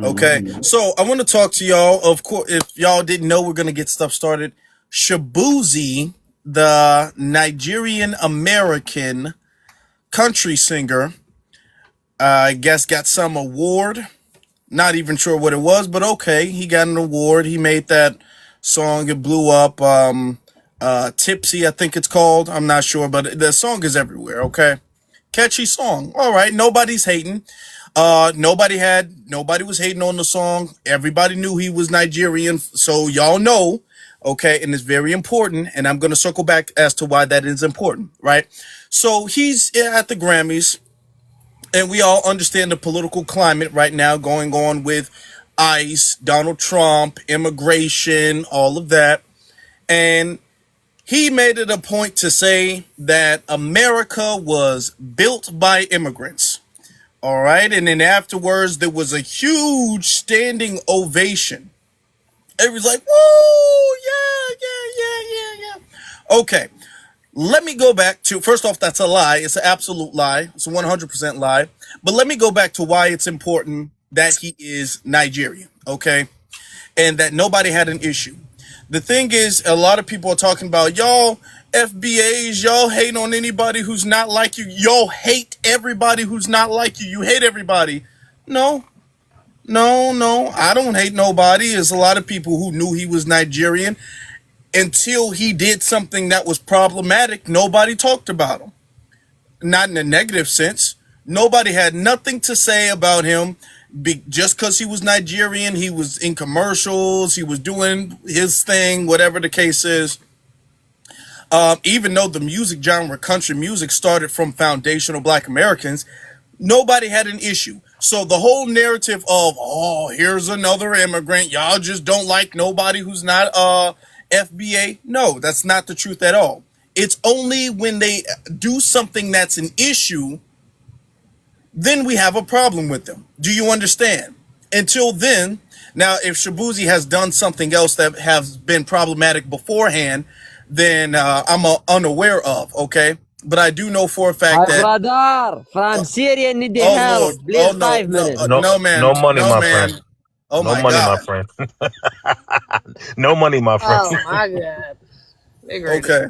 Okay, so I want to talk to y'all. Of course, if y'all didn't know, we're gonna get stuff started. Shaboozey, the Nigerian American country singer, I guess got some award. Not even sure what it was, but okay, he got an award. He made that song. It blew up. Tipsy, I think it's called. I'm not sure, but the song is everywhere. Okay, catchy song. All right, nobody's hating. Nobody was hating on the song. Everybody knew he was Nigerian, so y'all know, okay, and it's very important, and I'm gonna circle back as to why that is important, right? So he's at the Grammys, and we all understand the political climate right now going on with ICE, Donald Trump, immigration, all of that. And he made it a point to say that America was built by immigrants. All right. And then afterwards, there was a huge standing ovation. Everybody's like, whoa, yeah. Okay. Let me go back to, first off, that's a lie. It's an absolute lie. It's a 100% lie. But let me go back to why it's important that he is Nigerian. Okay. And that nobody had an issue. The thing is, a lot of people are talking about, y'all FBAs, y'all hate on anybody who's not like you. Y'all hate everybody who's not like you. You hate everybody. No, I don't hate nobody. There's a lot of people who knew he was Nigerian. Until he did something that was problematic, nobody talked about him. Not in a negative sense. Nobody had nothing to say about him. Just because he was Nigerian, he was in commercials, he was doing his thing, whatever the case is. Even though the music genre, country music, started from foundational Black Americans, nobody had an issue. So the whole narrative of, oh, here's another immigrant, y'all just don't like nobody who's not FBA. No, that's not the truth at all. It's only when they do something that's an issue, then we have a problem with them. Do you understand? Until then, now if Shaboozey has done something else that has been problematic beforehand, then I'm unaware of, okay? But I do know for a fact that... brother, from Syria need the help. Lord. Please, 5 minutes. No, man. No money, my man. friend. Oh, no my money, God. my friend. No money, my friend. Oh, my God. Okay.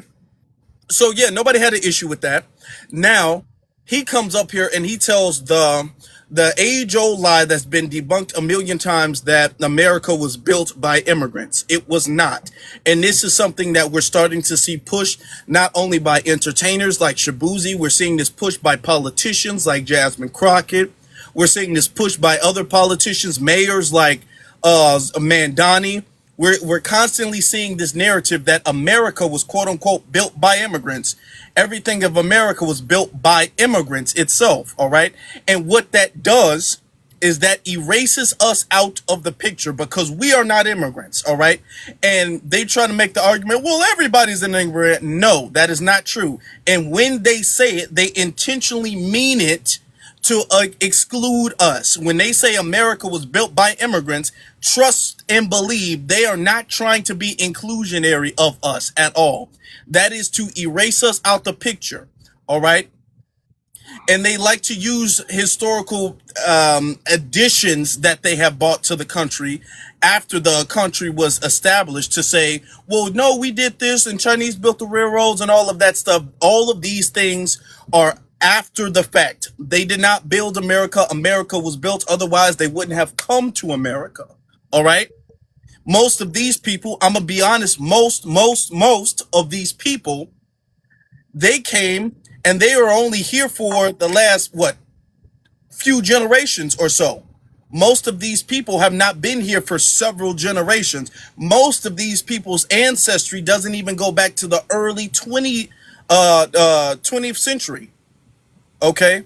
So, yeah, nobody had an issue with that. Now, he comes up here and he tells the age-old lie that's been debunked a million times that America was built by immigrants. It was not. And this is something that we're starting to see pushed not only by entertainers like Shaboozey, we're seeing this pushed by politicians like Jasmine Crockett. We're seeing this pushed by other politicians, mayors like Mandani. We're constantly seeing this narrative that America was, quote unquote, built by immigrants. Everything of America was built by immigrants itself. All right. And what that does is that erases us out of the picture because we are not immigrants. All right. And they try to make the argument, well, everybody's an immigrant. No, that is not true. And when they say it, they intentionally mean it to exclude us. When they say America was built by immigrants, trust and believe they are not trying to be inclusionary of us at all. That is to erase us out the picture. All right. And they like to use historical additions that they have brought to the country after the country was established to say, well, no, we did this and Chinese built the railroads and all of that stuff. All of these things are after the fact. They did not build America. America was built. Otherwise, they wouldn't have come to America. All right. Most of these people, I'm going to be honest, most of these people, they came and they are only here for the last, few generations or so. Most of these people have not been here for several generations. Most of these people's ancestry doesn't even go back to the early 20th century. Okay.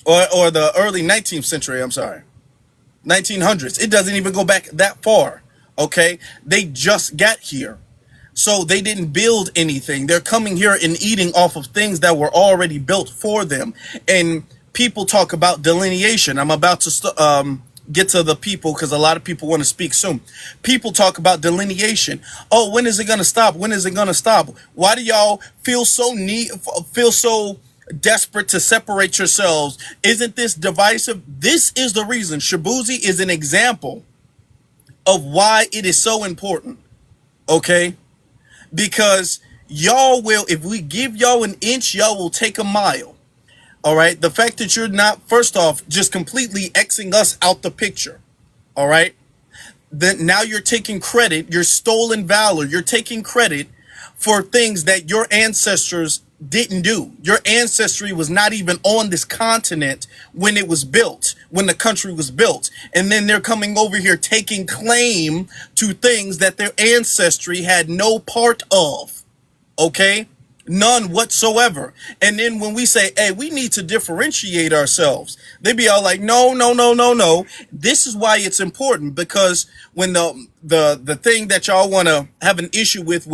Or the early 19th century. I'm sorry. 1900s. It doesn't even go back that far. Okay. They just got here. So they didn't build anything. They're coming here and eating off of things that were already built for them. And people talk about delineation. I'm about to get to the people because a lot of people want to speak soon. People talk about delineation. Oh, when is it going to stop? When is it going to stop? Why do y'all feel so desperate to separate yourselves. Isn't this divisive? This is the reason. Shaboozey is an example of why it is so important. Okay? Because y'all will, if we give y'all an inch, y'all will take a mile. All right? The fact that you're not, first off, just completely Xing us out the picture. All right? Then now you're taking credit, you're stolen valor, you're taking credit for things that your ancestors didn't do. Your ancestry was not even on this continent when it was built, when the country was built. And then they're coming over here taking claim to things that their ancestry had no part of. Okay? None whatsoever. And then when we say, hey, we need to differentiate ourselves, they be all like, no, no, no, no, no. This is why it's important, because when the thing that y'all want to have an issue with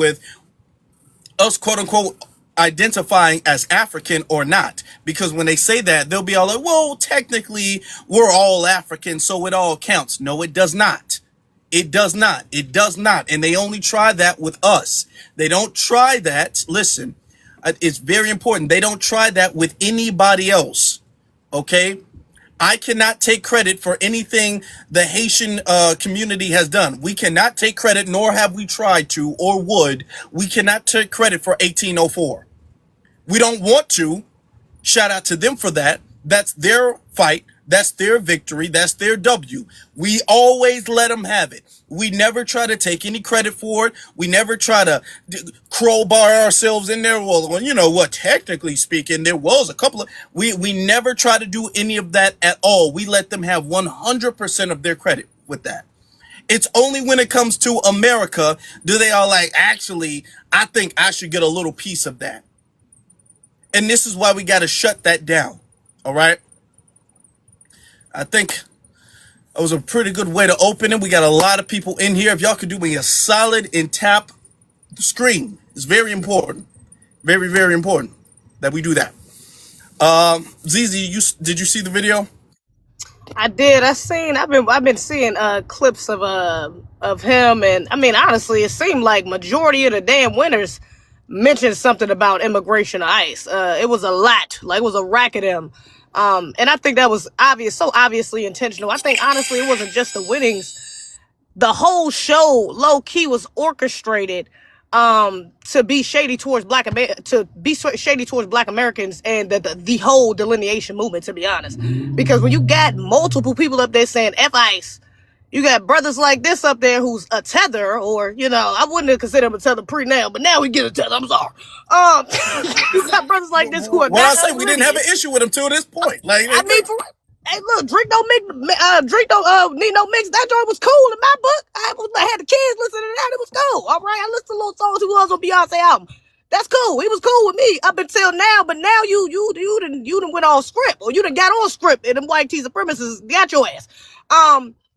us, quote unquote, identifying as African or not, because when they say that, they'll be all like, well, technically we're all African, so it all counts. No, it does not. It does not. It does not. And they only try that with us. They don't try that. Listen, it's very important. They don't try that with anybody else. Okay? I cannot take credit for anything the Haitian community has done. We cannot take credit, nor have we tried to or would. We cannot take credit for 1804. We don't want to. Shout out to them for that. That's their fight. That's their victory. That's their W. We always let them have it. We never try to take any credit for it. We never try to crowbar ourselves in there. Well, you know what? Technically speaking, there was a couple of... We never try to do any of that at all. We let them have 100% of their credit with that. It's only when it comes to America do they all like, actually, I think I should get a little piece of that. And this is why we got to shut that down. All right? I think that was a pretty good way to open it. We got a lot of people in here. If y'all could do me a solid and tap the screen, it's very important. Very, very important that we do that. ZZ, did you see the video? I did. I've been seeing clips of him, and I mean, honestly, it seemed like majority of the damn winners mentioned something about immigration or ICE. It was a lot. Like, it was a rack of them. And I think that was obvious, so obviously intentional. I think, honestly, it wasn't just the winnings. The whole show, low key, was orchestrated to be shady towards black Americans and the whole delineation movement, to be honest. Because when you got multiple people up there saying F ICE, you got brothers like this up there who's a tether, or, you know, I wouldn't have considered him a tether pre-now, but now we get a tether, I'm sorry. You got brothers like this who are well, I say we didn't have an issue with him to this point. Like, I mean, hey, look, drink don't need no mix. That joint was cool in my book. I had the kids listening to that. It was cool. All right, I listened to little songs he was on Beyonce album. That's cool. He was cool with me up until now, but now you done went on script, or you done got on script, and them white tea supremacists got your ass.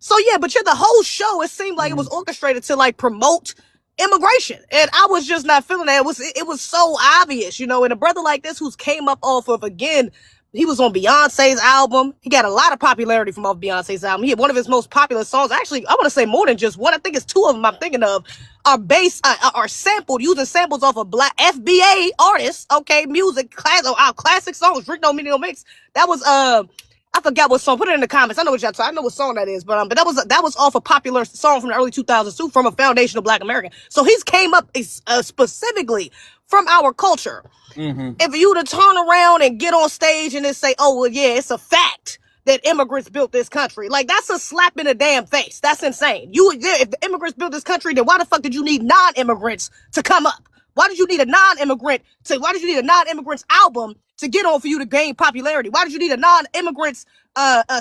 So yeah, but the whole show, it seemed like it was orchestrated to like promote immigration, and I was just not feeling that. It was so obvious, you know. And a brother like this who's came up off of, again, he was on Beyonce's album. He got a lot of popularity from off Beyonce's album. He had one of his most popular songs. Actually, I want to say more than just one. I think it's two of them I'm thinking of are sampled, using samples off of black FBA artists. Okay, music, classic songs. Drink No Meaning No Mix. That was I forgot what song. Put it in the comments. I know what y'all talking. I know what song that is, but that was off a popular song from the early 2000s too, from a foundational Black American. So he's came up specifically from our culture. Mm-hmm. If you to turn around and get on stage and then say, "Oh well, yeah, it's a fact that immigrants built this country," like, that's a slap in the damn face. That's insane. If the immigrants built this country, then why the fuck did you need non-immigrants to come up? Why did you need a non-immigrants album to get on for you to gain popularity? Why did you need a non-immigrants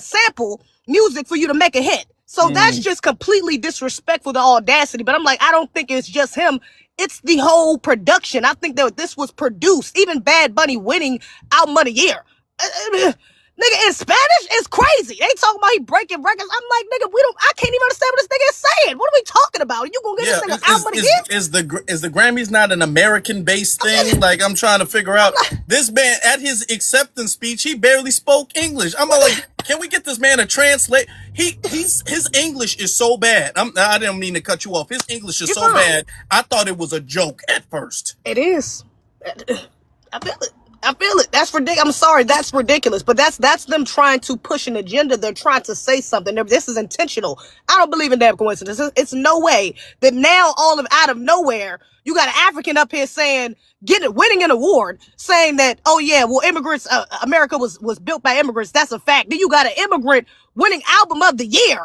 sample music for you to make a hit? So that's just completely disrespectful to Audacity. But I'm like, I don't think it's just him. It's the whole production. I think that this was produced. Even Bad Bunny winning Album of the Year. Nigga, in Spanish, it's crazy. They talking about he breaking records. I'm like, nigga, I can't even understand what this nigga is saying. What are we talking about? You gonna get this nigga Album of the Year? Is the Grammys not an American-based thing? Like, I'm trying to figure out. This man, at his acceptance speech, he barely spoke English. I'm like, can we get this man to translate? His English is so bad. I didn't mean to cut you off. His English is so bad. I thought it was a joke at first. It is. I feel it. I feel it. That's ridiculous. I'm sorry, that's ridiculous. But that's them trying to push an agenda. They're trying to say something. This is intentional. I don't believe in damn coincidence. It's no way that now all of out of nowhere you got an African up here saying winning an award, saying that, oh yeah, well immigrants, America was built by immigrants. That's a fact. Then you got an immigrant winning album of the year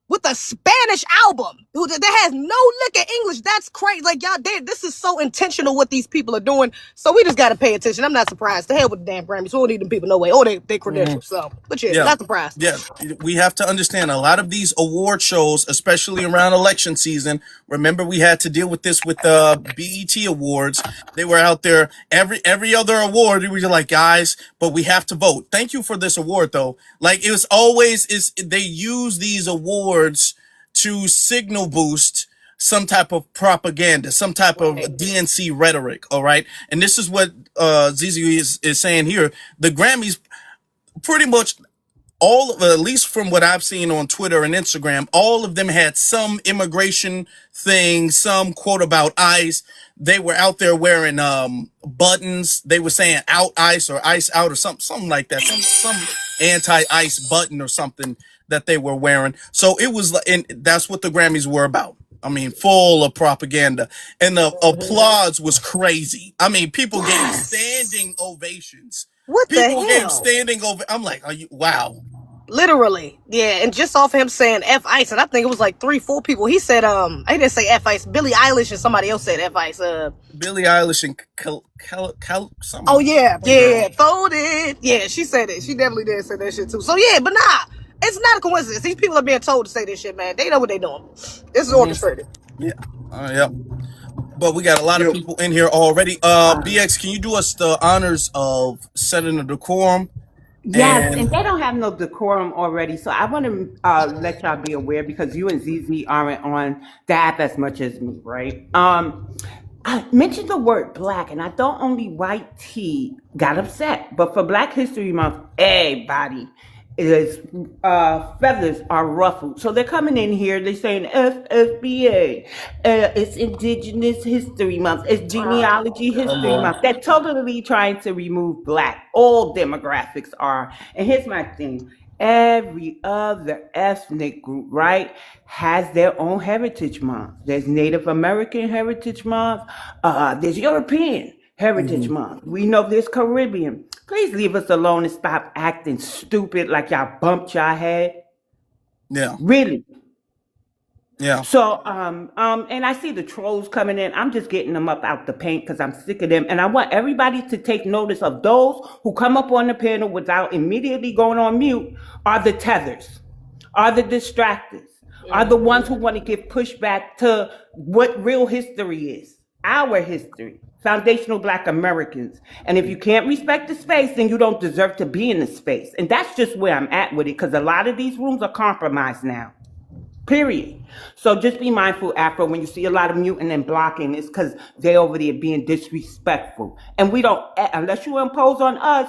with a Spanish album that has no lick of English. That's crazy. Like, y'all, this is so intentional what these people are doing. So we just got to pay attention. I'm not surprised. The hell with the damn Grammys. We don't need them people no way. Oh, they credentials. So, but yeah, not surprised. Yeah, we have to understand a lot of these award shows, especially around election season. Remember, we had to deal with this with the BET Awards. They were out there every other award. We were like, guys, but we have to vote. Thank you for this award, though. Like, it was always they use these awards to signal boost some type of propaganda, some type of DNC rhetoric. All right, and this is what ZZ is saying here. The Grammys pretty much at least from what I've seen on Twitter and Instagram, all of them had some immigration thing, some quote about ICE. They were out there wearing buttons. They were saying out ICE or ICE out or something like that. Some anti-ICE button or something that they were wearing. So it was, and that's what the Grammys were about. I mean, full of propaganda, and the applause was crazy. I mean, people gave standing ovations. What the hell? People gave standing over. I'm like, wow. Literally, yeah, and just off him saying F ICE, and I think it was like 3-4 people. He said, I didn't say F ICE. Billie Eilish and somebody else said F ICE. Billie Eilish and something. Oh yeah, folded. Yeah, she said it. She definitely did say that shit too. So yeah, but nah, it's not a coincidence. These people are being told to say this shit, man. They know what they're doing. This is orchestrated. Yeah, yep. But we got a lot of people in here already. BX, can you do us the honors of setting a decorum? Yes, and they don't have no decorum already, so I want to let y'all be aware, because you and ZZ aren't on the app as much as me, right? I mentioned the word black, and I thought only white tea got upset, but for Black History Month, everybody is feathers are ruffled. So they're coming in here, they're saying FSBA, it's Indigenous History Month, it's Genealogy History Month. They're totally trying to remove black. All demographics are. And here's my thing. Every other ethnic group, right, has their own Heritage Month. There's Native American Heritage Month. There's European Heritage Month. We know there's Caribbean. Please leave us alone and stop acting stupid like y'all bumped y'all head. Yeah. Really. Yeah. So, and I see the trolls coming in. I'm just getting them up out the paint because I'm sick of them. And I want everybody to take notice of those who come up on the panel without immediately going on mute are the tethers, are the distractors, are the ones who want to give pushback to what real history is, our history. Foundational Black Americans. And if you can't respect the space, then you don't deserve to be in the space. And that's just where I'm at with it, because a lot of these rooms are compromised now. Period. So just be mindful, Afro, when you see a lot of muting and blocking, it's because they're over there being disrespectful. And we don't, unless you impose on us,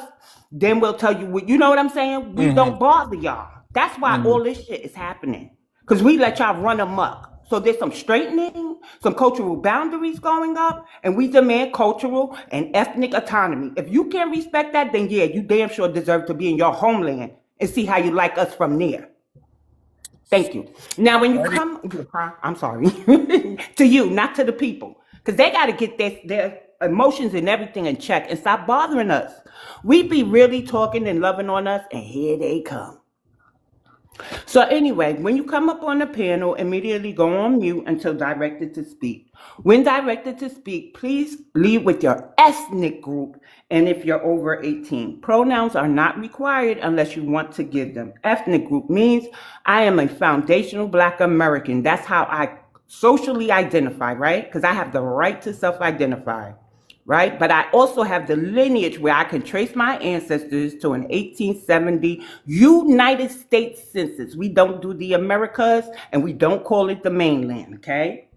then we'll tell you what, you know what I'm saying? We don't bother y'all. That's why all this shit is happening. Because we let y'all run amok. So there's some straightening, some cultural boundaries going up, and we demand cultural and ethnic autonomy. If you can't respect that, then yeah, you damn sure deserve to be in your homeland and see how you like us from there. Thank you. Now, when you come, I'm sorry, to you, not to the people, because they got to get their emotions and everything in check and stop bothering us. We be really talking and loving on us, and here they come. So anyway, when you come up on the panel, immediately go on mute until directed to speak. When directed to speak, please lead with your ethnic group, and if you're over 18. Pronouns are not required unless you want to give them. Ethnic group means I am a foundational Black American. That's how I socially identify, right? Because I have the right to self-identify. Right? But I also have the lineage where I can trace my ancestors to an 1870 United States Census. We don't do the Americas, and we don't call it the mainland, okay?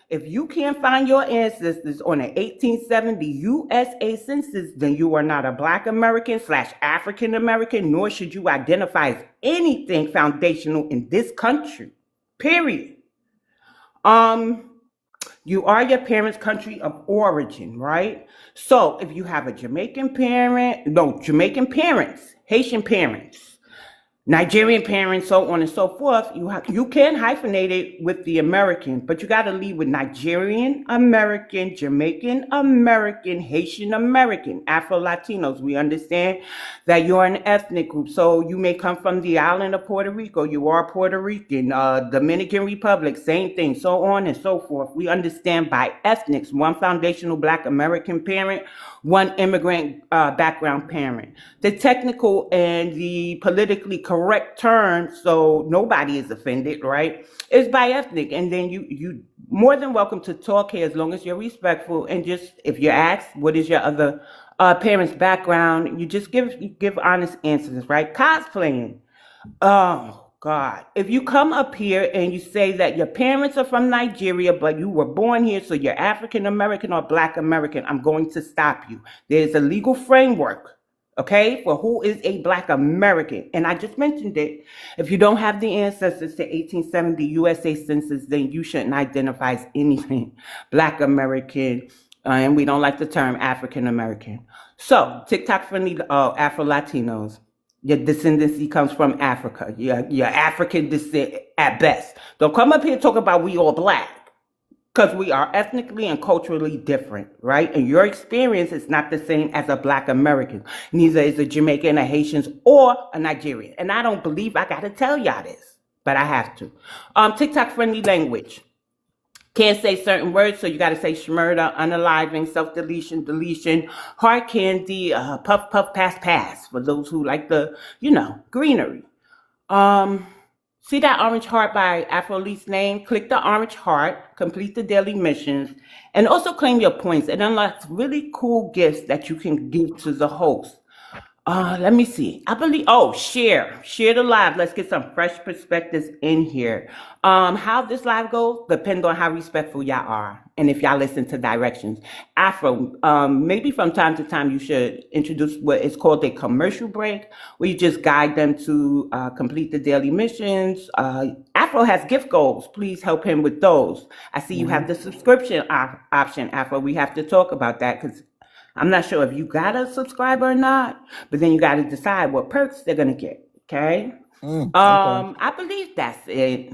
If you can't find your ancestors on an 1870 USA Census, then you are not a Black American / African American, nor should you identify as anything foundational in this country, period. You are your parents' country of origin, right? So if you have a Jamaican parent, no, Jamaican parents, Haitian parents, Nigerian parents, so on and so forth, you can hyphenate it with the American, but you got to lead with Nigerian American, Jamaican American, Haitian American, Afro Latinos. We understand that you're an ethnic group, so you may come from the island of Puerto Rico. You are Puerto Rican, Dominican Republic, same thing, so on and so forth. We understand by ethnics, one foundational Black American parent, one immigrant background parent. The technical and the politically correct term, so nobody is offended, right, is by ethnic. And then you more than welcome to talk here as long as you're respectful. And just if you're asked, what is your other parents' background, you just give honest answers, right? Cosplaying. Oh God. If you come up here and you say that your parents are from Nigeria, but you were born here, so you're African American or Black American, I'm going to stop you. There's a legal framework, okay, for who is a Black American. And I just mentioned it. If you don't have the ancestors to 1870 USA Census, then you shouldn't identify as anything Black American. And we don't like the term African American. So, TikTok friendly Afro Latinos. Your descendancy comes from Africa. You're African descent at best. Don't come up here and talk about we all Black, because we are ethnically and culturally different, right? And your experience is not the same as a Black American. Neither is a Jamaican, a Haitian, or a Nigerian. And I don't believe I got to tell y'all this, but I have to. TikTok friendly language. Can't say certain words, so you got to say shmurda, unaliving, self-deletion, deletion, hard candy, puff, puff, pass, pass, for those who like the, greenery. See that orange heart by Afroleaf's name? Click the orange heart, complete the daily missions, and also claim your points. It unlocks really cool gifts that you can give to the host. Let me see. I believe, share the live. Let's get some fresh perspectives in here. How this live goes depends on how respectful y'all are. And if y'all listen to directions. Afro, maybe from time to time you should introduce what is called a commercial break, where you just guide them to complete the daily missions. Afro has gift goals. Please help him with those. I see you have the subscription option, Afro. We have to talk about that because I'm not sure if you got a subscriber or not, but then you got to decide what perks they're going to get. Okay. Okay. I believe that's it.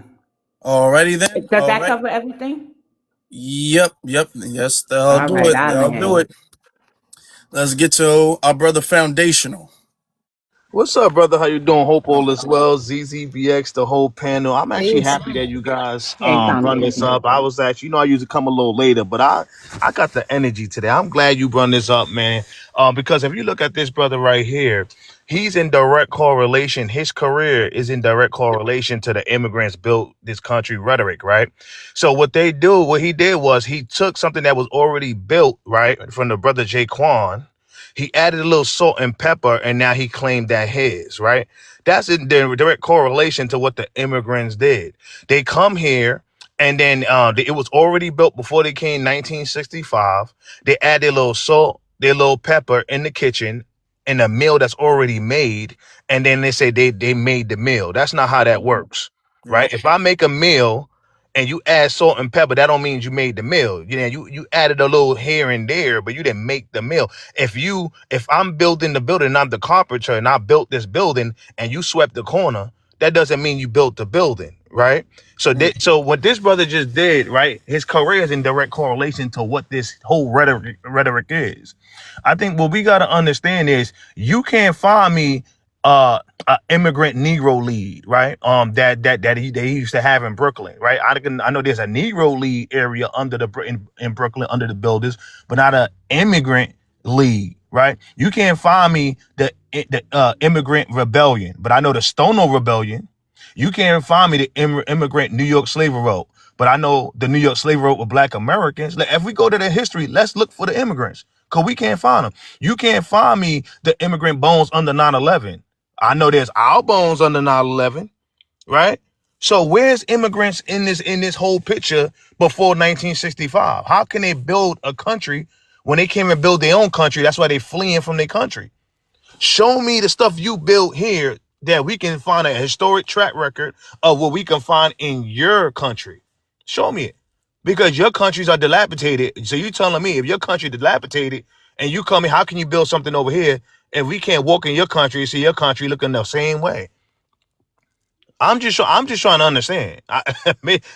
Alrighty then. Does that cover everything? Yep. Yes, they'll All do right, it. I'm They'll do ahead. it. Let's get to our brother Foundational. What's up, brother? How you doing? Hope all is well. ZZBX, the whole panel. I'm actually Yes. happy that you guys Hey, run this Foundation. up. I was actually, I usually come a little later, but I got the energy today. I'm glad you run this up, man. Because if you look at this brother right here, he's in direct correlation. His career is in direct correlation to the immigrants built this country rhetoric, right? So what he did was he took something that was already built, right, from the brother Jaquan. He added a little salt and pepper, and now he claimed that his, right? That's in direct correlation to what the immigrants did. They come here, and then it was already built before they came 1965. They add their little salt, their little pepper in the kitchen, in a meal that's already made, and then they say they made the meal. That's not how that works, right? If I make a meal and you add salt and pepper, that don't mean you made the meal. You added a little here and there, but you didn't make the meal. If I'm building the building and I'm the carpenter and I built this building and you swept the corner, that doesn't mean you built the building, right? So what this brother just did, right? His career is in direct correlation to what this whole rhetoric is. I think what we got to understand is you can't find me an immigrant Negro lead, right? That they used to have in Brooklyn, right? I know there's a Negro lead area in Brooklyn under the builders, but not an immigrant lead, right? You can't find me the immigrant rebellion, but I know the Stonewall Rebellion. You can't find me the immigrant New York Slave Revolt, but I know the New York Slave Revolt with Black Americans. If we go to the history, let's look for the immigrants, because we can't find them. You can't find me the immigrant bones under 9/11. I know there's our bones under 9/11, right? So where's immigrants in this whole picture before 1965? How can they build a country when they can't even build their own country? That's why they fleeing from their country. Show me the stuff you built here that we can find a historic track record of what we can find in your country. Show me it. because your countries are dilapidated. So you telling me if your country dilapidated and you come here, how can you build something over here if we can't walk in your country and see your country looking the same way? I'm just trying to understand.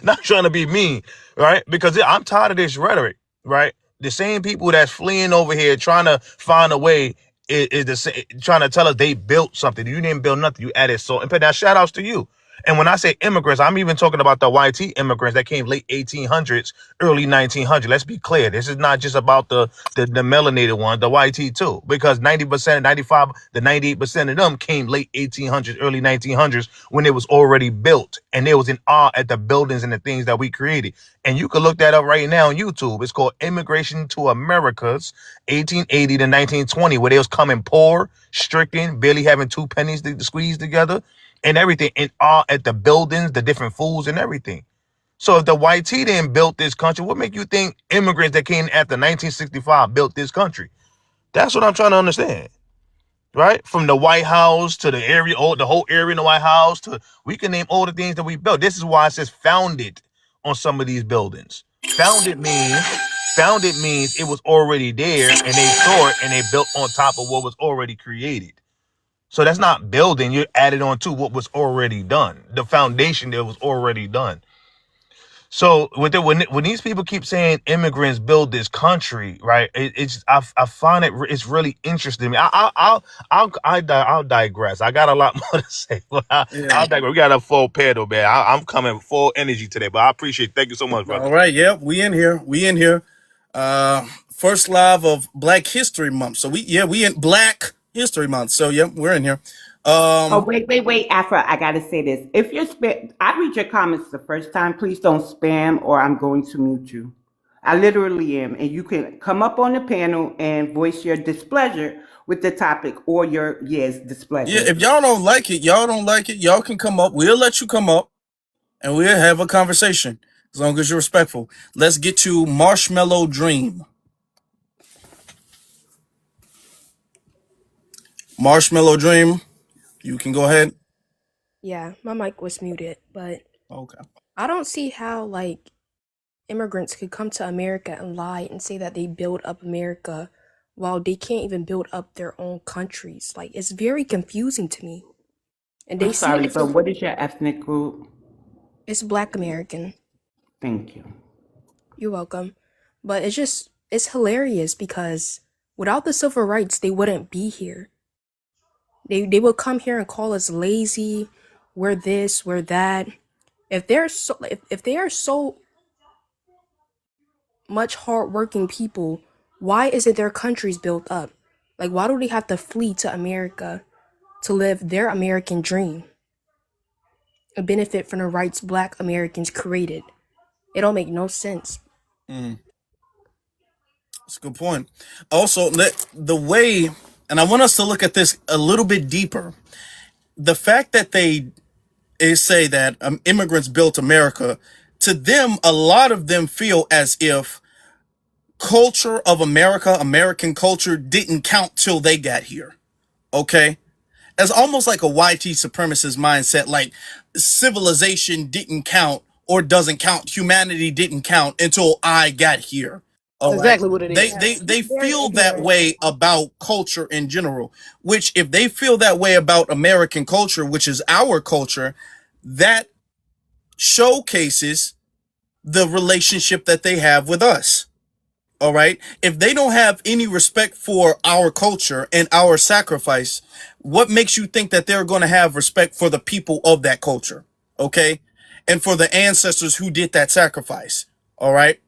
Not trying to be mean, right? Because I'm tired of this rhetoric, right? The same people that's fleeing over here trying to find a way is the same, trying to tell us they built something. You didn't build nothing. You added salt and pepper. Now, shout outs to you. And when I say immigrants, I'm even talking about the YT immigrants that came late 1800s, early 1900s. Let's be clear. This is not just about the melanated one, the YT too, because 90%, 95, the 98% of them came late 1800s, early 1900s when it was already built. And they was in awe at the buildings and the things that we created. And you can look that up right now on YouTube. It's called Immigration to Americas, 1880 to 1920, where they was coming poor, stricken, barely having 2 pennies to squeeze together, and everything, in awe at the buildings, the different foods and everything. So if the YT didn't build this country, what make you think immigrants that came after 1965 built this country? That's what I'm trying to understand, right? From the White House to the area, the whole area in the White House, to we can name all the things that we built. This is why it says founded on some of these buildings. Founded means it was already there and they saw it and they built on top of what was already created. So that's not building. You're added on to what was already done. The foundation that was already done. So when these people keep saying immigrants build this country, right? I find it's really interesting. I'll digress. I got a lot more to say, but I'll digress. We got a full panel, man. I'm coming full energy today, but I appreciate it. Thank you so much, brother. All right. Yep. We in here. First live of Black History Month. So we in Black History Month. So yeah, we're in here. Oh, wait, Afra, I gotta say this. If you're I read your comments the first time, please don't spam or I'm going to mute you. I literally am. And you can come up on the panel and voice your displeasure with the topic or your, displeasure. Yeah, if y'all don't like it, y'all can come up. We'll let you come up and we'll have a conversation as long as you're respectful. Let's get to Marshmallow Dream. Marshmallow Dream, you can go ahead. Yeah, my mic was muted, but Okay. I don't see how, like, immigrants could come to America and lie and say that they build up America while they can't even build up their own countries. Like, it's very confusing to me. And they I'm sorry, but what is your ethnic group? It's Black American. Thank you. You're welcome. But it's hilarious because without the civil rights, they wouldn't be here. They will come here and call us lazy, we're this, we're that. If they are so much hardworking people, why isn't their countries built up? Like, why do they have to flee to America to live their American dream and benefit from the rights Black Americans created? It don't make no sense. That's a good point. Also, the way, and I want us to look at this a little bit deeper. The fact that they say that immigrants built America, to them, a lot of them feel as if culture of America, American culture, didn't count till they got here. Okay? It's almost like a YT supremacist mindset, like civilization didn't count or doesn't count. Humanity didn't count until I got here. All That's right. exactly what it is. They feel that way about culture in general, which if they feel that way about American culture, which is our culture, that showcases the relationship that they have with us. All right. If they don't have any respect for our culture and our sacrifice, what makes you think that they're going to have respect for the people of that culture? Okay. And for the ancestors who did that sacrifice. All right.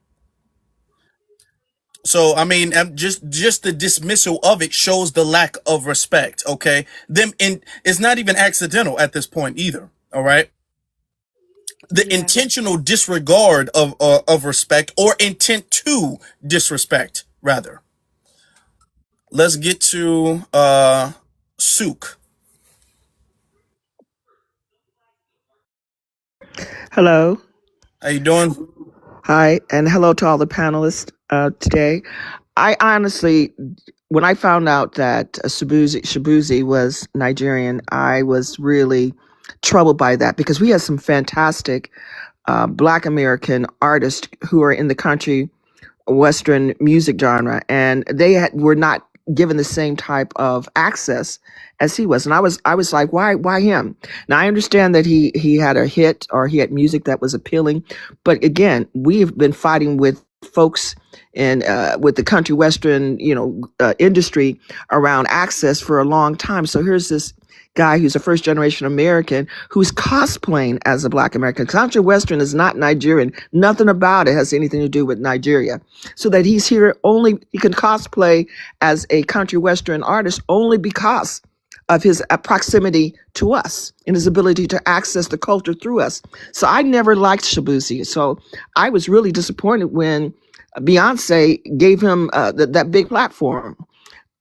So, I mean, just the dismissal of it shows the lack of respect. Okay. It's not even accidental at this point either. All right. The intentional disregard of respect, or intent to disrespect, rather. Let's get to Sook. Hello. How you doing? Hi, and hello to all the panelists today. I honestly, when I found out that Shaboozey was Nigerian, I was really troubled by that because we had some fantastic Black American artists who are in the country Western music genre, and were not given the same type of access as he was. And I was like, why him? Now I understand that he had a hit, or he had music that was appealing, but again, we have been fighting with folks in with the country Western industry around access for a long time. So here's this guy who's a first generation American who's cosplaying as a Black American. Country Western is not Nigerian. Nothing about it has anything to do with Nigeria. So that he's here he can cosplay as a country Western artist only because of his proximity to us and his ability to access the culture through us. So I never liked Shaboozey. So I was really disappointed when Beyonce gave him that big platform.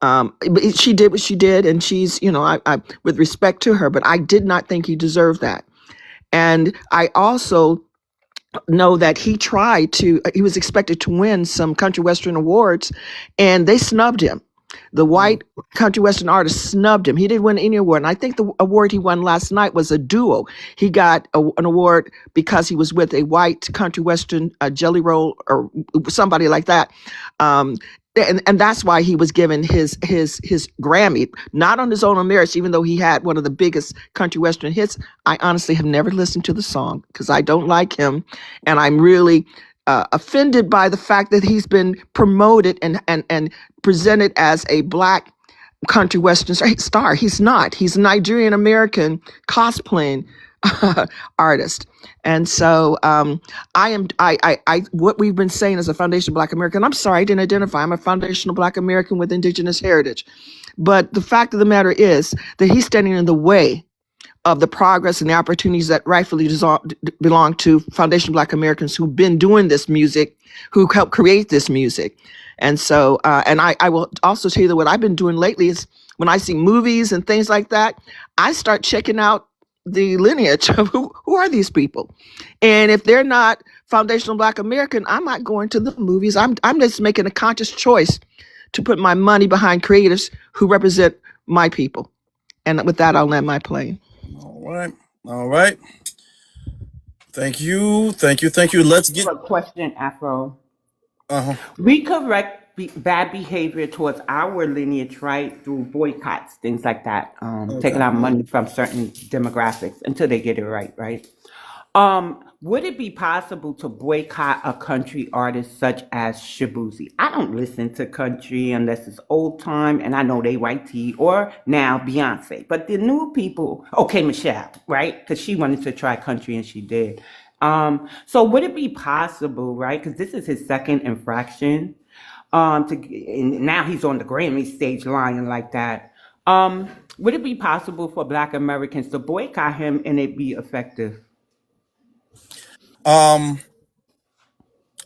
But she did what she did, and she's, I with respect to her, but I did not think he deserved that. And I also know that he was expected to win some country Western awards, and they snubbed him. The white country Western artist snubbed him. He didn't win any award. And I think the award he won last night was a duo. He got an award because he was with a white country Western Jelly Roll or somebody like that. And that's why he was given his Grammy, not on his own merits, even though he had one of the biggest country Western hits. I honestly have never listened to the song because I don't like him. And I'm really offended by the fact that he's been promoted and presented as a Black country Western star. He's not. He's a Nigerian American cosplaying artist. And so what we've been saying as a foundational Black American, I'm sorry, I didn't identify. I'm a foundational Black American with Indigenous heritage. But the fact of the matter is that he's standing in the way of the progress and the opportunities that rightfully belong to foundational Black Americans who've been doing this music, who helped create this music. And so, and I will also tell you that what I've been doing lately is when I see movies and things like that, I start checking out the lineage of who are these people. And if they're not foundational Black American, I'm not going to the movies. I'm just making a conscious choice to put my money behind creators who represent my people. And with that, I'll land my plane. All right. Thank you. Let's get a question, Afro. Uh-huh. We correct bad behavior towards our lineage, right, through boycotts, things like that, taking our money from certain demographics until they get it right. Would it be possible to boycott a country artist such as Shaboozey? I don't listen to country unless it's old time, and I know they white tea, or now Beyonce. But the new people, okay, Michelle, right? Because she wanted to try country and she did. So would it be possible, right? Because this is his second infraction. And now he's on the Grammy stage lying like that. Would it be possible for Black Americans to boycott him and it be effective?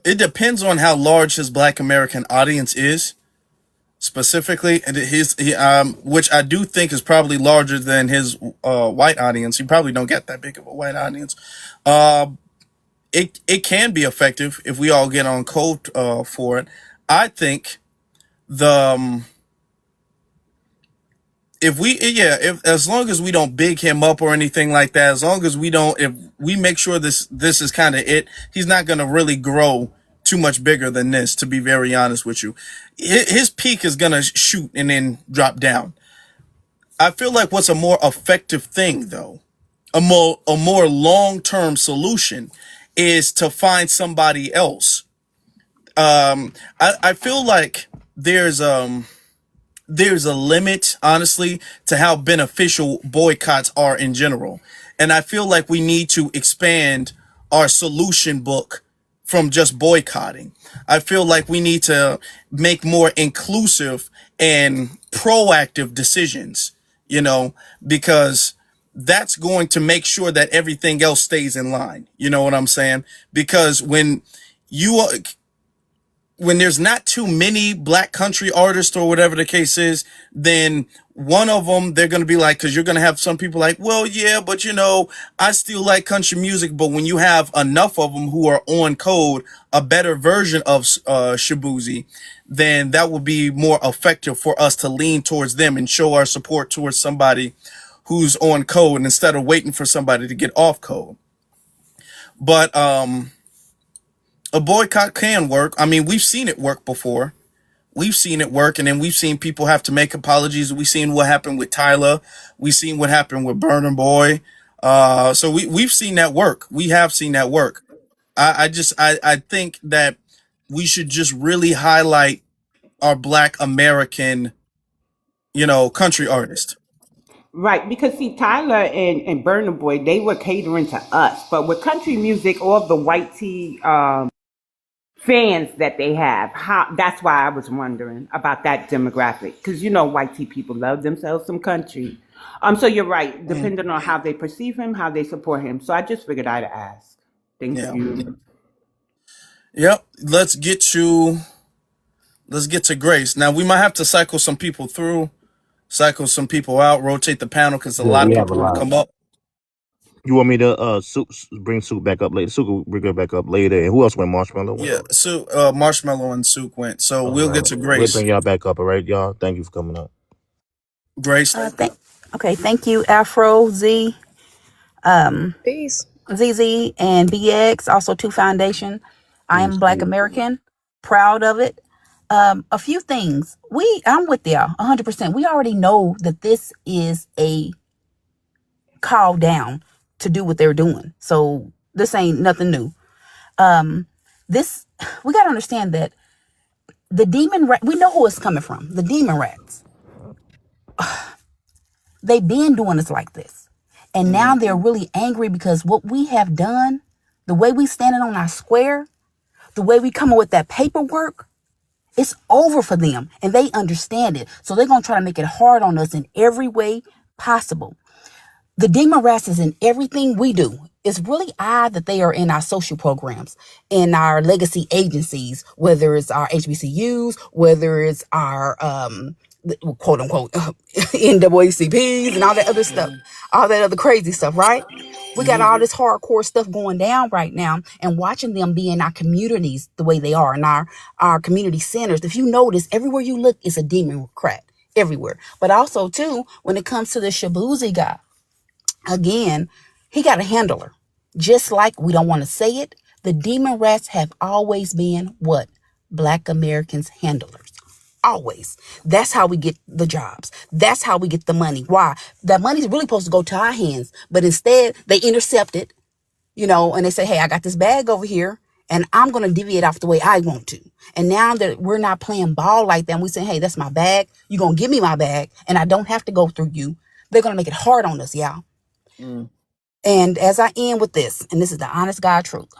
It depends on how large his Black American audience is, specifically, and which I do think is probably larger than his white audience. He probably don't get that big of a white audience. It can be effective if we all get on code for it. I think if as long as we don't big him up or anything like that, as long as if we make sure this is kind of it, he's not going to really grow too much bigger than this, to be very honest with you. His peak is going to shoot and then drop down. I feel like what's a more effective thing, though, a more long-term solution, is to find somebody else. I feel like there's a limit, honestly, to how beneficial boycotts are in general. And I feel like we need to expand our solution book from just boycotting. I feel like we need to make more inclusive and proactive decisions, because that's going to make sure that everything else stays in line. You know what I'm saying? Because when there's not too many Black country artists or whatever the case is, then one of them, they're going to be like, because you're going to have some people like, well, yeah, but I still like country music. But when you have enough of them who are on code, a better version of Shaboozey, then that will be more effective for us to lean towards them and show our support towards somebody who's on code instead of waiting for somebody to get off code. But a boycott can work. I mean, we've seen it work before. We've seen it work, and then we've seen people have to make apologies. We've seen what happened with Tyler. We've seen what happened with Burna Boy. So we've seen that work. We have seen that work. I think that we should just really highlight our Black American, country artist. Right, because see, Tyler and Burna Boy, they were catering to us, but with country music, all the white tea fans that they have, that's why I was wondering about that demographic, because white tea people love themselves some country. So you're right, Mm, depending on how they perceive him, how they support him. So I just figured I'd ask. Thank yeah. you. Yep. Let's get to Grace. Now we might have to cycle some people out, rotate the panel because a Yeah, lot of we have a people have lot. come up. You want me to bring Soup back up later? Soup will bring her back up later. And who else went? Marshmallow went. Yeah, so Marshmallow and Sook went. So All we'll get right. to We'll Grace. bring y'all back up. All right, y'all. Thank you for coming up. Grace. Thank you, Afro Z, Peace. ZZ, and BX. Also, Two Foundation. I am Peace, Black peace. American, proud of it. A few things. I'm with y'all 100%. We already know that this is a call down to do what they're doing. So this ain't nothing new. This we got to understand that the demon rat. We know who it's coming from. The demon rats. They've been doing us like this, and now Mm, they're really angry because what we have done, the way we standing on our square, the way we come up with that paperwork. It's over for them and they understand it. So they're going to try to make it hard on us in every way possible. The demon rats is in everything we do. It's really odd that they are in our social programs, in our legacy agencies, whether it's our HBCUs, whether it's our quote unquote NAACPs and all that other stuff, mm, all that other crazy stuff, right? We got mm, all this hardcore stuff going down right now, and watching them be in our communities the way they are, in our community centers. If you notice, everywhere you look is a demon rat everywhere. But also too, when it comes to the Shaboozey guy, again, he got a handler. Just like we don't want to say it, the demon rats have always been what? Black Americans handlers. Always. That's how we get the jobs. That's how we get the money. Why? That money's really supposed to go to our hands, but instead they intercept it, and they say, hey, I got this bag over here and I'm going to divvy it off the way I want to. And now that we're not playing ball like that, and we say, hey, that's my bag. You're going to give me my bag and I don't have to go through you. They're going to make it hard on us, y'all. mm. And as I end with this, and this is the honest God truth,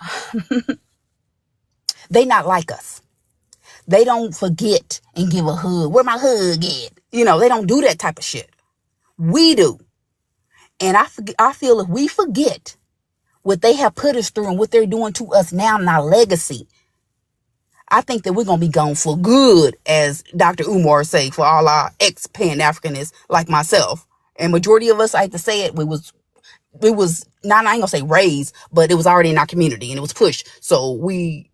they not like us. They don't forget and give a hug. Where my hug at? They don't do that type of shit. We do. And I feel if we forget what they have put us through and what they're doing to us now in our legacy, I think that we're going to be gone for good, as Dr. Umar say, for all our ex-Pan-Africanists like myself. And majority of us, I hate to say it, not, I ain't gonna say raised, but it was already in our community and it was pushed. So we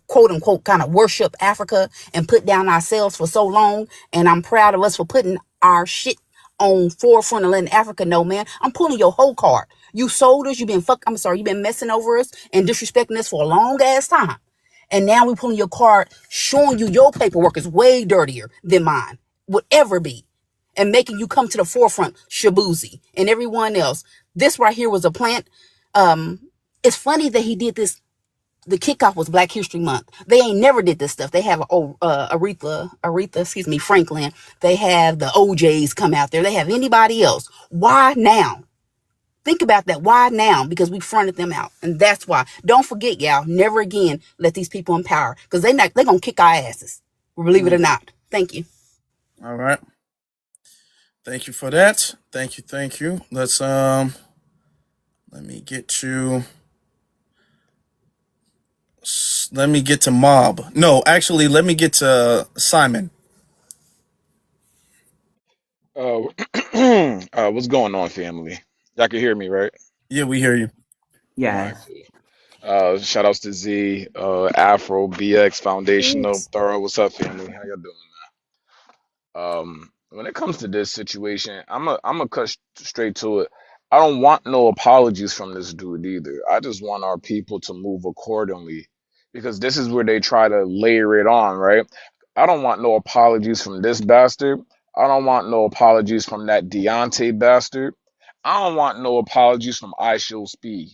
quote unquote kind of worship Africa and put down ourselves for so long. And I'm proud of us for putting our shit on forefront and letting Africa know, man, I'm pulling your whole card. You sold us, you've been messing over us and disrespecting us for a long ass time. And now we pulling your card, showing you your paperwork is way dirtier than mine would ever be, and making you come to the forefront, Shaboozey and everyone else. This right here was a plant. It's funny that he did this. The kickoff was Black History Month. They ain't never did this stuff. They have Aretha, Franklin. They have the OJs come out there. They have anybody else. Why now? Think about that. Why now? Because we fronted them out. And that's why. Don't forget, y'all, never again let these people in power. Because they're going to kick our asses. Believe it or not. Thank you. All right. Thank you for that. Thank you. Thank you. Let me get you. Let me get to Mob. No, actually, let me get to Simon. Uh, what's going on, family? Y'all can hear me, right? Yeah, we hear you. All right, Yes. cool. Shout outs to Z, Afro, BX, Foundational, Peace. Thorough. What's up, family? How y'all doing? When it comes to this situation, I'm a cut straight to it. I don't want no apologies from this dude either. I just want our people to move accordingly because this is where they try to layer it on, right? I don't want no apologies from this bastard. I don't want no apologies from that Deontay bastard. I don't want no apologies from I Show Speed.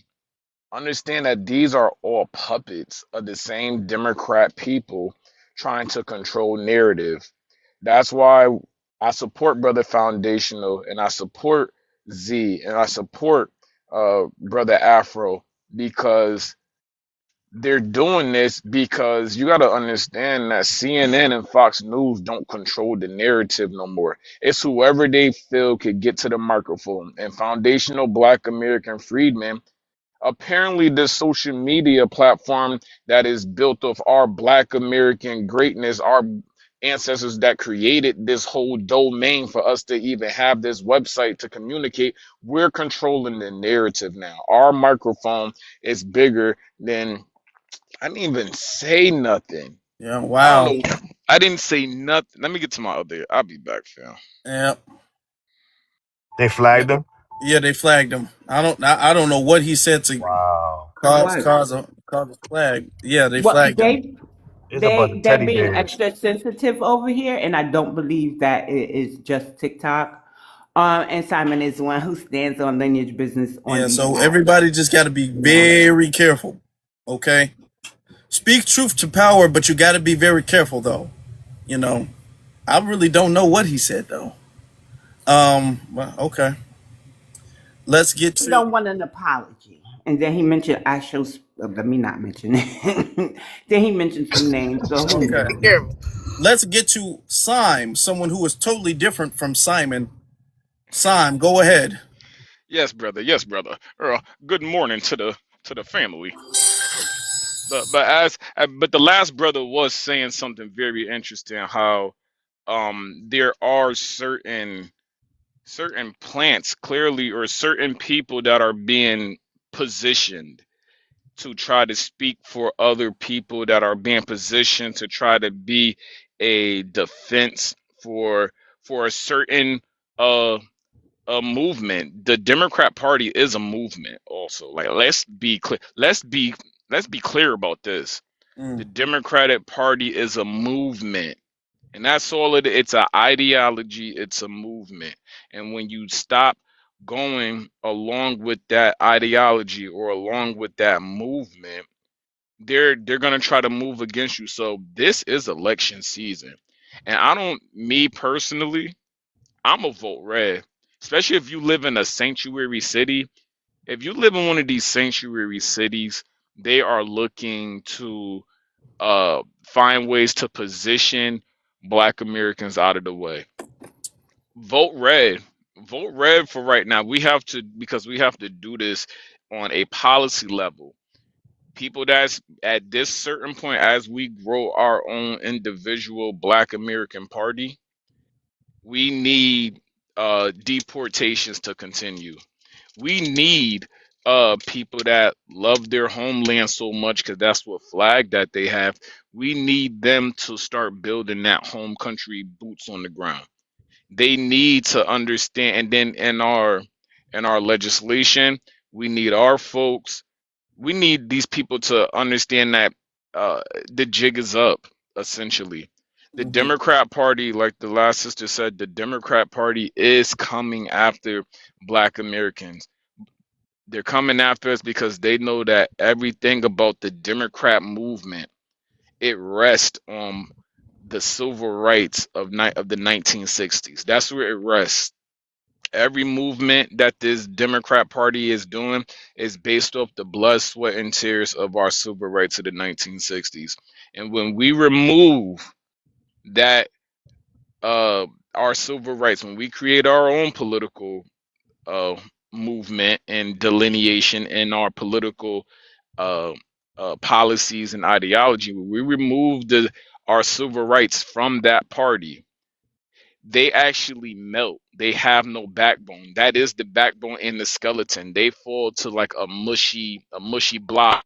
Understand that these are all puppets of the same Democrat people trying to control narrative. That's why I support Brother Foundational and I support Z and I support Brother Afro because they're doing this because you got to understand that CNN and Fox News don't control the narrative no more. It's whoever they feel could get to the microphone. And Foundational Black American Freedmen, apparently this social media platform that is built of our Black American greatness, our ancestors that created this whole domain for us to even have this website to communicate, we're controlling the narrative now. Our microphone is bigger than, I didn't even say nothing. Yeah. I don't Wow. know. I didn't say nothing. Let me get to my other. I'll be back, fam. Yeah. They Yeah. flagged him. Yeah. They flagged him. I don't know what he said to Wow. What? cause a flag. Yeah. They What flagged him. It's a bunch of they're teddy being bears. extra sensitive over here, and I don't believe that it is just TikTok. And Simon is the one who stands on lineage business on Yeah. these So apps. everybody just got to be very careful. Okay. Speak truth to power, but you got to be very careful, though. You know, I really don't know what he said though. Well, okay. Let's get He to don't want an apology. And then he mentioned I show. Let me not mention it. Then he mentioned some names, so who okay. knows? Let's get to Syme, someone who is totally different from Simon. Syme, go ahead. Yes, brother. Yes, brother. Good morning to the family. But the last brother was saying something very interesting. How there are certain plants clearly or certain people that are being positioned to try to speak for other people that are being positioned to try to be a defense for a certain uh a movement. The Democrat Party is a movement also. Like let's be clear. Let's be clear about this. The Mm, Democratic Party is a movement. And that's all it is. It's an ideology, it's a movement. And when you stop going along with that ideology or along with that movement, they're gonna try to move against you. So this is election season. And I don't me personally, I'm a vote red, especially if you live in a sanctuary city. If you live in one of these sanctuary cities, they are looking to find ways to position Black Americans out of the way. Vote red. Vote red for right now. We have to because we have to do this on a policy level. People that's at this certain point as we grow our own individual Black American Party, we need deportations to continue. We need people that love their homeland so much because that's what flag that they have. We need them to start building that home country boots on the ground. They need to understand, and then in our legislation, we need our folks. We need these people to understand that uh, the jig is up. Essentially, the mhm. Democrat Party, like the last sister said, the Democrat Party is coming after Black Americans. They're coming after us because they know that everything about the Democrat movement, it rests on the civil rights of the 1960s. That's where it rests. Every movement that this Democrat Party is doing is based off the blood, sweat, and tears of our civil rights of the 1960s. And when we remove that, our civil rights, when we create our own political uh, movement and delineation in our political uh, policies and ideology, when we remove our civil rights from that party, they actually melt. They have no backbone. That is the backbone and the skeleton. They fall to like a mushy block.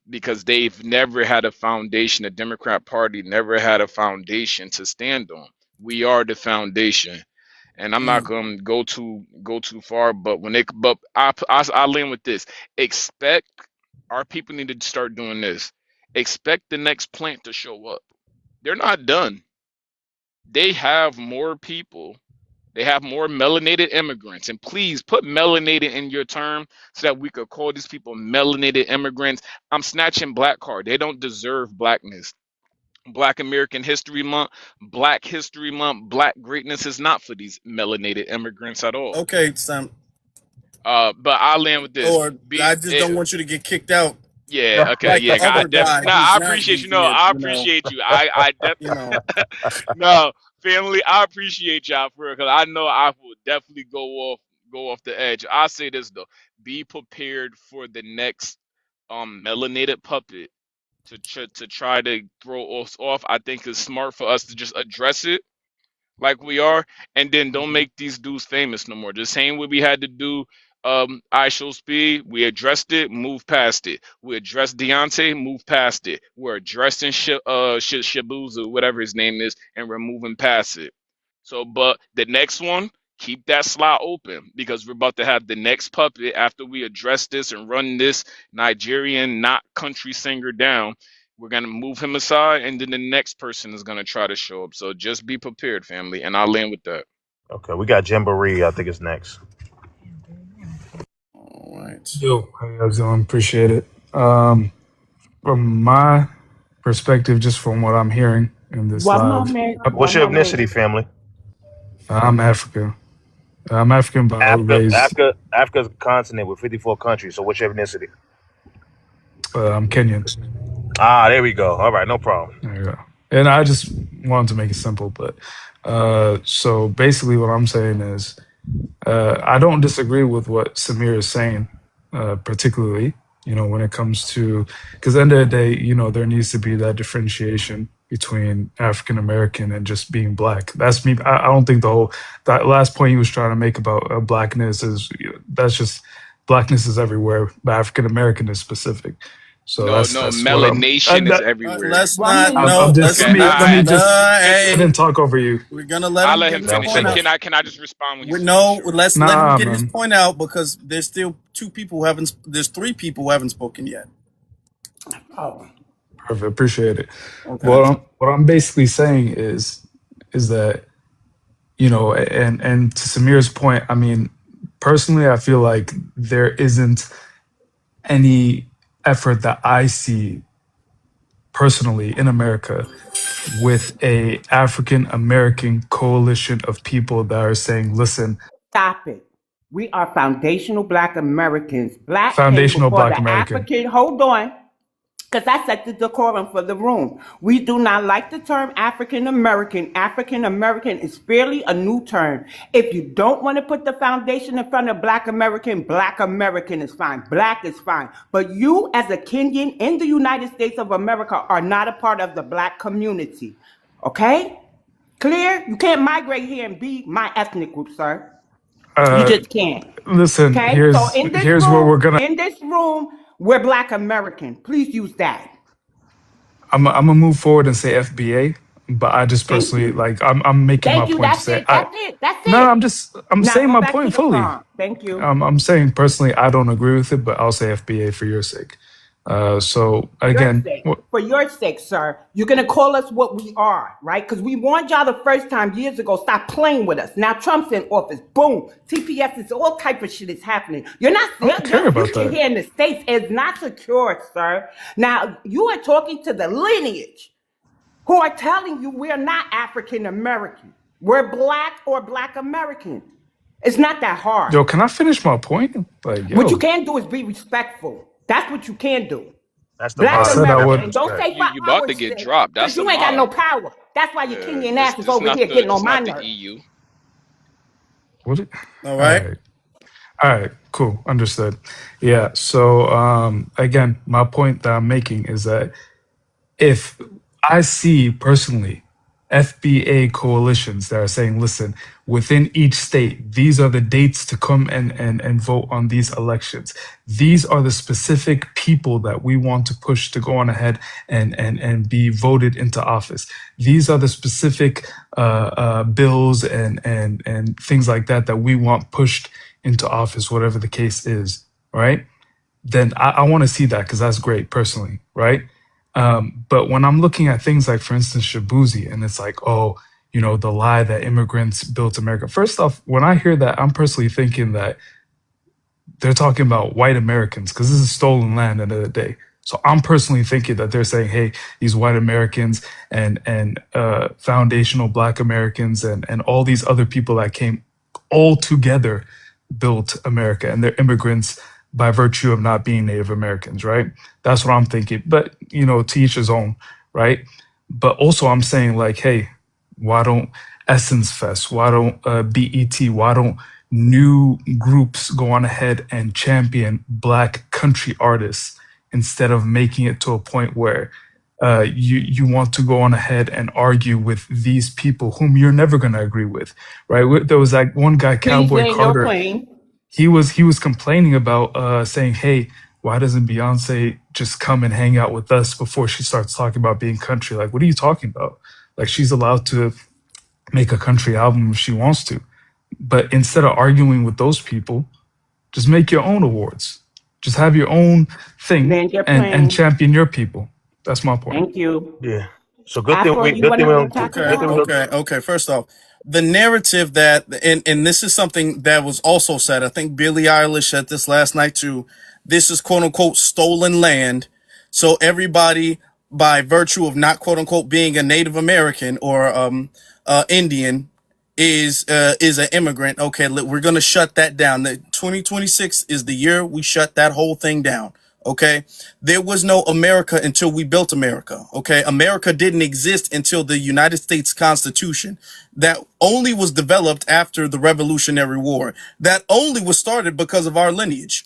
Because they've never had a foundation. The Democrat Party never had a foundation to stand on. We are the foundation. and I'm not gonna go too far. But I land with this. Expect our people need to start doing this. Expect the next plant to show up. They're not done. They have more people. They have more melanated immigrants. And please put melanated in your term so that we could call these people melanated immigrants. I'm snatching black card. They don't deserve blackness. Black American History Month, Black History Month, Black greatness is not for these melanated immigrants at all. Okay, Sam. But I'll land with this. Or I just don't want you to get kicked out Yeah, okay, like yeah. the other guy I who's not appreciate you. using No, it. I appreciate you. I You know. no, family, I appreciate y'all for it because I know I will definitely go off the edge. I say this though: be prepared for the next melanated puppet to try to throw us off. I think it's smart for us to just address it like we are, and then don't make these dudes famous no more. The same way we had to do I Show Speed, we addressed it, moved past it. We addressed Deontay, moved past it. We're addressing Shaboozey, whatever his name is, and we're moving past it. So, but the next one, keep that slot open because we're about to have the next puppet after we address this and run this Nigerian not country singer down. We're gonna move him aside, and then the next person is gonna try to show up. So just be prepared, family, and I'll end with that. Okay, we got Jamboree. I think it's next. All right. Yo, how you guys doing? Appreciate it. From my perspective, just from what I'm hearing in this One live, moment. What's One your moment. ethnicity, family? I'm African. I'm African, but I was raised. Africa's a continent with 54 countries. So what's your ethnicity? I'm Kenyan. Ah, there we go. All right, no problem. There you go. And I just wanted to make it simple, but so basically, what I'm saying is, I don't disagree with what Samir is saying, particularly, when it comes to, because at the end of the day, there needs to be that differentiation between African American and just being black. That's me. I don't think that last point he was trying to make about blackness that's just, blackness is everywhere, but African American is specific. So No, that's what melanation is that, everywhere. Let's One not. minute. No. just, Okay, let me just, I Hey, didn't talk over you. we're gonna let I'll him let get him his finish. point And out. can I just respond when he's No, finished? let's let Nah, him get his man. point out because there's still there's 3 people who haven't spoken yet. Oh. Perfect. Appreciate it. Okay. What I'm basically saying is that, and to Samir's point, I mean, personally, I feel like there isn't any effort that I see personally in America with a African American coalition of people that are saying, listen, Stop it. We are foundational Black Americans. Black came foundational before Black the American. African. Hold on. Because I set the decorum for the room. We do not like the term African American. African American is fairly a new term. If you don't want to put the foundation in front of Black American is fine. Black is fine. But you, as a Kenyan in the United States of America, are not a part of the Black community. Okay? Clear? You can't migrate here and be my ethnic group, sir. You just can't. Listen, Okay? here's So in this where room, we're gonna. in this room, we're Black American. Please use that. I'm gonna move forward and say FBA, but I just Thank personally you. I'm making my Thank you. point to That's say it. That's it. That's no, it. I'm Now saying go my back to point the fully. prompt. Thank you. I'm saying personally I don't agree with it, but I'll say FBA for your sake. So Your again, sake. For your sake, sir, you're going to call us what we are, right? Because we warned y'all the first time years ago, stop playing with us. Now Trump's in office. Boom. TPS is all type of shit is happening. You're not, I don't care your about future that. here in the States is not secure, sir. Now, you are talking to the lineage who are telling you we're not African American. We're Black or Black American. It's not that hard. Yo, can I finish my point? Like, yo, What you can do is be respectful. That's what you can do. That's the Black I vibe. said I American. would. And don't say You about to get dropped. That's because the you ain't got no mob. power. That's why your Kenyan ass is This over here getting on my not the nerves. EU. What? All All right. right. All right, cool. Understood. Yeah. So again, my point that I'm making is that if I see personally FBA coalitions that are saying, listen, within each state, these are the dates to come and vote on these elections. These are the specific people that we want to push to go on ahead and be voted into office. These are the specific bills and things like that that we want pushed into office, whatever the case is, right? Then I want to see that because that's great personally, right? But when I'm looking at things like, for instance, Shaboozey, and it's like, oh, the lie that immigrants built America. First off, when I hear that, I'm personally thinking that they're talking about white Americans because this is stolen land at the end of the day. So I'm personally thinking that they're saying, hey, these white Americans and foundational Black Americans and all these other people that came all together built America, and they're immigrants by virtue of not being Native Americans, right? That's what I'm thinking. But to each his own, right? But also I'm saying like, hey, why don't Essence Fest? Why don't BET? Why don't new groups go on ahead and champion Black country artists instead of making it to a point where you want to go on ahead and argue with these people whom you're never going to agree with, right? There was like one guy, Please Cowboy land your Carter. plane. He was complaining about saying, hey, why doesn't Beyonce just come and hang out with us before she starts talking about being country? Like, what are you talking about? Like, she's allowed to make a country album if she wants to. But instead of arguing with those people, just make your own awards. Just have your own thing Land your and plane. champion your people. That's my point. Thank you. Yeah. So good thing Afro, we you good want thing to we don't talk Okay, good thing we about don't. it? okay. First off, the narrative that, and this is something that was also said. I think Billie Eilish said this last night too. This is quote unquote stolen land. So everybody, by virtue of not quote unquote being a Native American or Indian, is an immigrant. Okay, we're gonna shut that down. The 2026 is the year we shut that whole thing down. Okay, there was no America until we built America. Okay, America didn't exist until the United States Constitution that only was developed after the Revolutionary War, that only was started because of our lineage.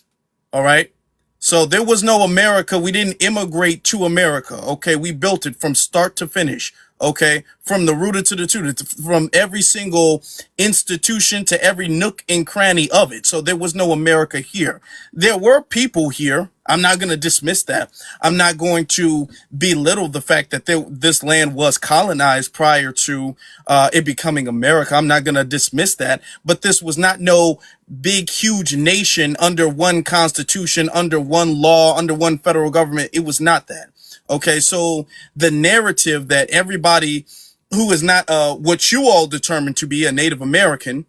All right, so there was no America. We didn't immigrate to America. Okay, we built it from start to finish. Okay, from the rooter to the tutor, from every single institution to every nook and cranny of it. So there was no America here. There were people here. I'm not going to dismiss that. I'm not going to belittle the fact that this land was colonized prior to it becoming America. I'm not going to dismiss that. But this was not no big, huge nation under one constitution, under one law, under one federal government. It was not that. Okay, so the narrative that everybody who is not what you all determined to be a Native American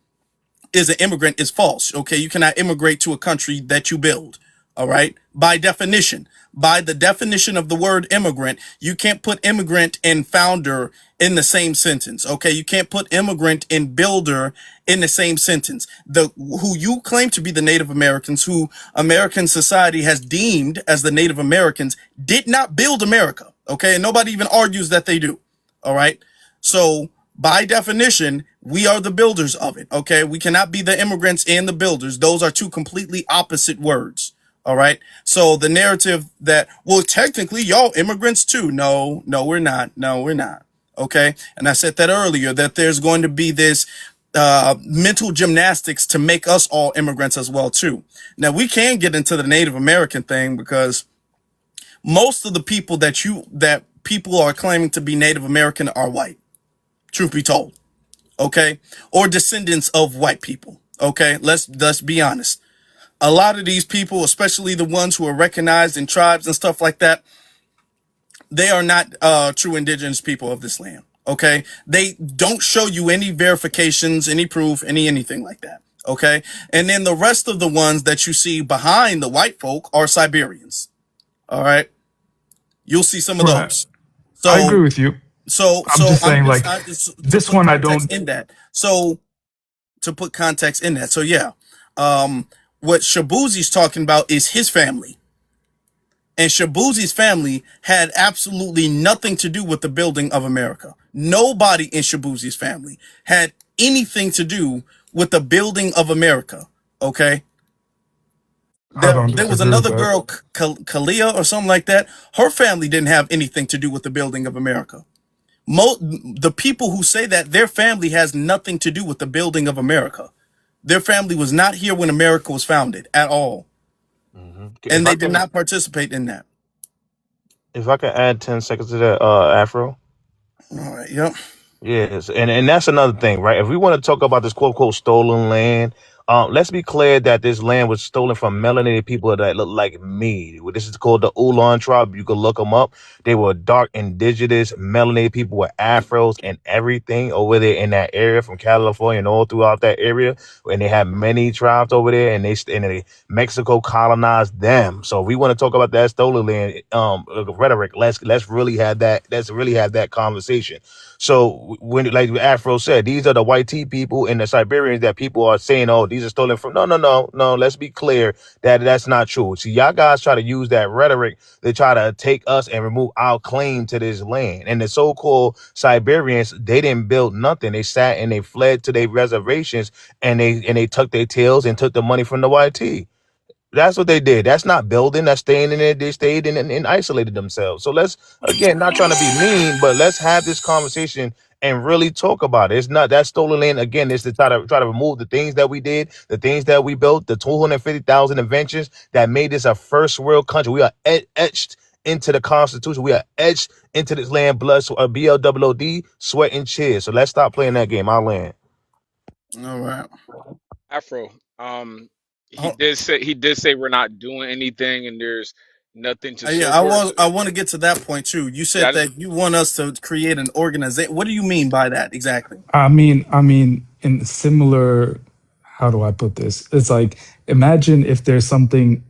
is an immigrant is false. Okay, you cannot immigrate to a country that you build. All right, by definition, by the definition of the word immigrant, you can't put immigrant and founder in the same sentence. Okay, you can't put immigrant and builder in the same sentence. The who you claim to be the Native Americans, who American society has deemed as the Native Americans, did not build America. Okay, and nobody even argues that they do. All right, so by definition, we are the builders of it. Okay, we cannot be the immigrants and the builders. Those are two completely opposite words. All right. So the narrative that, well, technically y'all immigrants too. No, we're not. No, we're not. Okay. And I said that earlier, that there's going to be this mental gymnastics to make us all immigrants as well too. Now we can get into the Native American thing because most of the people that people are claiming to be Native American are white, truth be told. Okay. Or descendants of white people. Okay. Let's be honest. A lot of these people, especially the ones who are recognized in tribes and stuff like that, they are not true indigenous people of this land. Okay, they don't show you any verifications, any proof, anything like that. Okay, and then the rest of the ones that you see behind the white folk are Siberians. All right, you'll see some of Right. those. I agree So, with you. so, I'm so just saying, like, I just to this put one, I context don't. in that. So, to put context in that. So, yeah, what Shaboozey's talking about is his family. And Shaboozey's family had absolutely nothing to do with the building of America. Nobody in Shaboozey's family had anything to do with the building of America. Okay. I don't There was disagree with another that. girl, Kalia or something like that. Her family didn't have anything to do with the building of America. The people who say that, their family has nothing to do with the building of America. Their family was not here when America was founded at all, If and I they did can, not participate in that. if I can add 10 seconds to that, Afro. All right. Yep. Yes, and that's another thing, right? If we want to talk about this quote unquote stolen land, let's be clear that this land was stolen from melanated people that look like me. This is called the Ulan tribe. You can look them up. They were dark, indigenous, melanated people with afros and everything over there in that area from California and all throughout that area. And they had many tribes over there, and Mexico colonized them. So if we want to talk about that stolen land rhetoric, let's really have that conversation. So when, like Afro said, these are the white tea people and the Siberians that people are saying, oh, these are stolen from. No. Let's be clear that that's not true. See, y'all guys try to use that rhetoric to try to take us and remove our claim to this land. And the so-called Siberians, they didn't build nothing. They sat and they fled to their reservations and they tucked their tails and took the money from the white tea. That's what they did. That's not building. That's staying in there. They stayed in and isolated themselves. So let's, again, not trying to be mean, but let's have this conversation and really talk about it. It's not that stolen land. Again, is to try to remove the things that we did, the things that we built, the 250,000 inventions that made this a first world country. We are etched into the Constitution. We are etched into this land, blood, BLOOD, sweat and tears. So let's stop playing that game. Our land. All right. Afro. He Oh, did say we're not doing anything, and there's nothing to yeah, show for it. So, I want to get to that point too. You yeah, said that you want us to create an organization. What do you mean by that exactly? I mean, in similar, how do I put this? It's like, imagine if there's something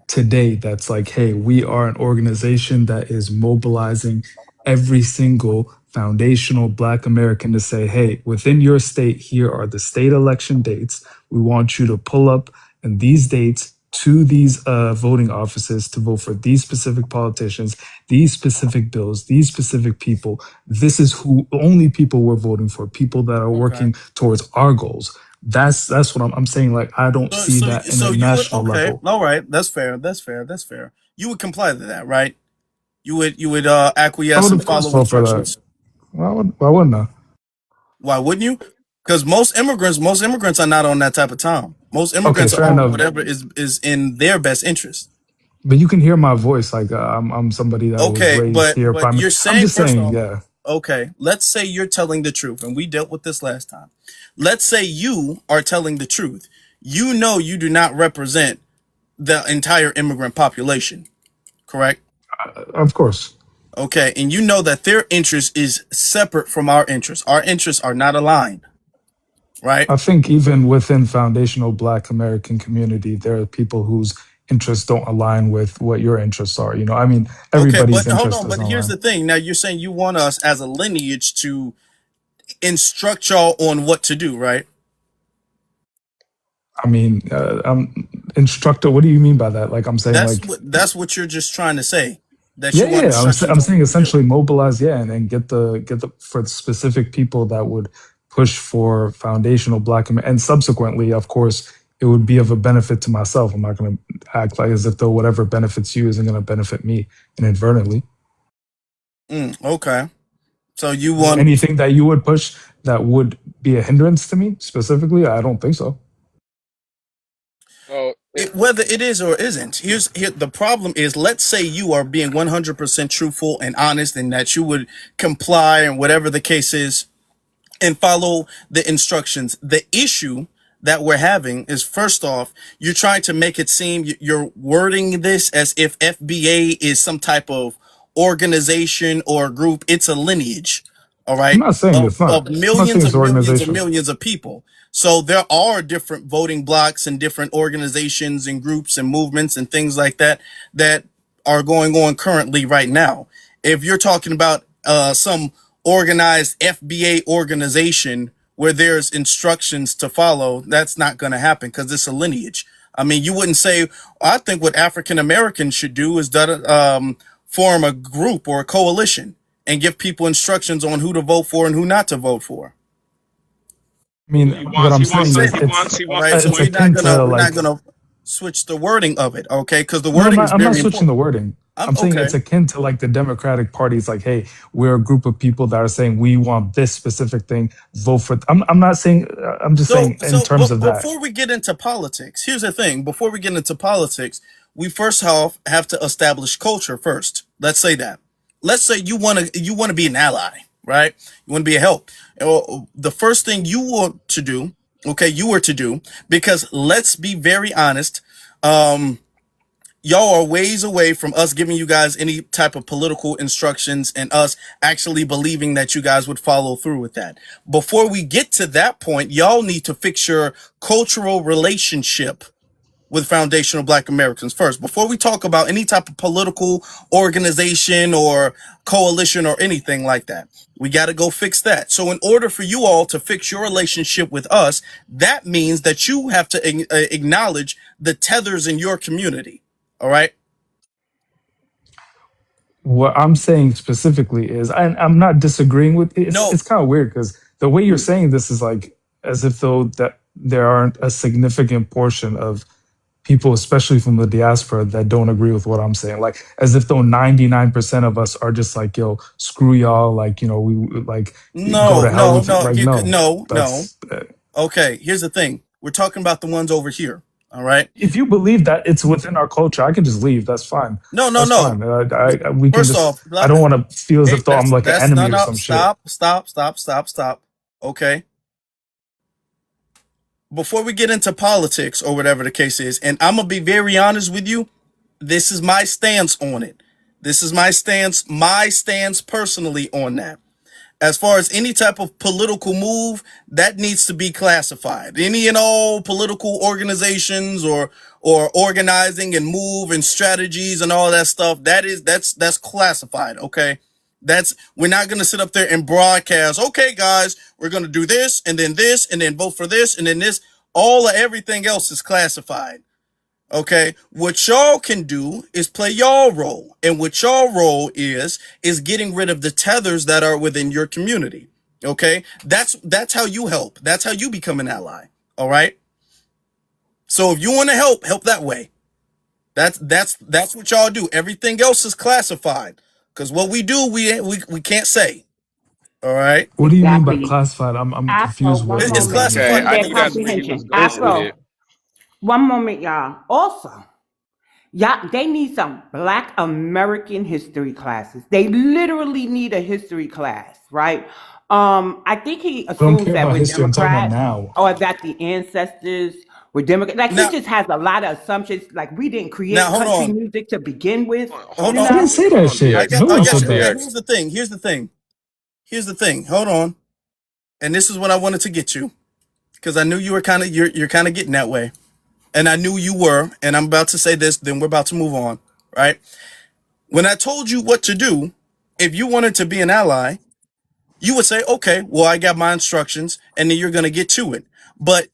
today that's like, hey, we are an organization that is mobilizing every single foundational Black American to say, hey, within your state, here are the state election dates. We want you to pull up and these dates to these voting offices to vote for these specific politicians, these specific bills, these specific people. This is who only people we're voting for, people that are Okay. working towards our goals. That's what I'm saying. Like, I don't So see so that in a so you would, national okay. level. All right. That's fair. That's fair. That's fair. You would comply to that, right? You would I acquiesce would, and of course, follow vote for that. instructions. Why wouldn't I? Why wouldn't you? Because most immigrants are not on that type of time. Most Okay, immigrants are fair on enough. whatever is in their best interest. But you can hear my voice. Like, I'm somebody that was Okay, raised but here. you're I'm saying, just first saying, off, yeah. okay, let's say you're telling the truth, and we dealt with this last time. Let's say you are telling the truth. You know you do not represent the entire immigrant population, correct? Of course. Okay, and you know that their interest is separate from our interests. Our interests are not aligned, right? I think even within foundational Black American community, there are people whose interests don't align with what your interests are. I mean, Okay, everybody's but hold interest on. But doesn't here's align. the thing. Now you're saying you want us as a lineage to instruct y'all on what to do, right? I mean, I'm instructor. What do you mean by that? Like, I'm saying, like, That's what you're just trying to say. That yeah, you want yeah. instructions I'm on saying what to do. essentially mobilize, yeah, and get the for specific people that would push for foundational and subsequently, of course, it would be of a benefit to myself. I'm not going to act like as if though whatever benefits you isn't going to benefit me inadvertently. Okay. So you So want anything that you would push that would be a hindrance to me specifically, I don't think so. well, it, whether it is or isn't. Here the problem is. Let's say you are being 100% truthful and honest, and that you would comply and whatever the case is, and follow the instructions. The issue that we're having is, first off, you're trying to make it seem you're wording this as if FBA is some type of organization or group. It's a lineage, all I'm right, not saying it's not. of I'm not saying millions it's and an millions and organization. millions of people. So there are different voting blocks and different organizations and groups and movements and things like that that are going on currently right now. If you're talking about some organized FBA organization where there's instructions to follow, that's not going to happen because it's a lineage. I mean, you wouldn't say, I think what African Americans should do is form a group or a coalition and give people instructions on who to vote for and who not to vote for. I mean, he what wants I'm he You wouldn't wants saying to say is he that. wants he All wants to right. So it's point. we're not akin gonna to we're not like, gonna switch the wording of it, okay? Because the no, wording is I'm not very switching the important. wording. I'm saying Okay. it's akin to like the Democratic Party. It's like, hey, we're a group of people that are saying we want this specific thing. Vote for. I'm not saying. I'm just saying in terms But of that. before we get into politics, here's the thing. Before we get into politics, we first have to establish culture first. Let's say that. Let's say you want to be an ally, right? You want to be a help. The first thing you want to do, okay, you were to do, because let's be very honest, y'all are ways away from us giving you guys any type of political instructions and us actually believing that you guys would follow through with that. Before we get to that point, y'all need to fix your cultural relationship with foundational Black Americans first. Before we talk about any type of political organization or coalition or anything like that, we got to go fix that. So in order for you all to fix your relationship with us, that means that you have to acknowledge the tethers in your community. All right. What I'm saying specifically is, I'm not disagreeing with it's. No, It's kind of weird because the way you're saying this is like as if though that there aren't a significant portion of people, especially from the diaspora, that don't agree with what I'm saying. Like as if though 99% of us are just like, yo, screw y'all. Like, we like go no, to hell no, with no, like, no, no. that's Okay. Here's the thing. We're talking about the ones over here. All right. if you believe that it's within our culture, I can just leave. That's fine. No, no, That's no. fine. We can First just, off, I don't want to feel as if though I'm like an that's no, enemy or no. some shit. Stop. Okay. Before we get into politics or whatever the case is, and I'm gonna be very honest with you, this is my stance on it. This is my stance personally on that. As far as any type of political move, that needs to be classified. Any and all political organizations or organizing and move and strategies and all that stuff, that's classified, okay? We're not gonna sit up there and broadcast, okay guys, we're gonna do this and then vote for this and then this. All of everything else is classified. Okay, what y'all can do is play y'all role, and what y'all role is getting rid of the tethers that are within your community. Okay, that's how you help. That's how you become an ally. All right. So if you want to help that way. That's what y'all do. Everything else is classified because what we do we can't say. All right, What do you mean by Exactly. classified? I'm Afro, confused one what it's that moment. means. Okay, classified In I their within knew your that's where he community. was comprehension. going with Afro, it. one moment, y'all. Also, yeah, they need some Black American history classes. They literally need a history class, right? I think he I don't assumes care that about we're history. I'm talking about Democrats now. or that the ancestors were Democrats. Like he Now, just has a lot of assumptions. Like we didn't now create hold country on, music to begin with, hold you I on. didn't know? say Hold that on, I shit. got. No DX. Oh one yes. Hold said on, that. Now DX. here's the thing. Hold on. And this is what I wanted to get you because I knew you were you're kind of getting that way. And I knew you were, and I'm about to say this, then we're about to move on, right? When I told you what to do, if you wanted to be an ally, you would say, okay, well, I got my instructions, and then you're going to get to it. But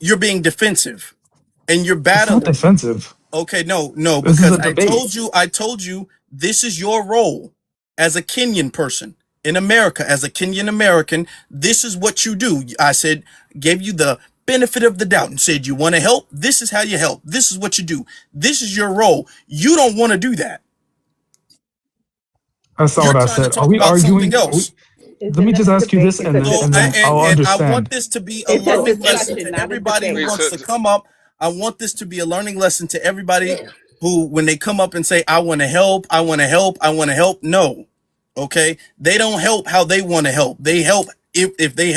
you're being defensive and you're It's not battling. defensive. Okay, no, This is because a debate. I told you this is your role as a Kenyan person in America, as a Kenyan American. This is what you do. I said, gave you the benefit of the doubt and said, you want to help? This is how you help. This is what you do. This is your role. You don't want to do that. That's not You're what I trying to said. Are talk we about something arguing? else. Let Isn't me a just ask you debate. this, It's a So, and then I'll and I want understand. this to be a it's a learning lesson discussion, to not a everybody who debate. Wait, wants so to come up. I want this to be a learning lesson to everybody who, when they come up and say, I want to help, I want to help, I want to help. No, okay. They don't help how they want to help. They help. If they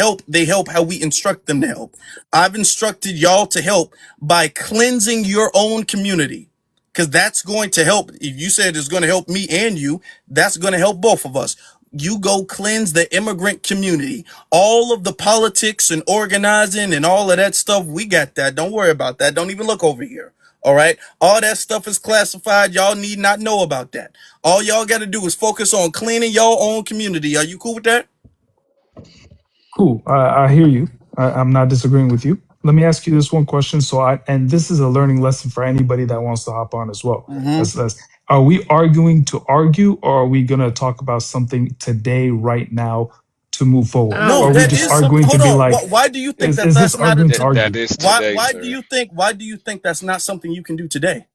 help how we instruct them to help. I've instructed y'all to help by cleansing your own community because that's going to help. If you said it's going to help me and you, that's going to help both of us. You go cleanse the immigrant community. All of the politics and organizing and all of that stuff, we got that. Don't worry about that. Don't even look over here. All right. All that stuff is classified. Y'all need not know about that. All y'all got to do is focus on cleaning your own community. Are you cool with that? Cool. I hear you. I'm not disagreeing with you. Let me ask you this one question. And this is a learning lesson for anybody that wants to hop on as well. Mm-hmm. Are we arguing to argue, or are we going to talk about something today, right now, to move forward? I don't No, Or are want to we that hear just is that. some. arguing to Hold be on. like, Why do you think is that's this not arguing to that argue? is why today, why do sir. you think why do you think that's not something you can do today?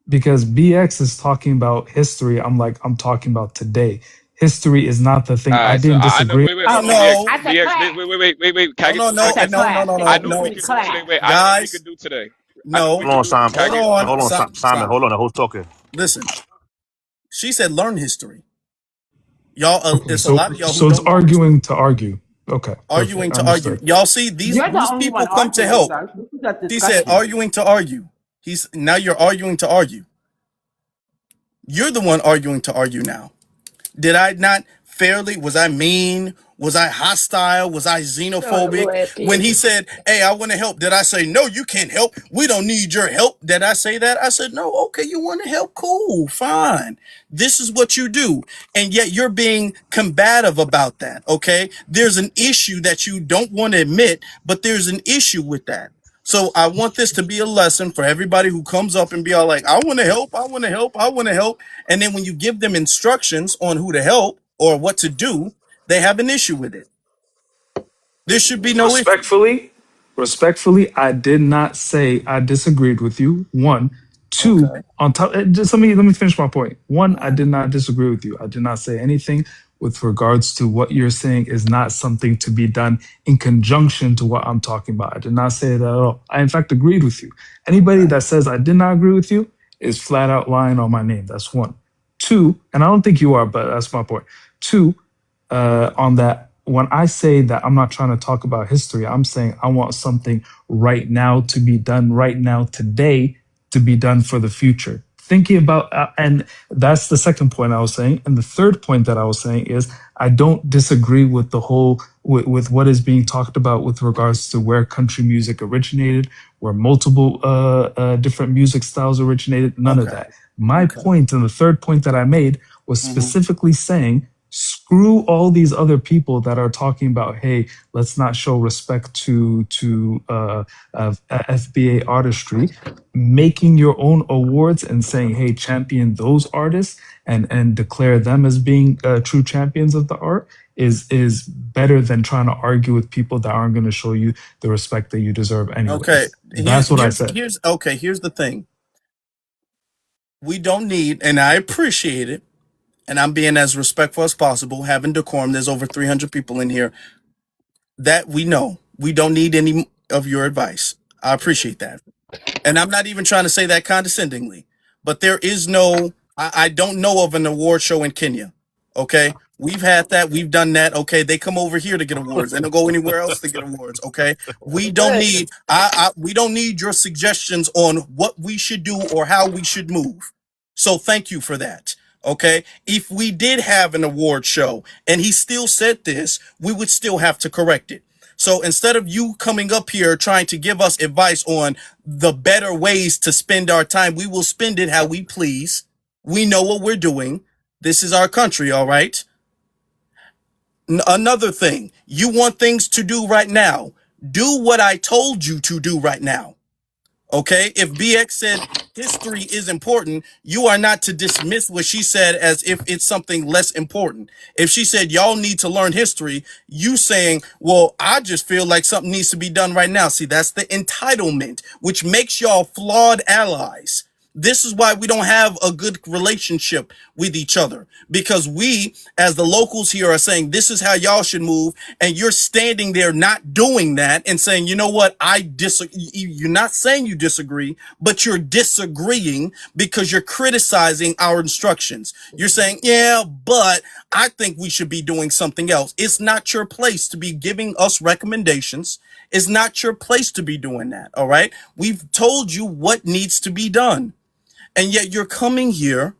because BX is talking about history. I'm like, I'm talking about today. History is not the All thing. I right, so didn't I know. disagree. Wait, wait, No, hold on, Okay. no, I said BX. class. Wait. Can I no, get no, this I no, quick? said no, no, class. no, Say no, I know what we no. history could do today. class. Wait, I know what we Guys, could do today. I know what we no. Hold could on, do. Simon. Can I Hold get? on, Hold on, Simon. Simon. Hold on. Who's talking? Listen, she said learn history. Y'all, Okay, it's a lot of y'all who so it's don't know history. arguing to argue. Okay, Arguing perfect. to argue. Understood. Y'all see, You're the these only one people come to arguing, help. sir. This is a He said discussion. arguing to argue. He's now you're arguing to argue. You're the one arguing to argue now. Did I not fairly? Was I mean? Was I hostile? Was I Oh, the little xenophobic? ass When he kid. said, "Hey, I want to help," did I say, "No, you can't help. We don't need your help"? Did I say that? I said, "No, okay, you want to help? Cool, fine. This is what you do." And yet you're being combative about that, okay? There's an issue that you don't want to admit, but there's an issue with that. So I want this to be a lesson for everybody who comes up and be all like, "I want to help, I want to help, I want to help." And then when you give them instructions on who to help or what to do, they have an issue with it. There should be no issue. Respectfully, I did not say I disagreed with you. One, two, Okay. on top. Just let me finish my point. One, All I right. did not disagree with you. I did not say anything with regards to what you're saying is not something to be done in conjunction to what I'm talking about. I did not say that at all. I in fact agreed with you. Anybody Okay. that says I did not agree with you is flat out lying on my name. That's one. Two, and I don't think you are, but that's my point. Two, on that, when I say that I'm not trying to talk about history, I'm saying I want something right now to be done right now today to be done for the future. Thinking about, and that's the second point I was saying. And the third point that I was saying is I don't disagree with the whole, with what is being talked about with regards to where country music originated, where multiple different music styles originated, none of Okay. that. My Okay. point and the third point that I made was Mm-hmm. specifically saying screw all these other people that are talking about, hey, let's not show respect to FBA artistry, making your own awards and saying, hey, champion those artists and declare them as being true champions of the art is better than trying to argue with people that aren't going to show you the respect that you deserve Okay. anyways. That's what I said. Here's the thing. We don't need, and I appreciate it, and I'm being as respectful as possible, having decorum. There's over 300 people in here. That we know. We don't need any of your advice. I appreciate that. And I'm not even trying to say that condescendingly, but there is no, I don't know of an award show in Kenya. Okay. We've had that. We've done that. Okay. They come over here to get awards and they'll go anywhere else to get awards. Okay. We don't What? need, we don't need your suggestions on what we should do or how we should move. So thank you for that. Okay. If we did have an award show and he still said this, we would still have to correct it. So instead of you coming up here trying to give us advice on the better ways to spend our time, we will spend it how we please. We know what we're doing. This is our country, all right? Another thing, you want things to do right now. Do what I told you to do right now. Okay, if BX said history is important, you are not to dismiss what she said as if it's something less important. If she said y'all need to learn history, you saying, well, I just feel like something needs to be done right now. See, that's the entitlement, which makes y'all flawed allies. This is why we don't have a good relationship with each other, because we, as the locals here, are saying this is how y'all should move, and you're standing there not doing that and saying, you know what, I disagree. You're not saying you disagree, but you're disagreeing because you're criticizing our instructions. You're saying, yeah, but I think we should be doing something else. It's not your place to be giving us recommendations. It's not your place to be doing that. All right. We've told you what needs to be done. And yet you're coming here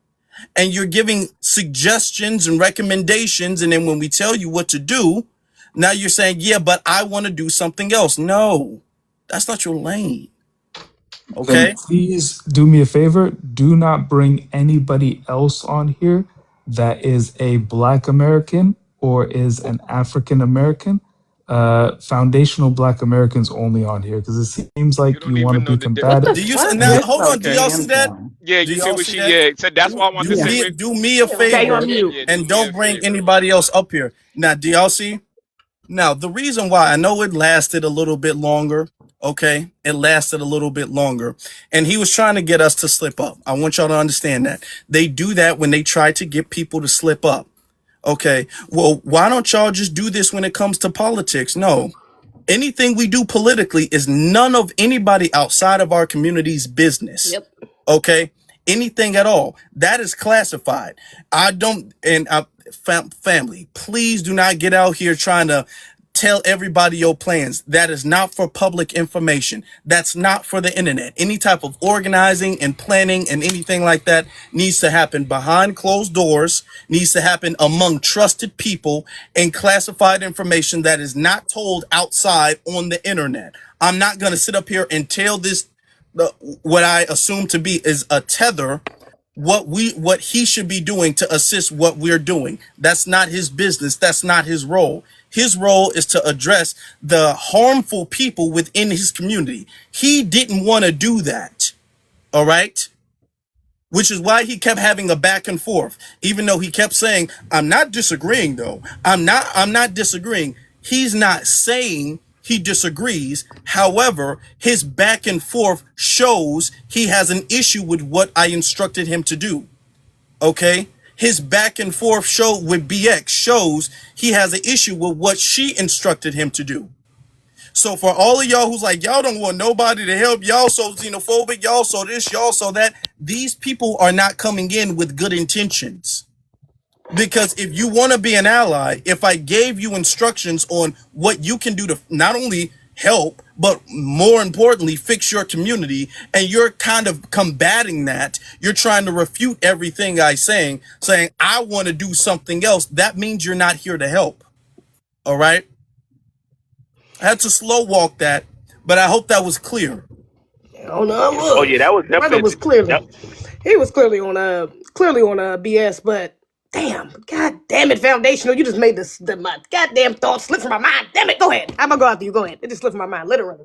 and you're giving suggestions and recommendations. And then when we tell you what to do, now you're saying, yeah, but I want to do something else. No, that's not your lane. Then Okay. please do me a favor. Do not bring anybody else on here that is a Black American or is an African American. Foundational Black Americans only on here because it seems You like you don't want to even know be the What combative. the Do you fuck? now Yeah, hold on? Do Okay, y'all I'm see that? sorry. Yeah, Do you see y'all what see she? that? Yeah, so that's why I want to say. Wait, Do me a Yeah, we got Stay you favor on on mute. mute. yeah, do and me don't a bring favor. anybody else up here. Now, do y'all see? Now, the reason why I know it lasted a little bit longer, okay? It lasted a little bit longer. And he was trying to get us to slip up. I want y'all to understand that. They do that when they try to get people to slip up. Okay. Well, why don't y'all just do this when it comes to politics? No. Anything we do politically is none of anybody outside of our community's business. Yep. Okay. Anything at all that is classified. I don't, and family, please do not get out here trying to tell everybody your plans. That is not for public information. That's not for the internet. Any type of organizing and planning and anything like that needs to happen behind closed doors, needs to happen among trusted people, and classified information that is not told outside on the internet. I'm not going to sit up here and tell this, what I assume to be is a tether, what he should be doing to assist what we're doing. That's not his business. That's not his role. His role is to address the harmful people within his community. He didn't want to do that. All right. Which is why he kept having a back and forth, even though he kept saying, I'm not disagreeing though. I'm not disagreeing. He's not saying he disagrees. However, his back and forth shows he has an issue with what I instructed him to do. Okay. His back and forth show with BX shows he has an issue with what she instructed him to do. So for all of y'all who's like, y'all don't want nobody to help, y'all so xenophobic, y'all so this, y'all so that, these people are not coming in with good intentions. Because if you want to be an ally, if I gave you instructions on what you can do to not only help, but more importantly, fix your community, and you're kind of combating that, you're trying to refute everything I saying I want to do something else, that means you're not here to help. All right. I had to slow walk that, but I hope that was clear. Oh no, it was. Oh yeah, that was Brother definitely. was clearly, Yep. he was clearly on BS, but damn, god damn it, foundational, you just made my goddamn thoughts slip from my mind. Damn it, go ahead. I'm gonna go after you. Go ahead. It just slipped from my mind, literally.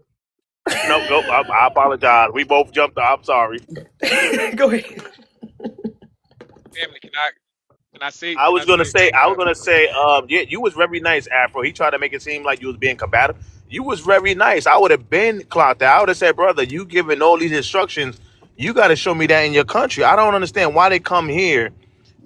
No, go. I apologize. We both jumped. I'm sorry. Go ahead. Family, can I say? I Can was I gonna say? say. Yeah, you was very nice, Afro. He tried to make it seem like you was being combative. You was very nice. I would have been clocked out. I would have said, brother, you giving all these instructions. You got to show me that in your country. I don't understand why they come here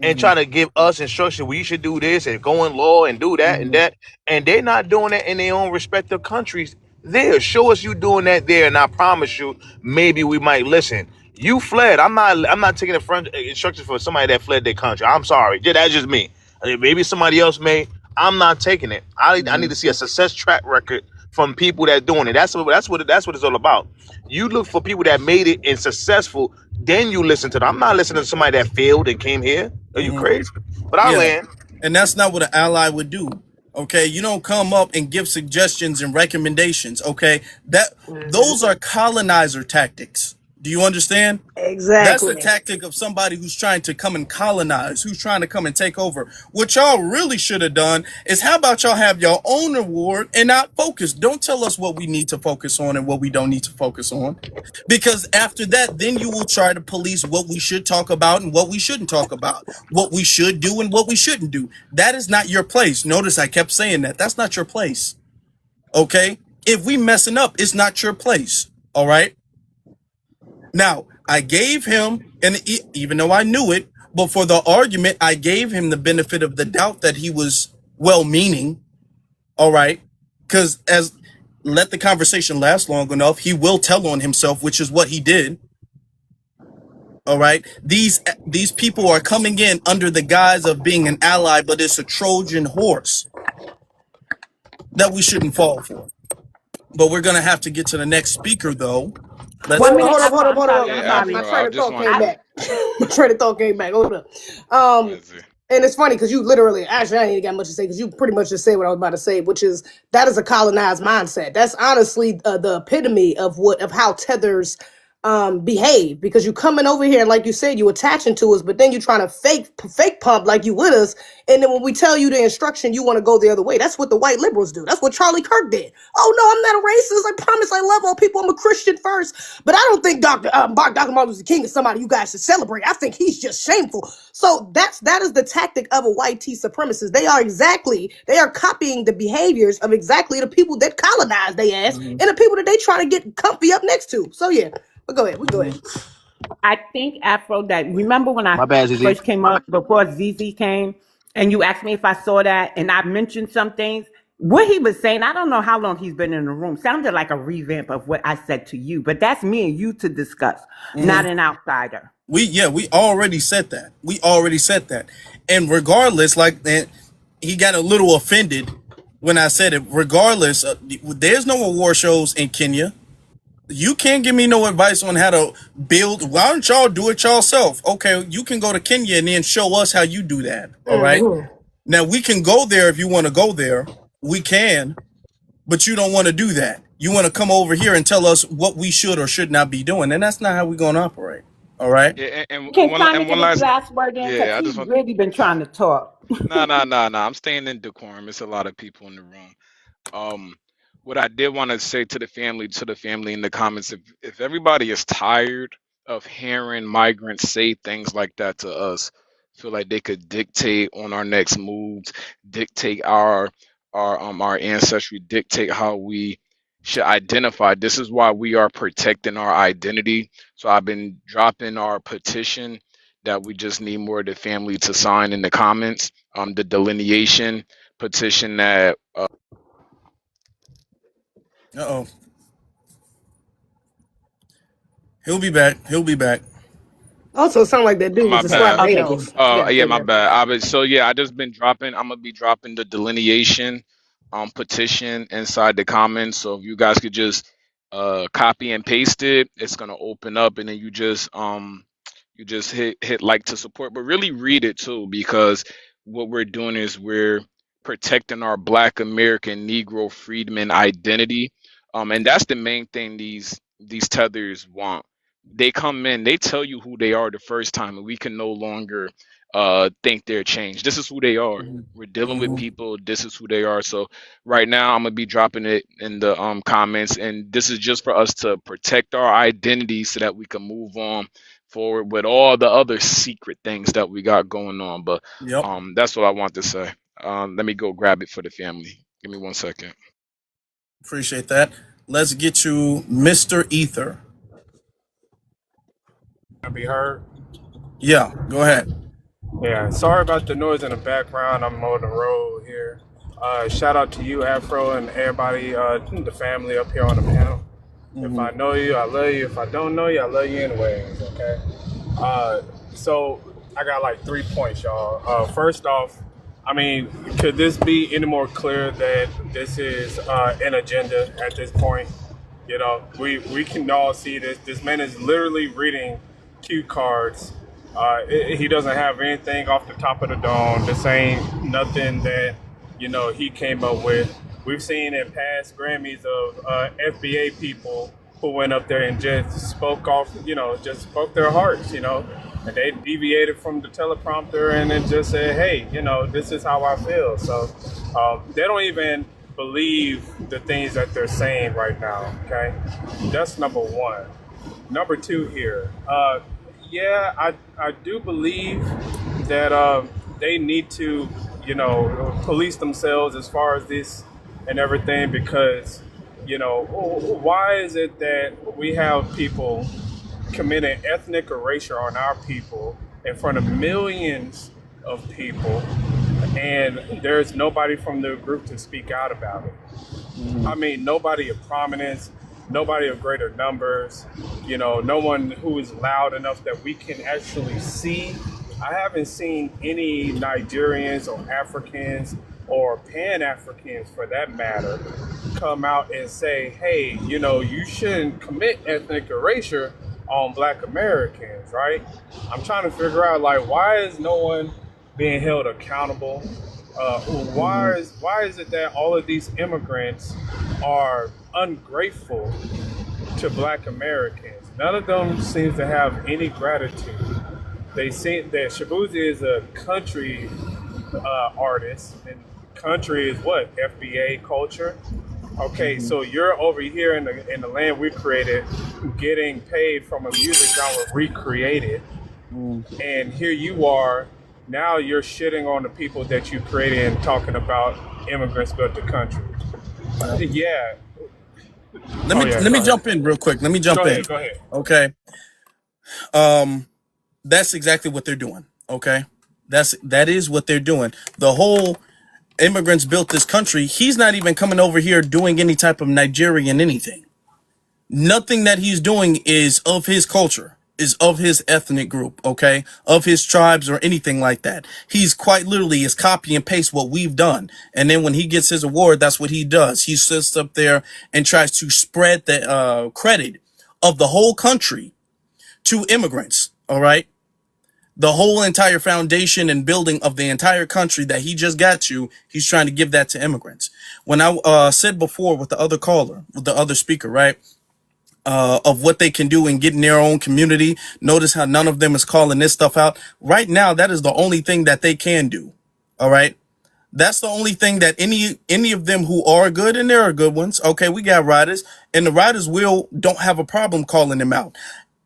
and try to give us instruction. We should do this and go in law and do that and that, and they're not doing that in their own respective countries. There, show us you doing that there, and I promise you, maybe we might listen. You fled. I'm not taking the front instructions for somebody that fled their country. I'm sorry. Yeah, that's just me. Maybe somebody else may. I'm not taking it. I need to see a success track record from people that doing it. That's what it's all about. You look for people that made it and successful, then you listen to them. I'm not listening to somebody that failed and came here. Are you crazy? But I land. And that's not what an ally would do. Okay, you don't come up and give suggestions and recommendations. Okay, those are colonizer tactics. Do you understand? Exactly. That's the tactic of somebody who's trying to come and colonize, who's trying to come and take over. What y'all really should have done is, how about y'all have your own award and not focus? Don't tell us what we need to focus on and what we don't need to focus on. Because after that, then you will try to police what we should talk about and what we shouldn't talk about, what we should do and what we shouldn't do. That is not your place. Notice I kept saying that. That's not your place. Okay? If we messing up, it's not your place. All right? Now, I gave him, and even though I knew it, but for the argument, I gave him the benefit of the doubt that he was well-meaning. All right? Because let the conversation last long enough, he will tell on himself, which is what he did. All right? These people are coming in under the guise of being an ally, but it's a Trojan horse that we shouldn't fall for. But we're going to have to get to the next speaker, though. Hold up. Yeah, My Afro, train I of just thought want. came back. My train of thought came back. Hold up. And it's funny because you literally, actually, I ain't got much to say because you pretty much just said what I was about to say, which is that is a colonized mindset. That's honestly the epitome of how Tether's behave, because you coming over here and like you said, you attaching to us, but then you trying to fake pump like you with us, and then when we tell you the instruction, you want to go the other way. That's what the white liberals do. That's what Charlie Kirk did. Oh no, I'm not a racist. I promise I love all people. I'm a Christian first, but I don't think Dr. Martin Luther King is somebody you guys should celebrate. I think he's just shameful. So that is the tactic of a white tea supremacist. They are copying the behaviors of exactly the people that colonized they ass and the people that they try to get comfy up next to. So yeah. But go ahead. We go ahead. I think Afro that remember when I My bad, ZZ. first came up before ZZ came and you asked me if I saw that and I mentioned some things. What he was saying, I don't know how long he's been in the room, sounded like a revamp of what I said to you, but that's me and you to discuss, not an outsider. We already said that. We already said that. And regardless, he got a little offended when I said it. Regardless, there's no award shows in Kenya. You can't give me no advice on how to build. Why don't y'all do it yourself? Okay, you can go to Kenya and then show us how you do that. All right. Now we can go there if you want to go there. We can, but you don't want to do that. You want to come over here and tell us what we should or should not be doing, and that's not how we're gonna operate. All right. Yeah, Can Simon and one get his last. last word in? Yeah, Because I just he's want. really been trying to talk. Nah. I'm staying in decorum. It's a lot of people in the room. Um, what I did want to say to the family in the comments, if everybody is tired of hearing migrants say things like that to us, feel like they could dictate on our next moves, dictate our ancestry, dictate how we should identify. This is why we are protecting our identity. So I've been dropping our petition that we just need more of the family to sign in the comments. The delineation petition that Uh-oh. He'll be back. He'll be back. Also, sound like that dude my was describing bad. Okay, Adolf. Yeah, my bad. I just been dropping. I'm gonna be dropping the delineation, petition inside the comments. So if you guys could just copy and paste it, it's gonna open up, and then you just hit like to support, but really read it too, because what we're doing is we're protecting our Black American Negro freedman identity, and that's the main thing these tethers want. They come in, they tell you who they are the first time, and we can no longer think they're changed. This is who they are. We're dealing with people. This is who they are. So right now, I'm gonna be dropping it in the comments, and this is just for us to protect our identity so that we can move on forward with all the other secret things that we got going on. But Yep. that's what I want to say. Let me go grab it for the family. Give me 1 second. Appreciate that. Let's get to Mr. Ether. Can I be heard? Yeah, go ahead. Yeah, sorry about the noise in the background. I'm on the road here. Shout out to you, Afro, and everybody, the family up here on the panel. If I know you, I love you. If I don't know you, I love you anyways, okay? So I got like 3 points, y'all. First off, I mean, could this be any more clear that this is an agenda at this point? You know, we can all see this. This man is literally reading cue cards. He doesn't have anything off the top of the dome. This ain't nothing that, you know, he came up with. We've seen in past Grammys of FBA people who went up there and just spoke off, you know, just spoke their hearts, you know, and they deviated from the teleprompter and then just said, hey, you know, this is how I feel. So they don't even believe the things that they're saying right now, okay? That's number one. Number two here, yeah, I do believe that they need to, you know, police themselves as far as this and everything, because, you know, why is it that we have people committing ethnic erasure on our people in front of millions of people, and there's nobody from the group to speak out about it? I mean, nobody of prominence, nobody of greater numbers, you know, no one who is loud enough that we can actually see. I haven't seen any Nigerians or Africans or Pan-Africans, for that matter, come out and say, hey, you know, you shouldn't commit ethnic erasure on Black Americans, right? I'm trying to figure out, like, why is no one being held accountable? Why is it that all of these immigrants are ungrateful to Black Americans? None of them seems to have any gratitude. They say that Shaboozey is a country artist, and country is what, FBA culture. Okay, so you're over here in the land we created, getting paid from a music genre recreated, and here you are. Now you're shitting on the people that you created and talking about immigrants built the country. Yeah. Let me jump in real quick. Let me jump in. Go ahead. Okay. That's exactly what they're doing. Okay. That is what they're doing. The whole immigrants built this country. He's not even coming over here doing any type of Nigerian anything. Nothing that he's doing is of his culture, is of his ethnic group, okay, of his tribes or anything like that. He's quite literally is copy and paste what we've done. And then when he gets his award, that's what he does. He sits up there and tries to spread the credit of the whole country to immigrants. All right. The whole entire foundation and building of the entire country that he just got to, he's trying to give that to immigrants. When I said before with the other caller, with the other speaker, right? Of what they can do and get in their own community. Notice how none of them is calling this stuff out. Right now, that is the only thing that they can do. All right. That's the only thing that any of them who are good, and there are good ones. Okay, we got riders, and the riders don't have a problem calling them out.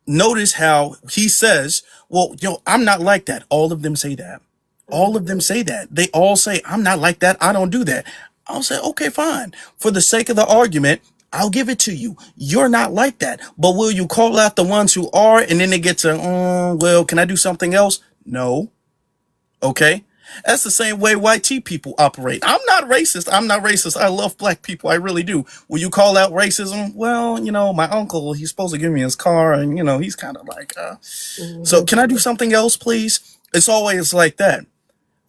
Notice how he says, well, I'm not like that. All of them say that. All of them say that. They all say, I'm not like that. I don't do that. I'll say, okay, fine. For the sake of the argument, I'll give it to you. You're not like that. But will you call out the ones who are? And then they get to, well, can I do something else? No. Okay. That's the same way white tea people operate. I'm not racist. I'm not racist. I love black people. I really do. Will you call out racism? Well, my uncle, he's supposed to give me his car, and, he's kind of like, so can I do something else, please? It's always like that.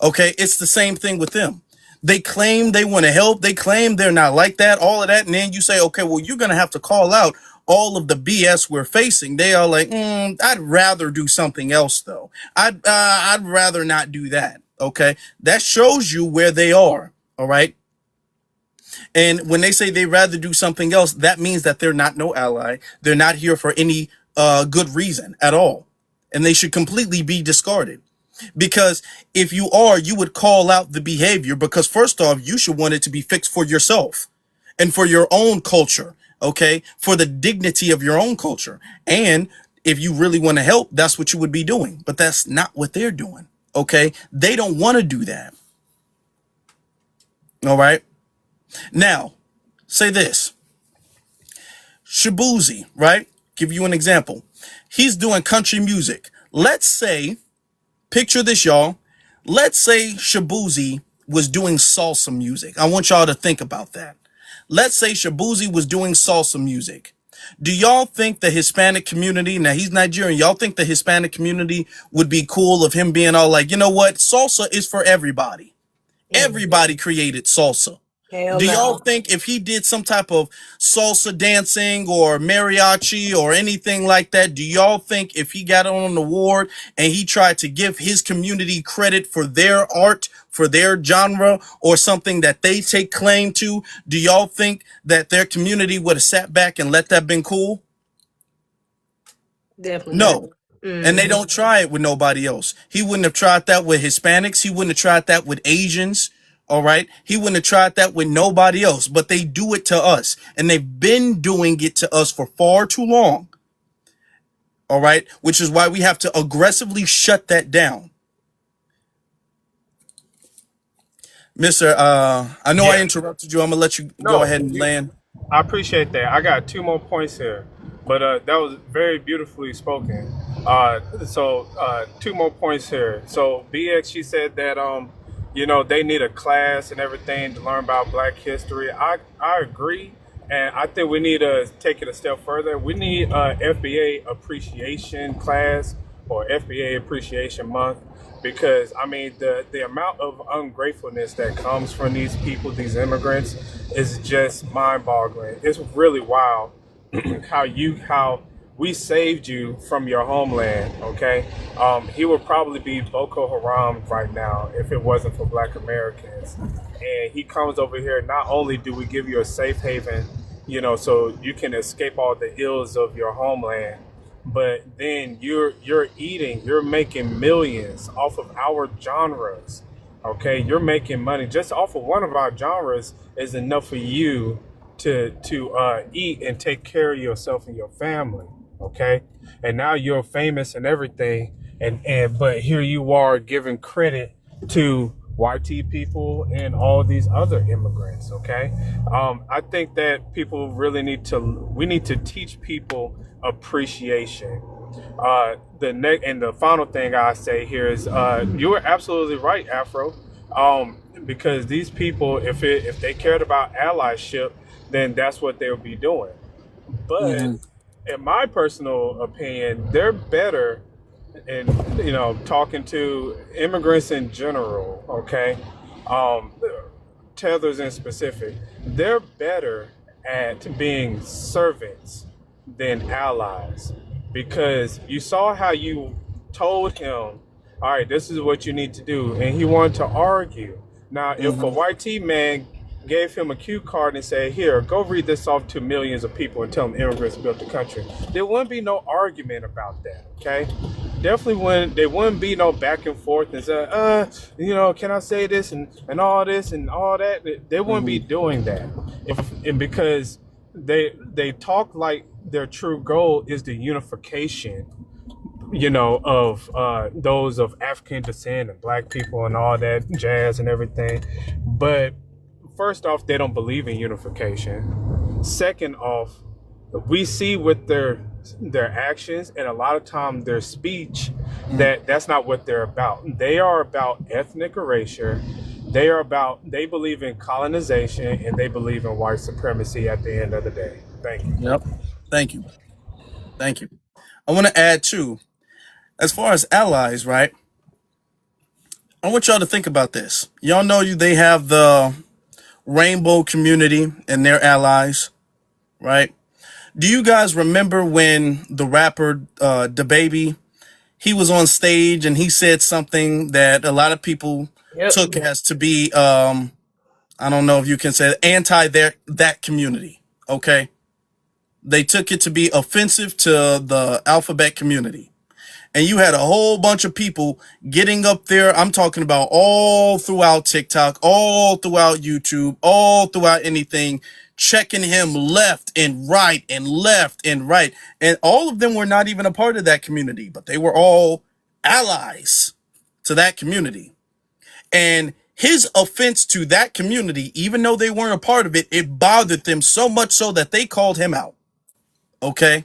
Okay. It's the same thing with them. They claim they want to help. They claim they're not like that, all of that. And then you say, okay, well, you're going to have to call out all of the BS we're facing. They are like, I'd rather do something else, though. I'd rather not do that. Okay. That shows you where they are. All right. And when they say they'd rather do something else, that means that they're not no ally. They're not here for any good reason at all. And they should completely be discarded. Because if you are, you would call out the behavior, because first off, you should want it to be fixed for yourself and for your own culture. Okay. For the dignity of your own culture. And if you really want to help, that's what you would be doing. But that's not what they're doing. Okay. They don't want to do that. All right. Now, say this. Shaboozey, right? Give you an example. He's doing country music. Let's say, picture this, y'all. Let's say Shaboozey was doing salsa music. I want y'all to think about that. Let's say Shaboozey was doing salsa music. Do y'all think the Hispanic community, now he's Nigerian, y'all think the Hispanic community would be cool of him being all like, you know what? Salsa is for everybody. Everybody created salsa. Hell Do no. y'all think if he did some type of salsa dancing or mariachi or anything like that, do y'all think if he got on an award and he tried to give his community credit for their art, for their genre, or something that they take claim to, do y'all think that their community would have sat back and let that been cool? Definitely. No. And they don't try it with nobody else. He wouldn't have tried that with Hispanics. He wouldn't have tried that with Asians. All right. He wouldn't have tried that with nobody else, but they do it to us, and they've been doing it to us for far too long. All right. Which is why we have to aggressively shut that down. Mister, I know I interrupted you. I'm going to let you go ahead and land. I appreciate that. I got 2 more points here, but that was very beautifully spoken. So 2 more points here. So BX, she said that they need a class and everything to learn about Black history. I agree, and I think we need to take it a step further. We need a FBA appreciation class or FBA appreciation month, because I mean the amount of ungratefulness that comes from these people, these immigrants, is just mind-boggling. It's really wild how we saved you from your homeland, okay? He would probably be Boko Haram right now if it wasn't for Black Americans. And he comes over here, not only do we give you a safe haven, so you can escape all the ills of your homeland, but then you're making millions off of our genres. Okay, you're making money just off of one of our genres is enough for you to eat and take care of yourself and your family. Okay, and now you're famous and everything, and but here you are giving credit to YT people and all these other immigrants. Okay, I think that we need to teach people appreciation. The final thing I say here is you are absolutely right, Afro. Because these people, if they cared about allyship, then that's what they would be doing. But in my personal opinion, they're better in talking to immigrants in general. Okay, um, tethers in specific, they're better at being servants than allies, because you saw how you told him, all right, this is what you need to do, and he wanted to argue. Now, if a YT man gave him a cue card and said, here, go read this off to millions of people and tell them immigrants built the country, there wouldn't be no argument about that. Okay, definitely wouldn't. There wouldn't be no back and forth and say, can I say this and all this and all that. They wouldn't be doing that because they talk like their true goal is the unification, of those of African descent and black people and all that jazz and everything. But first off, they don't believe in unification. Second off, we see with their actions and a lot of time their speech that's not what they're about. They are about ethnic erasure. They believe in colonization, and they believe in white supremacy at the end of the day. Thank you. Yep. Thank you. Thank you. I want to add too, as far as allies, right? I want y'all to think about this. Y'all know they have the rainbow community and their allies, right? Do you guys remember when the rapper DaBaby, he was on stage and he said something that a lot of people took as to be I don't know if you can say anti that community, okay? They took it to be offensive to the alphabet community. And you had a whole bunch of people getting up there. I'm talking about all throughout TikTok, all throughout YouTube, all throughout anything, checking him left and right and left and right. And all of them were not even a part of that community, but they were all allies to that community. And his offense to that community, even though they weren't a part of it, it bothered them so much so that they called him out. Okay?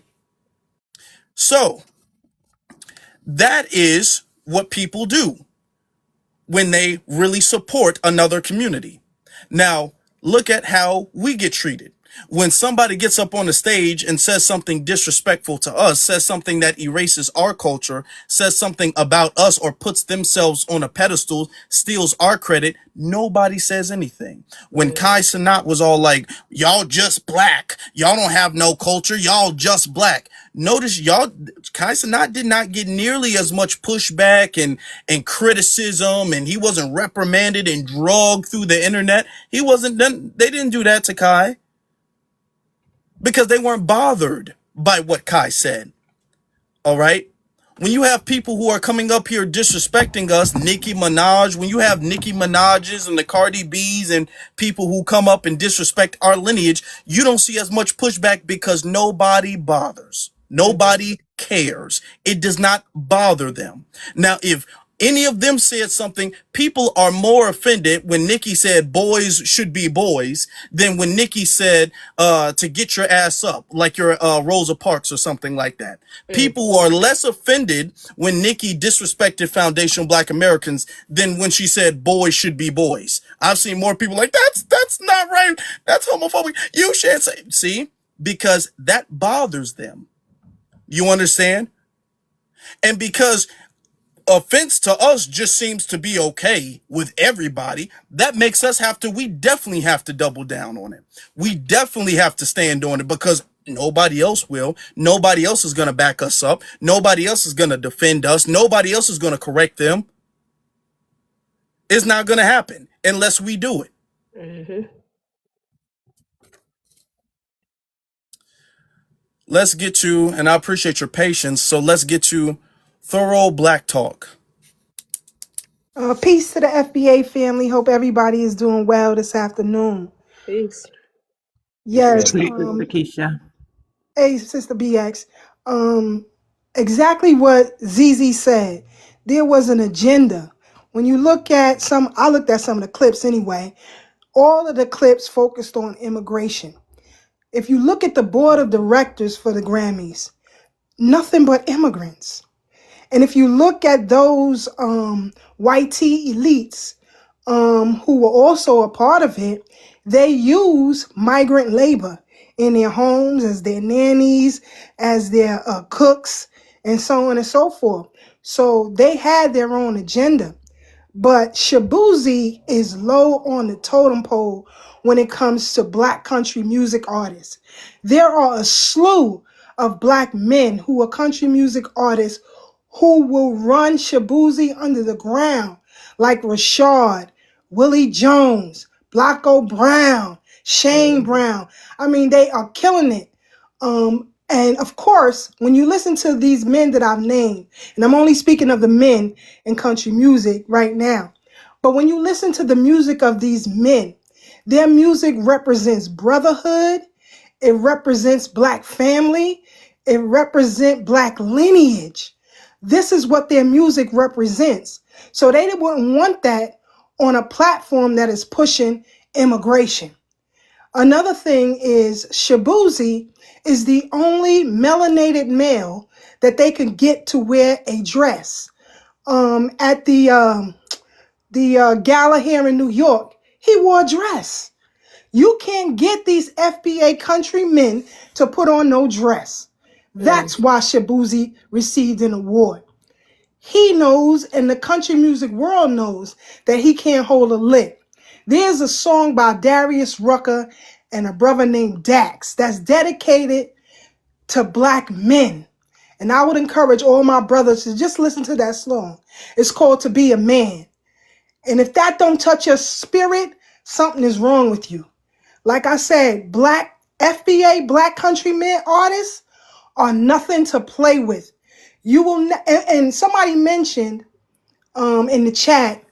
So that is what people do when they really support another community. Now, look at how we get treated. When somebody gets up on the stage and says something disrespectful to us, says something that erases our culture, says something about us or puts themselves on a pedestal, steals our credit, nobody says anything. When Kai Cenat was all like, y'all just black, y'all don't have no culture, y'all just black. Notice Kai Cenat did not get nearly as much pushback and criticism, and he wasn't reprimanded and drugged through the internet. They didn't do that to Kai because they weren't bothered by what Kai said. All right. When you have people who are coming up here disrespecting us, Nicki Minaj, when you have Nicki Minaj's and the Cardi B's and people who come up and disrespect our lineage, you don't see as much pushback because nobody bothers. Nobody cares. It does not bother them. Now, if any of them said something, people are more offended when Nicki said boys should be boys than when Nicki said to get your ass up, like you're Rosa Parks or something like that. People are less offended when Nicki disrespected Foundation Black Americans than when she said boys should be boys. I've seen more people like, that's not right. That's homophobic. You should say, see, because that bothers them. You understand? And because offense to us just seems to be okay with everybody, that makes us we definitely have to double down on it. We definitely have to stand on it because nobody else will. Nobody else is going to back us up. Nobody else is going to defend us. Nobody else is going to correct them. It's not going to happen unless we do it. let's get to, and I appreciate your patience, so let's get to thorough black talk. Peace to the FBA family. Hope everybody is doing well this afternoon. Peace. Yes. Peace, Sister Keisha. Hey, Sister BX. Exactly what ZZ said. There was an agenda. When you look at some, I looked at some of the clips anyway. All of the clips focused on immigration. If you look at the board of directors for the Grammys, nothing but immigrants. And if you look at those white tea elites who were also a part of it, they use migrant labor in their homes as their nannies, as their cooks, and so on and so forth. So they had their own agenda. But Shaboozey is low on the totem pole when it comes to black country music artists. There are a slew of black men who are country music artists who will run Shaboozey under the ground, like Rashad, Willie Jones, Blocko Brown, Shane Brown. I mean, they are killing it. And of course, when you listen to these men that I've named, and I'm only speaking of the men in country music right now, but when you listen to the music of these men, their music represents brotherhood, it represents black family, it represents black lineage. This is what their music represents. So they wouldn't want that on a platform that is pushing immigration. Another thing is Shaboozey is the only melanated male that they can get to wear a dress. At the gala here in New York, he wore a dress. You can't get these FBA country men to put on no dress. That's why Shaboozey received an award. He knows, and the country music world knows, that he can't hold a lick. There's a song by Darius Rucker and a brother named Dax that's dedicated to black men. And I would encourage all my brothers to just listen to that song. It's called To Be a Man. And if that don't touch your spirit, something is wrong with you. Like I said, black FBA, black country men artists are nothing to play with. You will, and somebody mentioned in the chat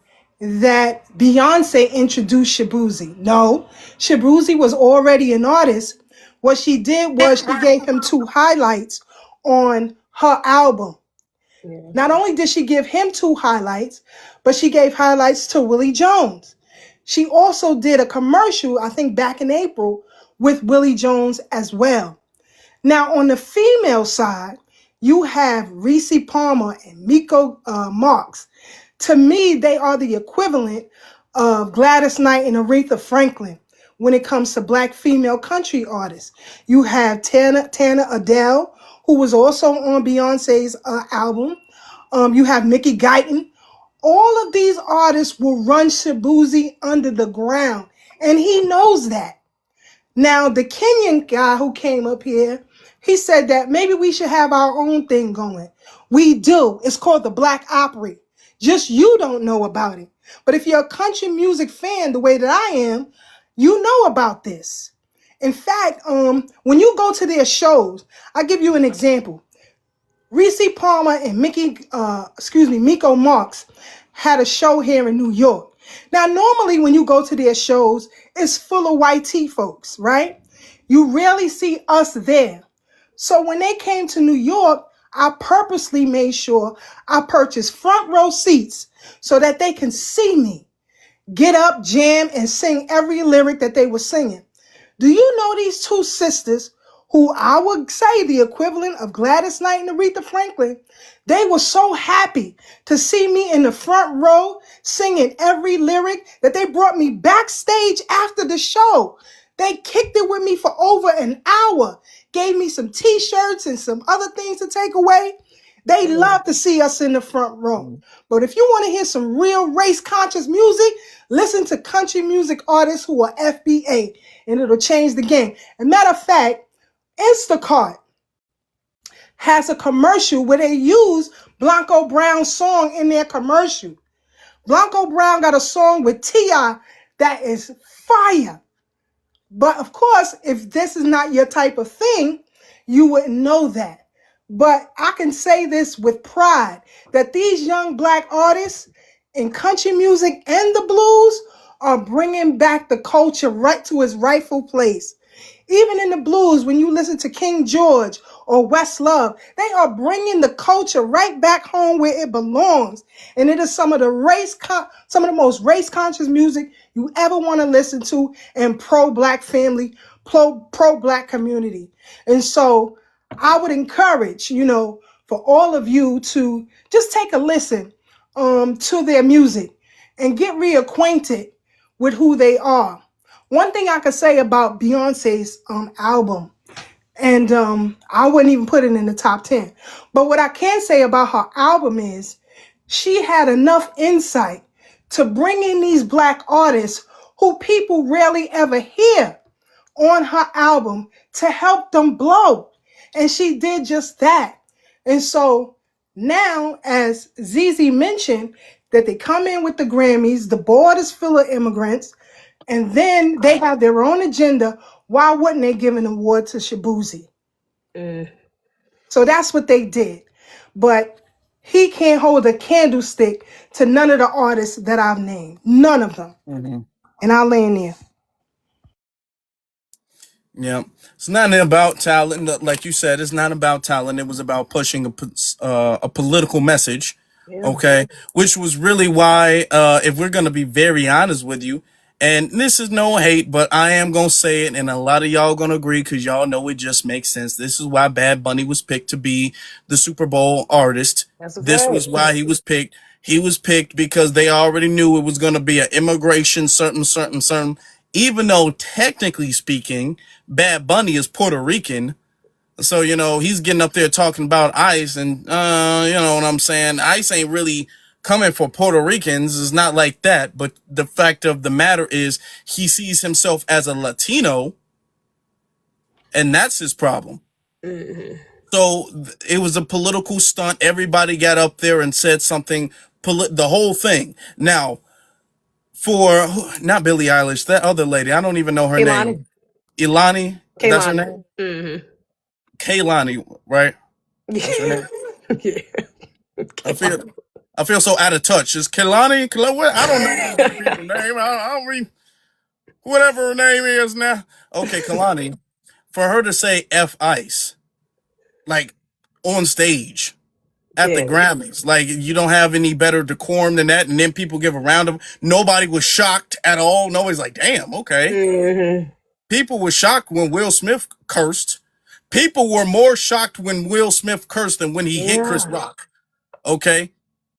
that Beyonce introduced Shaboozey. No, Shaboozey was already an artist. What she did was she gave him 2 highlights on her album. Not only did she give him 2 highlights, but she gave highlights to Willie Jones. She also did a commercial, I think back in April, with Willie Jones as well. Now, on the female side, you have Reese Palmer and Miko Marks. To me, they are the equivalent of Gladys Knight and Aretha Franklin when it comes to black female country artists. You have Tana Adele, who was also on Beyonce's album. You have Mickey Guyton. All of these artists will run Shaboozey under the ground, and he knows that. Now, the Kenyan guy who came up here, he said that maybe we should have our own thing going. We do. It's called the Black Opry. Just you don't know about it. But if you're a country music fan the way that I am, you know about this. In fact, when you go to their shows, I'll give you an example. Reese Palmer and Miko Marks had a show here in New York. Now, normally when you go to their shows, it's full of white tea folks, right? You rarely see us there. So when they came to New York, I purposely made sure I purchased front row seats so that they can see me get up, jam, and sing every lyric that they were singing. Do you know these 2 sisters who I would say the equivalent of Gladys Knight and Aretha Franklin? They were so happy to see me in the front row singing every lyric that they brought me backstage after the show. They kicked it with me for over an hour, gave me some t-shirts and some other things to take away. They love to see us in the front row. But if you want to hear some real race-conscious music, listen to country music artists who are FBA, and it'll change the game. As a matter of fact, Instacart has a commercial where they use Blanco Brown's song in their commercial. Blanco Brown got a song with T.I. that is fire. But of course, if this is not your type of thing, you wouldn't know that. But I can say this with pride that these young black artists in country music and the blues are bringing back the culture right to its rightful place. Even in the blues, when you listen to King George or Westlove, they are bringing the culture right back home where it belongs. And it is some of the most race conscious music you ever want to listen to in pro-black family, pro-black community. And so I would encourage, for all of you to just take a listen to their music and get reacquainted with who they are. One thing I could say about Beyonce's album, and I wouldn't even put it in the top 10, but what I can say about her album is she had enough insight to bring in these black artists who people rarely ever hear on her album to help them blow. And she did just that. And so now, as Zizi mentioned, that they come in with the Grammys, the board is full of immigrants, and then they have their own agenda. Why wouldn't they give an award to Shaboozey? So that's what they did. But he can't hold a candlestick to none of the artists that I've named. None of them. Mm-hmm. And I'll land there. Yeah, it's not about talent, like you said. It's not about talent. It was about pushing a political message. Yeah. Okay, which was really why, if we're gonna be very honest with you, and this is no hate, but I am gonna say it, and a lot of y'all gonna agree because y'all know it just makes sense. This is why Bad Bunny was picked to be the Super Bowl artist. That's a This fact. was why he was picked. He was picked because they already knew it was gonna be an immigration certain. Even though technically speaking, Bad Bunny is Puerto Rican. So, he's getting up there talking about ICE and, you know what I'm saying? ICE ain't really coming for Puerto Ricans. It's not like that. But the fact of the matter is he sees himself as a Latino, and that's his problem. So it was a political stunt. Everybody got up there and said something, the whole thing. Now, for not Billie Eilish, that other lady, I don't even know her name. Ilani, that's her name. Kaylani, right? That's her name. Yeah. I feel so out of touch. Is Kaylani? I don't know these people's name. I don't read whatever her name is now. Okay, Kaylani. For her to say F Ice, like on stage at the Yeah. Grammys, like you don't have any better decorum than that, and then people give a round of. Nobody was shocked at all. Nobody's like, damn, okay. People were shocked when Will Smith cursed. People were more shocked when Will Smith cursed than when he hit Chris Rock. Okay?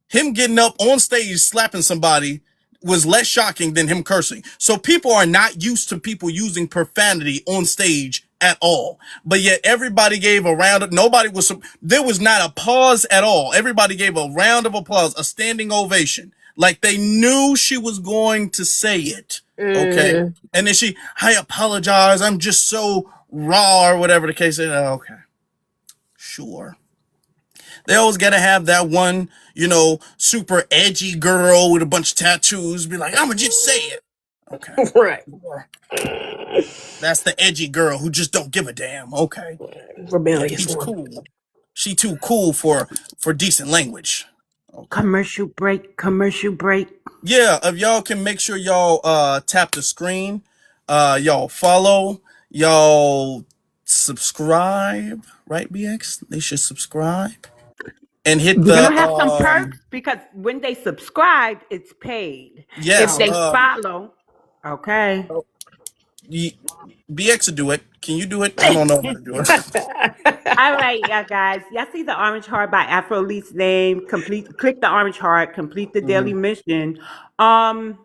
Him getting up on stage slapping somebody was less shocking than him cursing. So people are not used to people using profanity on stage at all. But yet everybody gave a round of, there was not a pause at all. Everybody gave a round of applause, a standing ovation. Like they knew she was going to say it. Okay. And then I apologize. I'm just so raw or whatever the case is. Okay. Sure. They always got to have that one, super edgy girl with a bunch of tattoos be like, I'm going to just say it. Okay. Right. That's the edgy girl who just don't give a damn. Okay. Rebellious She's one. cool. She too cool for decent language. Okay. Commercial break. Yeah, if y'all can make sure y'all tap the screen, y'all follow, y'all subscribe, right, BX? They should subscribe. And hit We're the gonna have some perks because when they subscribe, it's paid. yes, If they follow, okay. BX will do it. Can you do it? I don't know how to do it. All right, guys. Y'all see the orange heart by Afro Elite's name. Click the orange heart. Complete the daily mission. And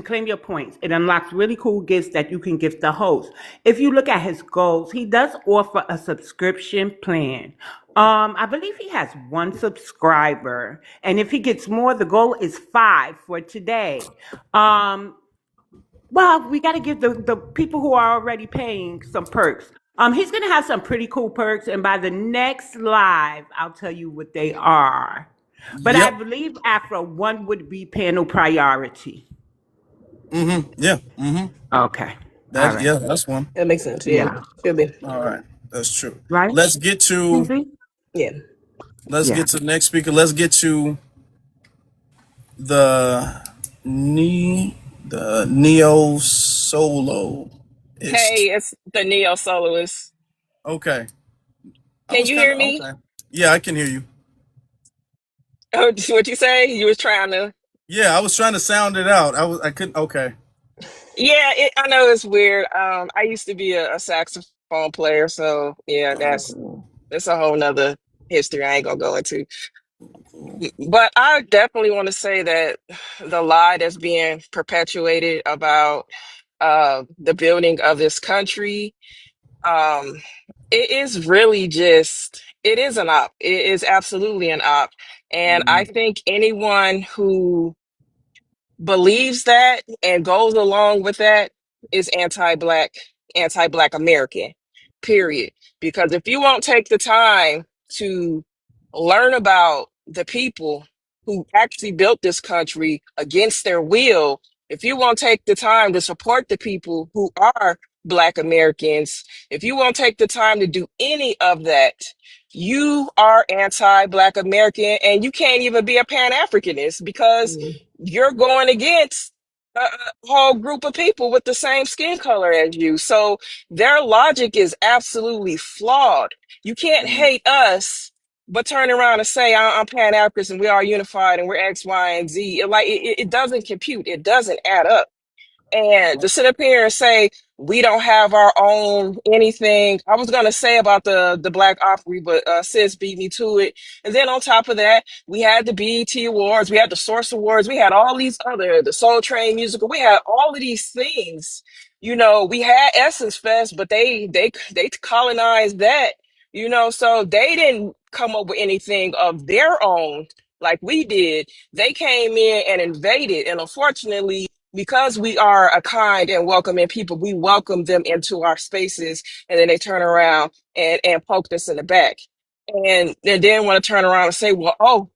claim your points. It unlocks really cool gifts that you can gift the host. If you look at his goals, he does offer a subscription plan. I believe he has 1 subscriber, and if he gets more, the goal is 5 for today. Well, we got to give the people who are already paying some perks. He's going to have some pretty cool perks, and by the next live, I'll tell you what they are. But I believe Afro 1 would be panel priority. Yeah. Okay. Yeah, that's one. That makes sense. Yeah. Should be. All right. That's true. right? Let's get to Susie? Yeah. Yeah. the next speaker. Let's get to the the neo soloist. Hey, it's the neo soloist. Okay, I Can was you kind hear of me? okay. Yeah, I can hear you. What you say? You was trying to. Yeah, I was trying to sound it out. I couldn't. Okay. Yeah, I know it's weird. I used to be a saxophone player, so yeah, Oh, cool. that's a whole nother history I ain't gonna go into. But I definitely want to say that the lie that's being perpetuated about the building of this country, um, it is really just, it is an op. It is absolutely an op. And I Mhm. think anyone who believes that and goes along with that is anti-black American, period. Because if you won't take the time to learn about the people who actually built this country against their will, if you won't take the time to support the people who are Black Americans, if you won't take the time to do any of that, you are anti-Black American, and you can't even be a Pan-Africanist because you're going against a whole group of people with the same skin color as you. So their logic is absolutely flawed. You can't hate us, but turn around and say, I'm Pan African and we are unified and we're X, Y, and Z. It doesn't compute. It doesn't add up. And to sit up here and say we don't have our own anything, I was gonna say about the Black Opry, but sis beat me to it. And then on top of that, we had the BET Awards, we had the Source Awards, we had all these other the Soul Train musical, we had all of these things. You know, we had Essence Fest, but they colonized that. You know, so they didn't come up with anything of their own like we did. They came in and invaded, and unfortunately because we are a kind and welcoming people, we welcome them into our spaces, and then they turn around and poke us in the back, and they then want to turn around and say, "Well, oh,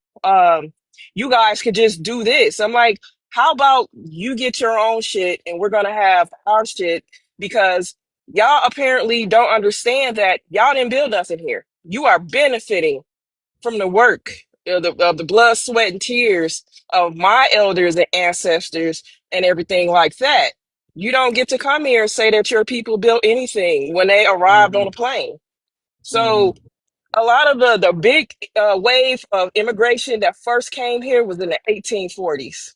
you guys could just do this." I'm like, "How about you get your own shit, and we're gonna have our shit because y'all apparently don't understand that y'all didn't build nothing here. You are benefiting from the work of the blood, sweat, and tears of my elders and ancestors and everything like that. You don't get to come here and say that your people built anything when they arrived on a Mhm. plane." So Mhm. a lot of the big wave of immigration that first came here was in the 1840s.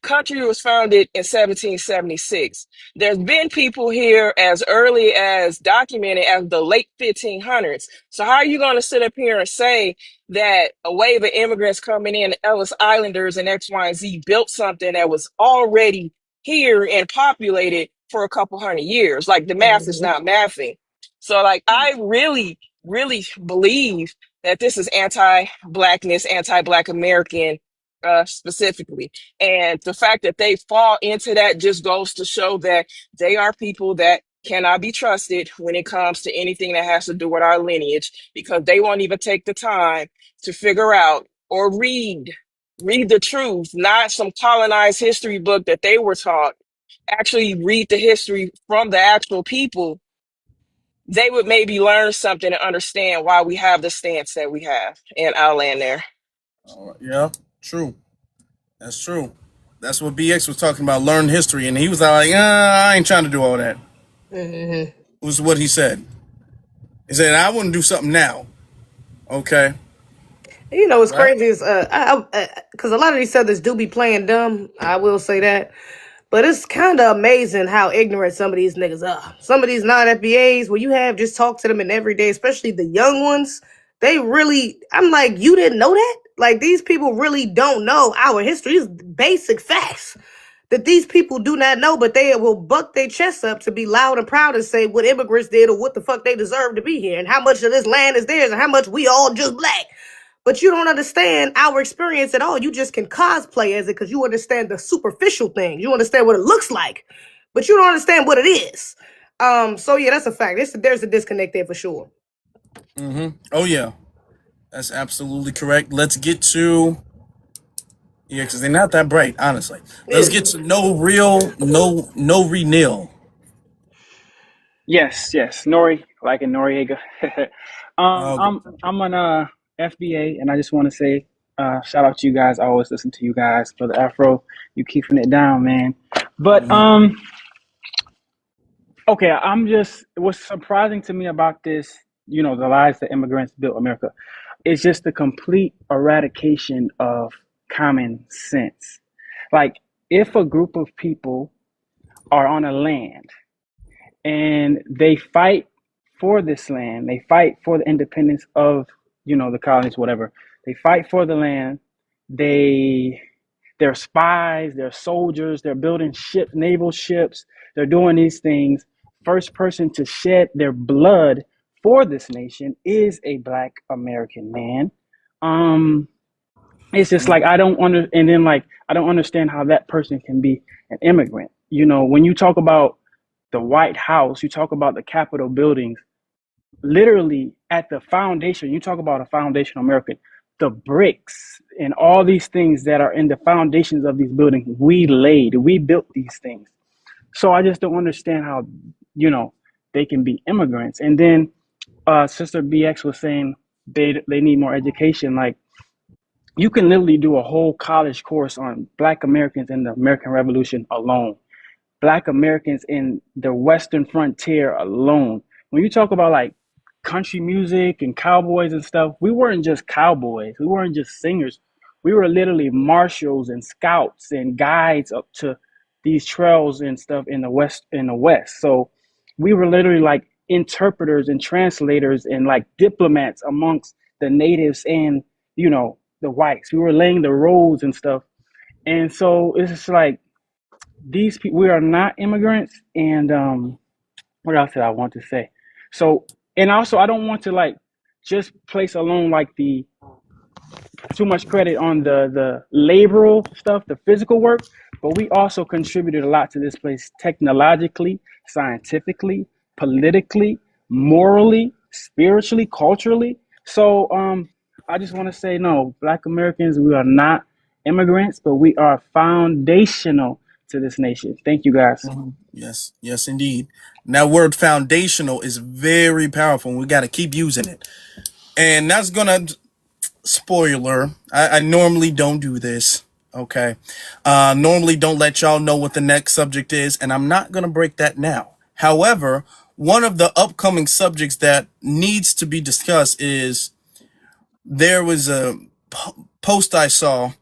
Country was founded in 1776. There's been people here as early as documented as the late 1500s. So how are you going to sit up here and say that a wave of immigrants coming in, Ellis Islanders and X, Y, and Z built something that was already here and populated for a couple hundred years? Like the math is not mathing. So like I really believe that this is anti-blackness, anti-black American specifically. And the fact that they fall into that just goes to show that they are people that cannot be trusted when it comes to anything that has to do with our lineage, because they won't even take the time to figure out or read the truth, not some colonized history book that they were taught. Actually read the history from the actual people. They would maybe learn something and understand why we have the stance that we have. And I'll land there. All right. Yeah. True. That's true. That's what BX was talking about. Learn history, and he was like, I ain't trying to do all that." Hmm. Was what he said. He said, "I wouldn't do something now." Okay. You know, what's Right. crazy is because a lot of these Southerners do be playing dumb. I will say that, but it's kind of amazing how ignorant some of these niggas are. Some of these non-FBAs, where you have just talk to them in every day, especially the young ones. They really, I'm like, you didn't know that? Like these people really don't know our history. It's basic facts that these people do not know, but they will buck their chests up to be loud and proud and say what immigrants did or what the fuck they deserve to be here and how much of this land is theirs and how much we all just black. But you don't understand our experience at all. You just can cosplay as it because you understand the superficial things. You understand what it looks like, but you don't understand what it is. So yeah, that's a fact. There's a disconnect there for sure. Mm-hmm. Oh yeah, that's absolutely correct. Let's get to yeah, because they're not that bright, honestly. Let's Yeah. get to no real, no renil. Yes, yes, Nori, like in Noriega. Okay. I'm on FBA, and I just want to say shout out to you guys. I always listen to you guys, Brother Afro. You keeping it down, man. But Mhm. okay, I'm just what's surprising to me about this, the lies that immigrants built America, is just the complete eradication of common sense. Like, if a group of people are on a land and they fight for this land. They fight for the independence of, the colonies, whatever. They fight for the land. They they're spies, they're soldiers, they're building ships, naval ships, they're doing these things. First person to shed their blood for this nation is a black American man. Um, it's just like I don't under and then like I don't understand how that person can be an immigrant. When you talk about the White House, you talk about the Capitol buildings, literally at the foundation, you talk about a foundation American, the bricks and all these things that are in the foundations of these buildings, we built these things. So I just don't understand how, you know, they can be immigrants. And then Sister BX was saying they need more education. Like, you can literally do a whole college course on Black Americans and the American Revolution alone. Black Americans in the Western frontier alone. When you talk about like country music and cowboys and stuff, we weren't just cowboys. We weren't just singers. We were literally marshals and scouts and guides up to these trails and stuff in the West. So we were literally like interpreters and translators and like diplomats amongst the natives and the whites. We were laying the roads and stuff. And so it's just like these people, we are not immigrants. And what else did I want to say? So, and also I don't want to like just place alone like the too much credit on the laboral stuff, the physical work, but we also contributed a lot to this place technologically, scientifically, politically, morally, spiritually, culturally. So I just want to say no, Black Americans, we are not immigrants, but we are foundational to this nation. Thank you guys. Yes, yes, indeed. That word foundational is very powerful. And we got to keep using it. And that's gonna spoiler. I normally don't do this. Okay. Normally don't let y'all know what the next subject is, and I'm not gonna break that now. However, one of the upcoming subjects that needs to be discussed is there was a post I saw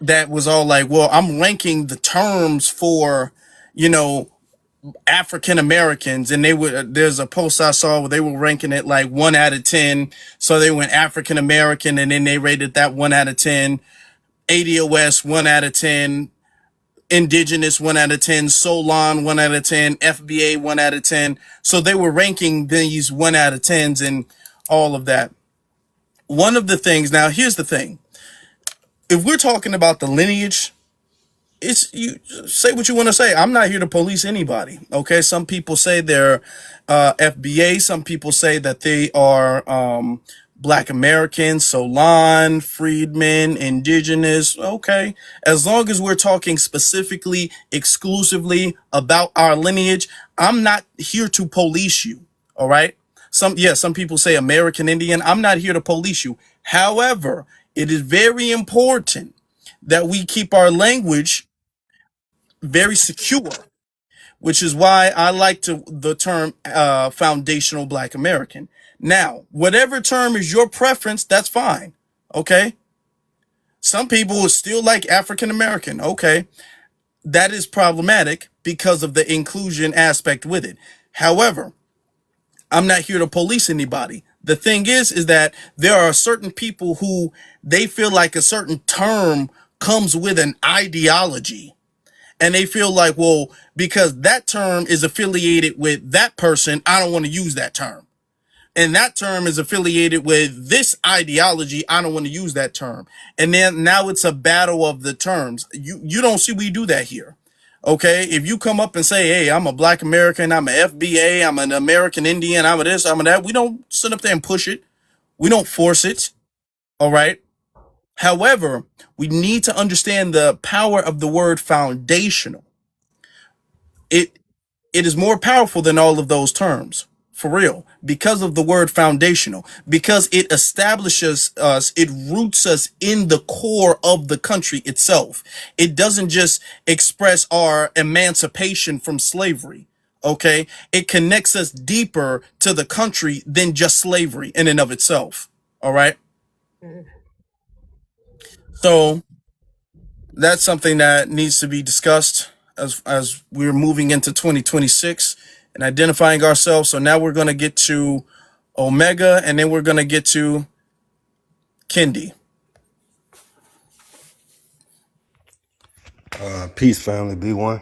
that was all like, well, I'm ranking the terms for, you know, African Americans, and they would. There's a post I saw where they were ranking it like 1 out of 10. So they went African American, and then they rated that 1 out of 10. ADOS 1 out of 10. Indigenous 1 out of 10. Solon 1 out of 10. FBA 1 out of 10. So they were ranking these 1 out of 10s and all of that. One of the things. Now, here's the thing. If we're talking about the lineage, it's you say what you want to say. I'm not here to police anybody. Okay. Some people say they're FBA. Some people say that they are Black Americans, Solon, freedmen, indigenous. Okay. As long as we're talking specifically, exclusively about our lineage, I'm not here to police you. All right. Some people say American Indian. I'm not here to police you. However, it is very important that we keep our language very secure, which is why I like the term foundational Black American. Now, whatever term is your preference, that's fine. Okay. Some people will still like African American. Okay. That is problematic because of the inclusion aspect with it. However, I'm not here to police anybody. The thing is that there are certain people who they feel like a certain term comes with an ideology. And they feel like, well, because that term is affiliated with that person, I don't want to use that term. And that term is affiliated with this ideology, I don't want to use that term. And then now it's a battle of the terms. You don't see we do that here. Okay, if you come up and say, hey, I'm a Black American, I'm an FBA, I'm an American Indian, I'm a this, I'm a that, we don't sit up there and push it. We don't force it. All right. However, we need to understand the power of the word foundational. It It is more powerful than all of those terms, for real, because of the word foundational, because it establishes us, it roots us in the core of the country itself. It doesn't just express our emancipation from slavery. Okay, it connects us deeper to the country than just slavery in and of itself. All right. So that's something that needs to be discussed as we're moving into 2026 and identifying ourselves. So now we're going to get to Omega, and then we're going to get to Kendi. Peace, family. B1.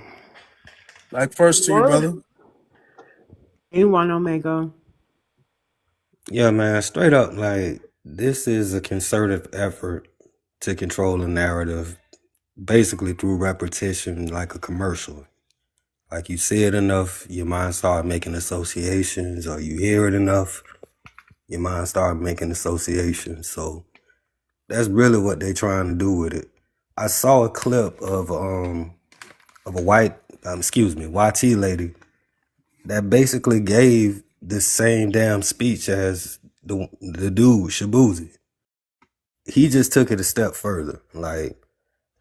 Like first to you, brother. A1 Omega. Yeah, man. Straight up, like this is a concerted effort to control the narrative, basically through repetition, like a commercial. Like you see it enough, your mind start making associations, or you hear it enough, your mind start making associations. So that's really what they're trying to do with it. I saw a clip of a white, YT lady that basically gave the same damn speech as the dude Shaboozey. He just took it a step further, like,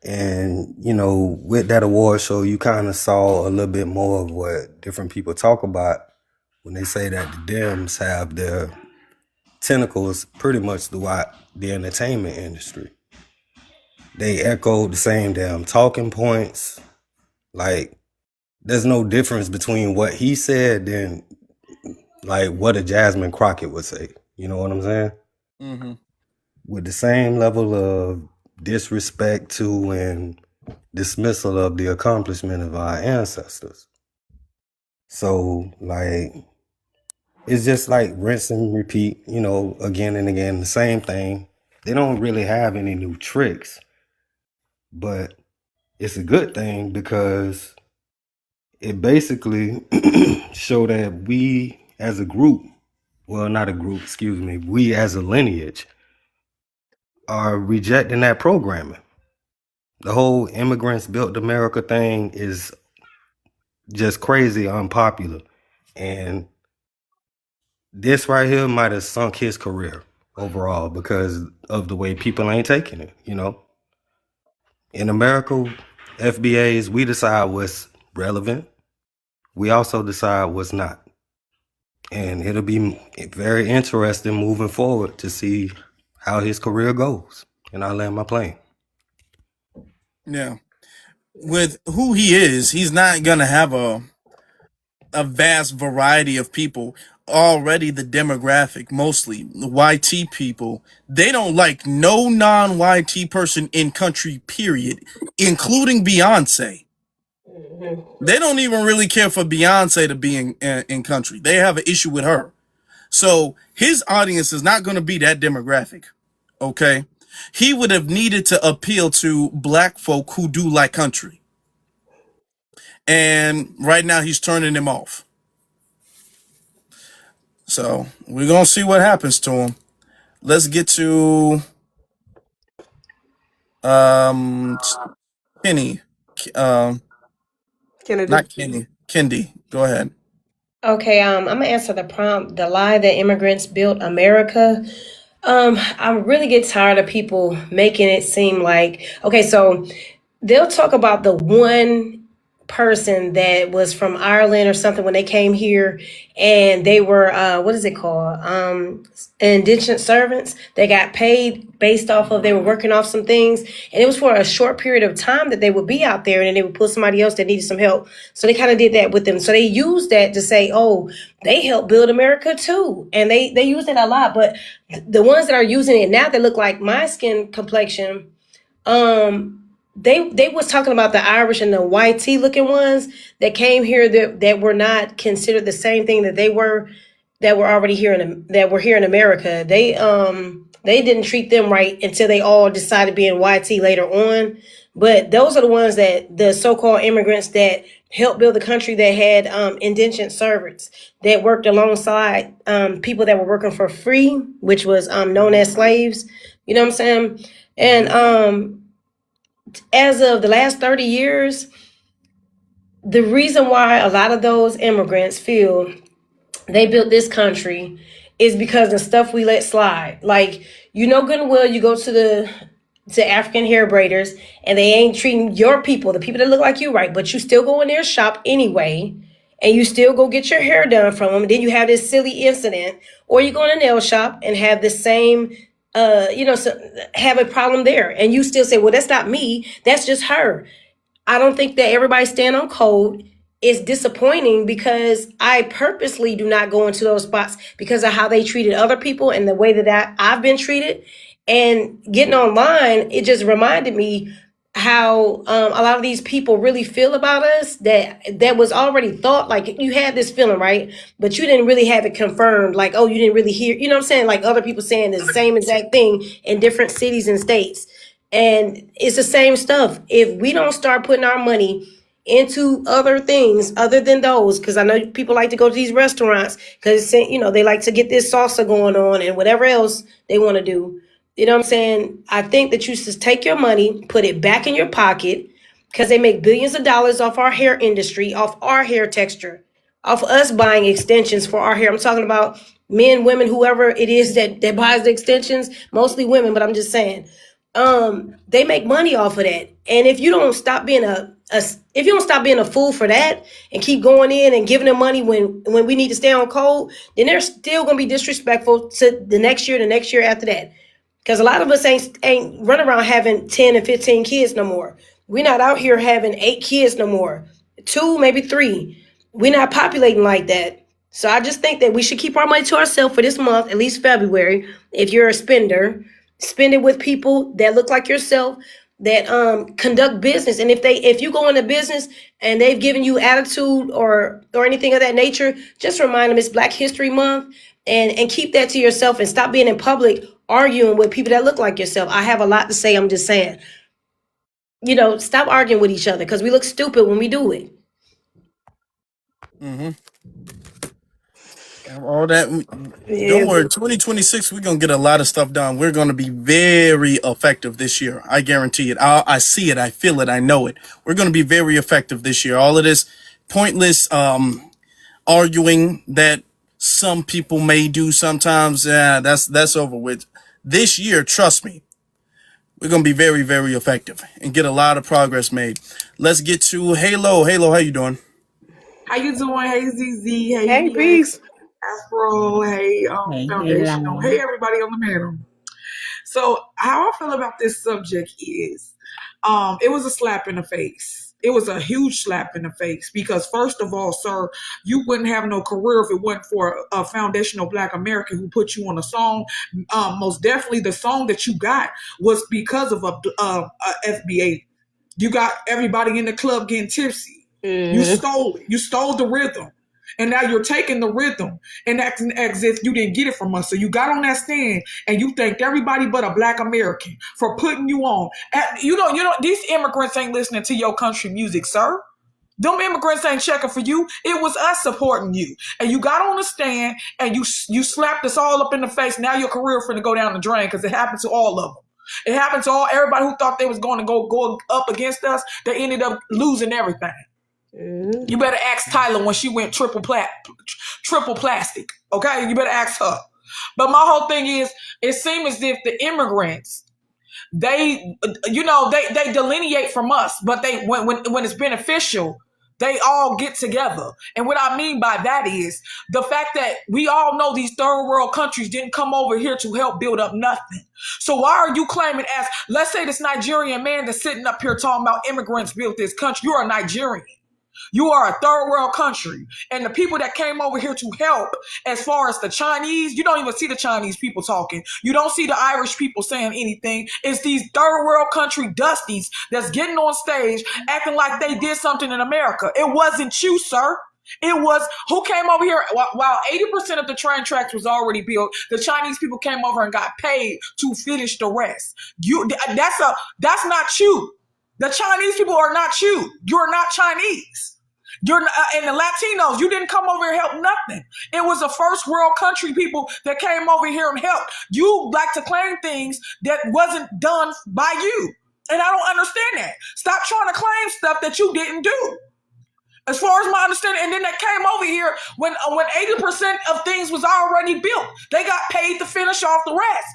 and you know, with that award show, you kind of saw a little bit more of what different people talk about when they say that the Dems have their tentacles pretty much throughout the entertainment industry. They echoed the same damn talking points. Like, there's no difference between what he said and like what a Jasmine Crockett would say. You know what I'm saying? Mm-hmm. With the same level of disrespect to and dismissal of the accomplishment of our ancestors. So, like, it's just like rinse and repeat, you know, again and again, the same thing. They don't really have any new tricks, but it's a good thing because it basically show that we as a group, well, not a group, excuse me, we as a lineage are rejecting that programming. The whole Immigrants Built America thing is just crazy unpopular. And this right here might have sunk his career overall because of the way people ain't taking it, you know? In America, FBAs, we decide what's relevant. We also decide what's not. And it'll be very interesting moving forward to see how his career goes. And I land my plane. Yeah. With who he is, he's not going to have a vast variety of people. Already the demographic, mostly the YT people, they don't like no non-YT person in country, period, including Beyonce. They don't even really care for Beyonce to be in country. They have an issue with her. So his audience is not going to be that demographic. Okay. He would have needed to appeal to black folk who do like country. And right now he's turning them off. So we're going to see what happens to him. Let's get to Kenny. Kennedy. Not Kenny. Kendi. Go ahead. Okay, I'm gonna answer the prompt. The lie that immigrants built America. I really get tired of people making it seem like, okay, so they'll talk about the one person that was from Ireland or something when they came here, and they were what is it called? Indentured servants. They got paid based off of, they were working off some things, and it was for a short period of time that they would be out there, and then they would put somebody else that needed some help. So they kind of did that with them. So they used that to say, oh, they helped build America too, and they use it a lot. But the ones that are using it now that look like my skin complexion, they was talking about the Irish and the YT looking ones that came here that were not considered the same thing that they were, that were already here that were here in America. They didn't treat them right until they all decided to be in YT later on. But those are the ones that the so-called immigrants that helped build the country, that had indentured servants that worked alongside people that were working for free, which was known as slaves. You know what I'm saying? And as of the last 30 years, the reason why a lot of those immigrants feel they built this country is because the stuff we let slide. Like, you know good and well, you go to African hair braiders and they ain't treating your people, the people that look like you, right, but you still go in their shop anyway, and you still go get your hair done from them. Then you have this silly incident, or you go in a nail shop and have the same so have a problem there, and you still say, well, that's not me, that's just her. I don't think that everybody stand on code. It's disappointing because I purposely do not go into those spots because of how they treated other people and the way that I've been treated. And getting online, it just reminded me how a lot of these people really feel about us, that was already thought. Like, you had this feeling, right, but you didn't really have it confirmed. Like, oh, you didn't really hear, you know what I'm saying, like other people saying the same exact thing in different cities and states. And it's the same stuff. If we don't start putting our money into other things other than those, because I know people like to go to these restaurants because they like to get this salsa going on and whatever else they want to do. You know what I'm saying? I think that you should take your money, put it back in your pocket, because they make billions of dollars off our hair industry, off our hair texture, off us buying extensions for our hair. I'm talking about men, women, whoever it is that buys the extensions, mostly women, but I'm just saying, they make money off of that. And if you don't stop being a fool for that and keep going in and giving them money when we need to stay on code, then they're still gonna be disrespectful to the next year after that. Because a lot of us ain't running around having 10 and 15 kids no more. We're not out here having 8 kids no more. 2, maybe 3. We're not populating like that. So I just think that we should keep our money to ourselves for this month, at least February. If you're a spender, spend it with people that look like yourself, that conduct business. And if you go into business and they've given you attitude or anything of that nature, just remind them it's Black History Month, and keep that to yourself and stop being in public arguing with people that look like yourself. I have a lot to say. I'm just saying, stop arguing with each other because we look stupid when we do it. Mm-hmm. All that. Don't worry. 2026, we're gonna get a lot of stuff done. We're gonna be very effective this year. I guarantee it. I see it. I feel it. I know it. We're gonna be very effective this year. All of this pointless arguing that some people may do sometimes, that's over with. This year, trust me, we're gonna be very, very effective and get a lot of progress made. Let's get to Halo. Halo, how you doing? How you doing? Hey ZZ, hey Hey, BX, peace. Afro, hey Hey, Foundational, hello. hey everybody on the panel. So how I feel about this subject is, it was a slap in the face. It was a huge slap in the face because first of all, sir, you wouldn't have no career if it wasn't for a foundational Black American who put you on a song. Most definitely, the song that you got was because of a FBA. You got everybody in the club getting tipsy. You Mm-hmm. stole it. You stole the rhythm. And now you're taking the rhythm and acting as if you didn't get it from us. So you got on that stand and you thanked everybody but a Black American for putting you on. These immigrants ain't listening to your country music, sir. Them immigrants ain't checking for you. It was us supporting you. And you got on the stand and you slapped us all up in the face. Now your career finna go down the drain because it happened to all of them. It happened to everybody who thought they was going to go up against us. They ended up losing everything. Mm-hmm. You better ask Tyler when she went triple plastic. Okay, you better ask her. But my whole thing is, it seems as if the immigrants, they delineate from us, but they when it's beneficial, they all get together. And what I mean by that is the fact that we all know these third world countries didn't come over here to help build up nothing. So why are you claiming, as let's say this Nigerian man that's sitting up here talking about immigrants built this country? You're a Nigerian. You are a third world country. And the people that came over here to help, as far as the Chinese, you don't even see the Chinese people talking. You don't see the Irish people saying anything. It's these third world country dusties that's getting on stage acting like they did something in America. It wasn't you, sir. It was who came over here while 80% of the train tracks was already built. The Chinese people came over and got paid to finish the rest. That's not you. The Chinese people are not you. You're not Chinese. You're not, and the Latinos, you didn't come over here and help nothing. It was the first world country people that came over here and helped. You like to claim things that wasn't done by you. And I don't understand that. Stop trying to claim stuff that you didn't do. as far as my understanding. And then they came over here when 80% of things was already built. They got paid to finish off the rest.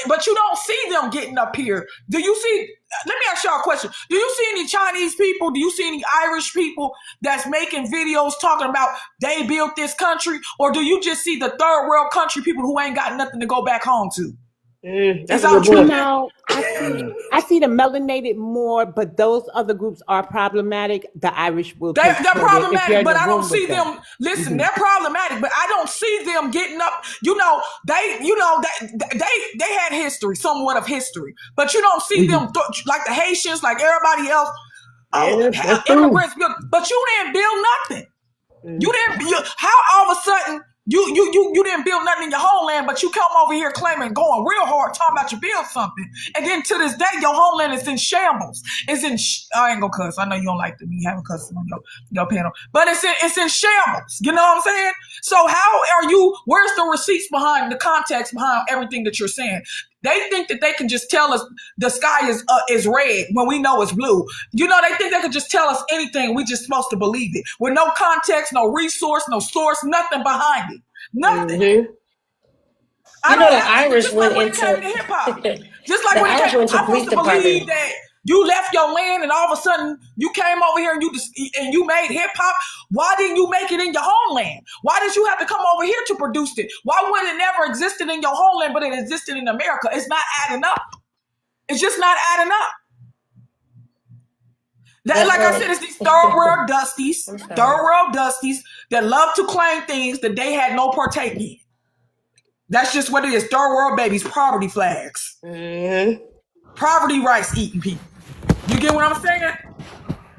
But you don't see them getting up here. Do you see? Let me ask y'all a question. Do you see any Chinese people? Do you see any Irish people that's making videos talking about they built this country? Or do you just see the third world country people who ain't got nothing to go back home to? That's a good You point. know, I see the melanated more, but those other groups are problematic. The Irish will They're take care of it if you're problematic, in but the I don't room see with them. them. Listen, they're problematic, but I don't see them getting up. They had history, somewhat of history, but you don't see them like the Haitians, like everybody else. Yeah, that's true. Immigrants built, but you didn't build nothing. You didn't. How all of a sudden you didn't build nothing in your homeland, but you come over here claiming, going real hard, talking about you build something, and then to this day your homeland is in shambles. It's in. I ain't gonna cuss. I know you don't like to be having cussing on your panel, but it's in shambles. You know what I'm saying? So how are you? Where's the receipts behind the context behind everything that you're saying? They think that they can just tell us the sky is red when we know it's blue. You know, they think they can just tell us anything. We just supposed to believe it with no context, no resource, no source, nothing behind it. Nothing. Mm-hmm. I You know, don't the have Irish just like went when it came into to hip hop. the Just like when it Irish came, went to I'm police supposed to believe department. that you left your land and all of a sudden you came over here and you made hip hop. Why didn't you make it in your homeland? Why did you have to come over here to produce it? Why wouldn't it never existed in your homeland, but it existed in America? It's not adding up. It's just not adding up. That, like I said, it's these third world dusties that love to claim things that they had no partake in. That's just what it is. Third world babies, poverty flags. Mm-hmm. Poverty rights eating people. You get what I'm saying?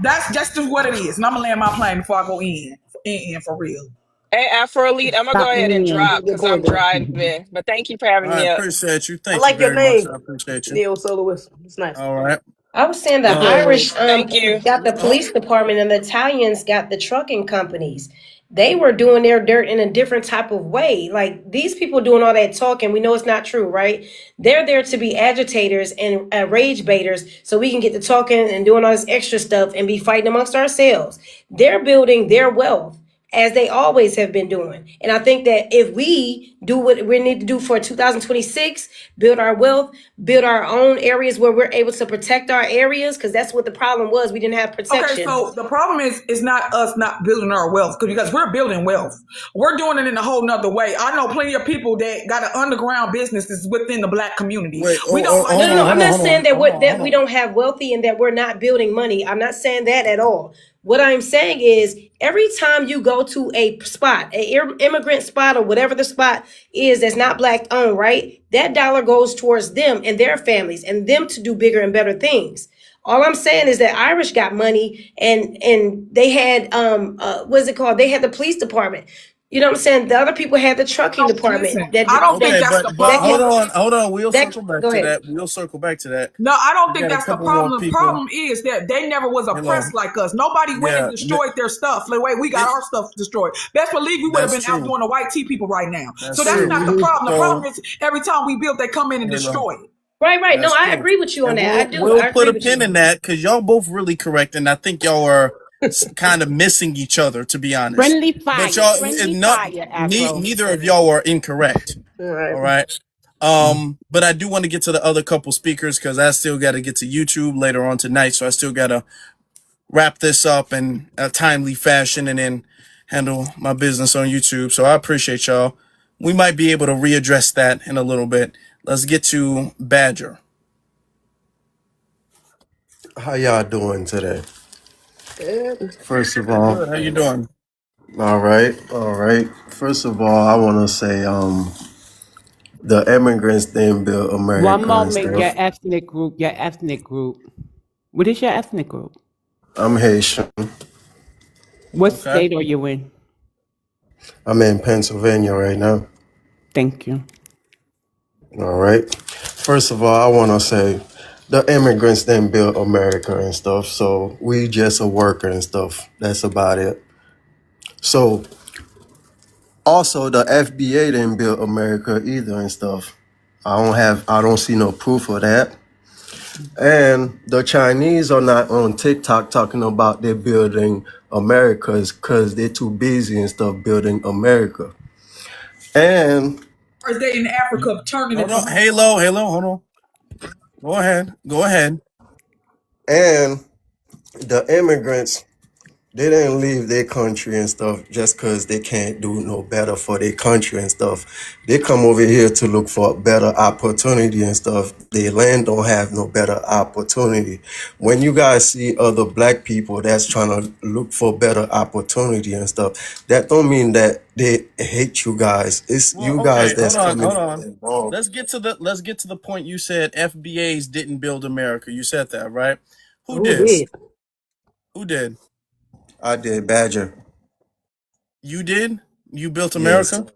That's just what it is. And I'm going to land my plane before I go in for real. Hey, Afro Elite, I'm gonna go Stop ahead and me. drop Good because point, I'm though. driving. But thank you for All having right, me up. appreciate you. I Thank you like your very much. name, I appreciate you. Neo Solo Whistle. It's nice. All right. I was saying the Good boy, Willie. Irish Thank you. got the police department and the Italians got the trucking companies. They were doing their dirt in a different type of way. Like these people doing all that talking, we know it's not true, right? They're there to be agitators and rage baiters so we can get to talking and doing all this extra stuff and be fighting amongst ourselves. They're building their wealth as they always have been doing. And I think that if we do what we need to do for 2026, build our wealth, build our own areas where we're able to protect our areas, because that's what the problem was. We didn't have protection. Okay, so the problem is not us not building our wealth because we're building wealth. We're doing it in a whole nother way. I know plenty of people that got an underground businesses within the black community. Wait, We don't like. No, I'm not saying that hold that on. we don't have wealthy and that we're not building money. I'm not saying that at all. What I'm saying is every time you go to a spot, an immigrant spot or whatever the spot is that's not black owned, right? That dollar goes towards them and their families and them to do bigger and better things. All I'm saying is that Irish got money and they had what's it called? They had the police department. You know what I'm saying? The other people had the trucking department. Listen, I don't think Okay, that's the but problem. hold on. We'll that circle back go to ahead. that. We'll circle back to that. No, I don't We think got a that's the couple more problem. The people. problem is that they never was Hello. oppressed like us. Nobody went and Yeah, destroyed their stuff the way we got our stuff destroyed. Best believe we would have that's been out true. doing the white tea people right now. That's So that's true. not the problem. The So, problem is every time we build, they come in and hello. destroy it. Right. No, That's I true. agree with you on And that. I do. we'll I put agree a with pin you. in that because y'all both really correct, and I think y'all are kind of missing each other, to be honest. Friendly fire. But y'all, Friendly fire, Afro. neither of y'all are incorrect. All right. All right. But I do want to get to the other couple speakers because I still got to get to YouTube later on tonight, so I still got to wrap this up in a timely fashion and then handle my business on YouTube. So I appreciate y'all. We might be able to readdress that in a little bit. Let's get to Badger. How y'all doing today? Good. First of all, Good. How you doing? all right. First of all, I want to say, the immigrants didn't build America One and moment, your stuff. ethnic group. What is your ethnic group? I'm Haitian. What Okay. state are you in? I'm in Pennsylvania right now. Thank you. All right. First of all, I want to say the immigrants didn't build America and stuff, so we just a worker and stuff. That's about it. So also the FBA didn't build America either and stuff. I don't see no proof of that. And the Chinese are not on TikTok talking about they're building Americas because they're too busy and stuff building America. And Or is they in Africa turning Hold it on, from? Halo, hold on. Go ahead. and the immigrants, they didn't leave their country and stuff just because they can't do no better for their country and stuff. They come over here to look for better opportunity and stuff. Their land don't have no better opportunity. When you guys see other black people that's trying to look for better opportunity and stuff, that don't mean that they hate you guys. It's Well, you guys okay, that's coming hold on. involved. Let's get to the point you said FBAs didn't build America. You said that, right? Who Who did? did? Who did? I did Badger. You did? You built Yes. America?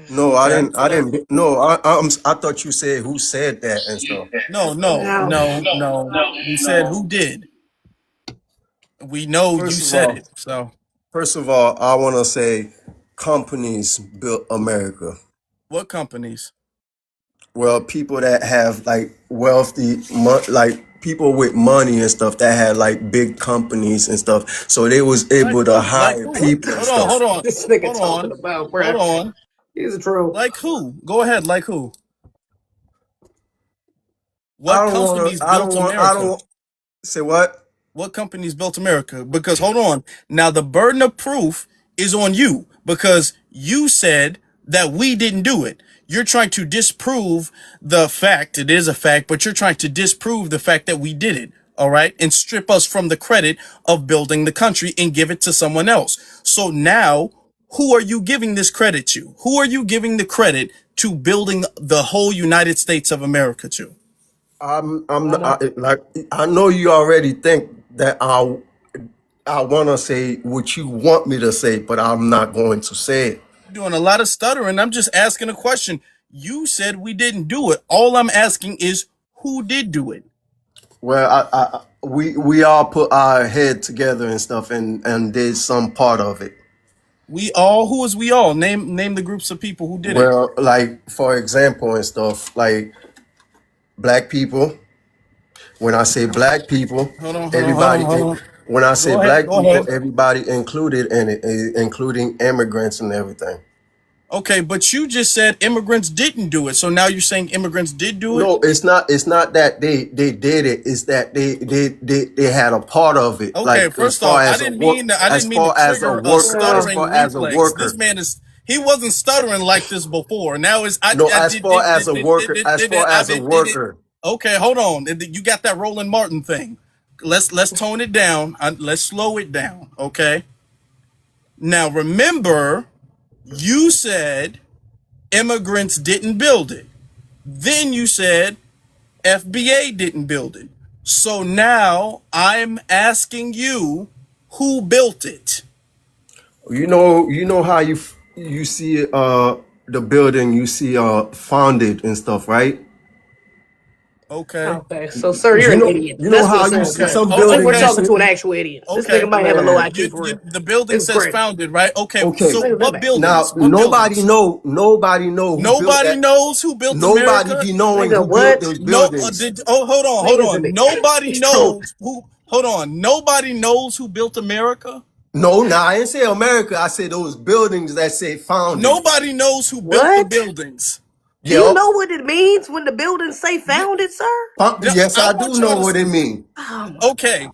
No, I Okay. didn't. I didn't. No, I thought you said who said that and stuff. Now, No. We said who did. We know you First of said all, it. So I want to say companies built America. what companies? Well, people that have like wealthy, like people with money and stuff that had like big companies and stuff, so they was Like able to who? Like hire who? people and Hold on, stuff. hold on, this nigga hold talking on, about, hold bruh. on. He's a troll. Like who? Go ahead, like who? I What don't want companies to. I built don't want. I America? don't say what. What companies built America? Because hold on. Now the burden of proof is on you because you said that we didn't do it. You're trying to disprove the fact. It is a fact, but you're trying to disprove the fact that we did it. All right. And strip us from the credit of building the country and give it to someone else. So now who are you giving this credit to? Who are you giving the credit to building the whole United States of America to? I'm not, like I know you already think that I want to say what you want me to say, but I'm not going to say it. Doing a lot of stuttering. I'm just asking a question. You said we didn't do it. All I'm asking is who did do it? Well, we all put our head together and stuff, and did some part of it. We all. Who is we all? Name the groups of people who did it. Well, like for example and stuff, like black people. When I say black people, everybody. Hold on. When I say Go ahead. black Go people, ahead. everybody included in it, including immigrants and everything. Okay, but you just said immigrants didn't do it. So now you're saying immigrants did do it? No, it's not. It's not that they did it. It's that they had a part of it. Okay, Like first off, I didn't mean to trigger a as stuttering far as a reflex. This worker. man is he wasn't stuttering like this before. Now is No, I as far as a worker. As far I as a did it. worker. Okay, hold on. You got that Roland Martin thing. Let's tone it down. Let's slow it down. Okay. Now remember, you said immigrants didn't build it. Then you said FBA didn't build it. So now I'm asking you, who built it? You know how you see the building, you see founded and stuff, right? Okay. Okay, so sir, you're an idiot. You know That's what how it you sounds see like. some I think we're buildings. You Okay. talking see, to an actual idiot. This Okay. nigga might have a low man. IQ for real. The building This is says crazy. founded, right? Okay. Okay. So what Now buildings? What nobody buildings? know. Nobody know who built Nobody that. knows who built Nobody America. be knowing Nigga, who built what? those No, buildings. hold Niggas in on. the Nobody he's trolling. knows who. Hold on. Nobody knows who built America. No, nah, I didn't say America. I said those buildings that say founded. Nobody knows who built the What? buildings. Do you Yep. know what it means when the buildings say You, founded, sir? Yes, I I do want y'all know to. what it mean. Oh my Okay.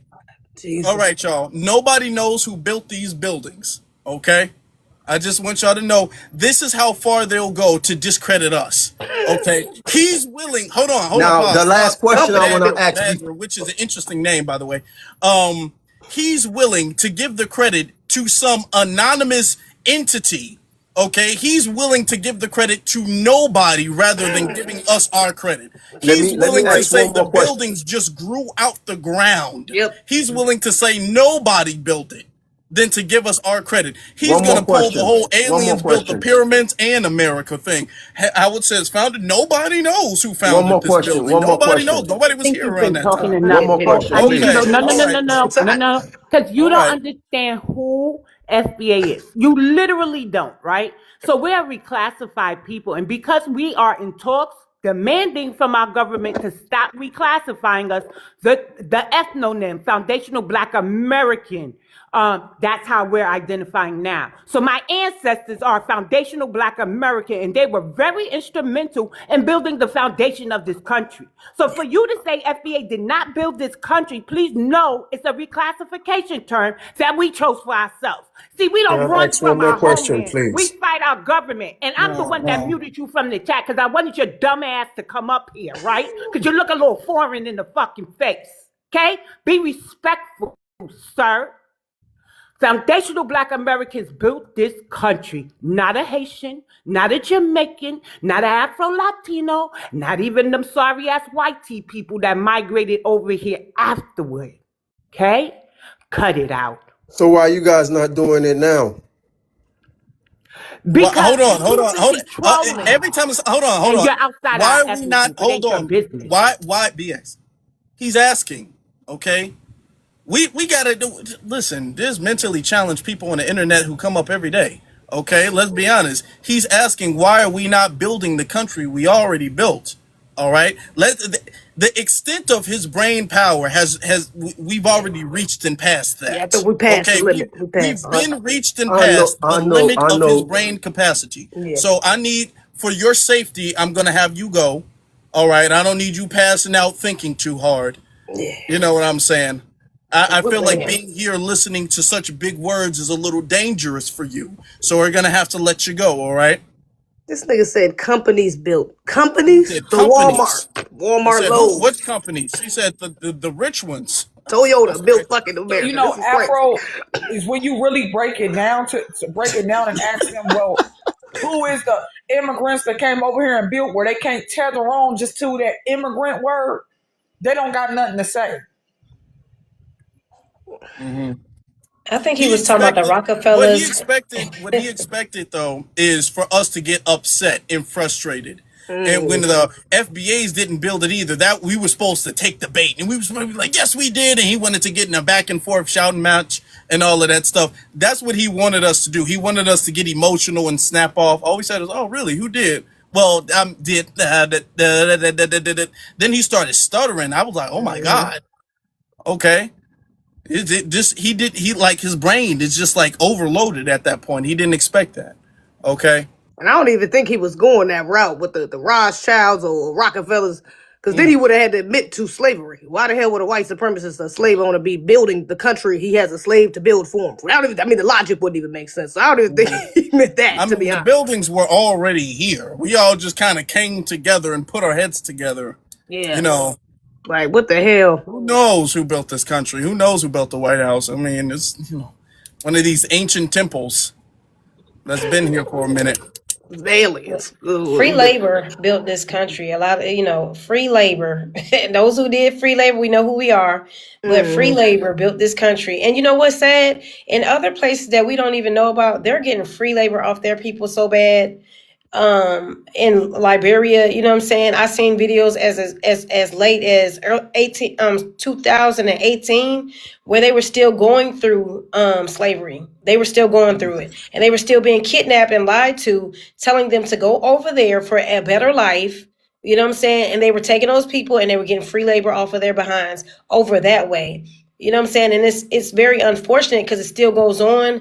All Jesus. right, y'all. Nobody knows who built these buildings. Okay. I just want y'all to know this is how far they'll go to discredit us. Okay. He's willing. Hold on, Now, the last question I Companies want to built. ask you. Badger, which is an interesting name, by the way. He's willing to give the credit to some anonymous entity. Okay. He's willing to give the credit to nobody rather than giving us our credit. He's Let me willing to ask say one the more question. buildings just grew out the ground. Yep. He's willing to say nobody built it than to give us our credit. He's One going more to pull the question. whole One more aliens built the question. pyramids and America thing. Howard says founded. Nobody knows who One founded more this question. building. One more Nobody knows. question. Nobody I was think here you've around been that talking time. One enough. more question, You Okay. don't, please. no, no, All no, right. no, no, no, Sorry. no, because you All don't right. understand who FBA is. You literally don't, right? So we're reclassified people, and because we are in talks demanding from our government to stop reclassifying us the ethnonym, foundational Black American. That's how we're identifying now. So my ancestors are foundational Black American, and they were very instrumental in building the foundation of this country. So for you to say FBA did not build this country, please know it's a reclassification term that we chose for ourselves. See, we don't run Ask one from more our question, homeland. We please. fight our government. And I'm the one that muted you from the chat because I wanted your dumb ass to come up here, right? Because you look a little foreign in the fucking face. Okay? Be respectful, sir. Foundational Black Americans built this country, not a Haitian, not a Jamaican, not an Afro-Latino, not even them sorry-ass white tea people that migrated over here afterward. Okay? Cut it out. So why you guys not doing it now? Because hold on. trolling. Every time hold on. And you're outside Why our are we ethnic not? group. It ain't Hold your on. business. Why BS? He's asking. Okay. We gotta do. Listen, there's mentally challenged people on the internet who come up every day. Okay, let's be honest. He's asking, why are we not building the country we already built? All right. The extent of his brain power we've already reached and past that. Yeah, I think we passed Okay, the limit. We we've passed. been reached and I know, past the I know, limit I of his know. brain capacity. Yeah. So I need, for your safety, I'm gonna have you go. All right. I don't need you passing out thinking too hard. Yeah. You know what I'm saying? I What feel the like hell? being here listening to such big words is a little dangerous for you. So we're gonna have to let you go, all right? This nigga said companies built. Companies? Said The companies. Walmart. I Walmart said Lowe's. what companies? She said the rich ones. Toyota That's built crazy. fucking So, you America. know, This is crazy. Afro is when you really break it down to break it down and ask them, well, who is the immigrants that came over here and built where they can't tether on just to that immigrant word? They don't got nothing to say. Mm-hmm. I think he He was talking about the expected Rockefellers. what he expected though is for us to get upset and frustrated. And when Mm. the FBAs didn't build it either, that we were supposed to take the bait, and we were supposed to be like, yes, we did. And he wanted to get in a back and forth shouting match and all of that stuff. That's what he wanted us to do. He wanted us to get emotional and snap off. All we said is, "Oh, really? Who did?" Well, did. Then he started stuttering. I was like, "Oh my god, okay." It just he like his brain is just like overloaded at that point. He didn't expect that. Okay. And I don't even think he was going that route with the Rothschilds or Rockefellers, because then Mm. he would have had to admit to slavery. Why the hell would a white supremacist, a slave owner, be building the country he has a slave to build for him? I mean, the logic wouldn't even make sense. So I don't even think he meant that, I to mean, be the honest. buildings were already here. We all just kind of came together and put our heads together. Yeah. You know, Like, what the hell? who knows who built this country? Who knows who built the White House? I mean, it's one of these ancient temples that's been here for a minute. Aliens. Free labor built this country. A lot of, free labor. Those who did free labor, we know who we are. But free labor built this country. And you know what's sad? In other places that we don't even know about, they're getting free labor off their people so bad. In Liberia, you know what I'm saying? I seen videos as late as 2018 where they were still going through slavery. They were still going through it, and they were still being kidnapped and lied to, telling them to go over there for a better life. You know what I'm saying? And they were taking those people and they were getting free labor off of their behinds over that way. You know what I'm saying? And it's very unfortunate because it still goes on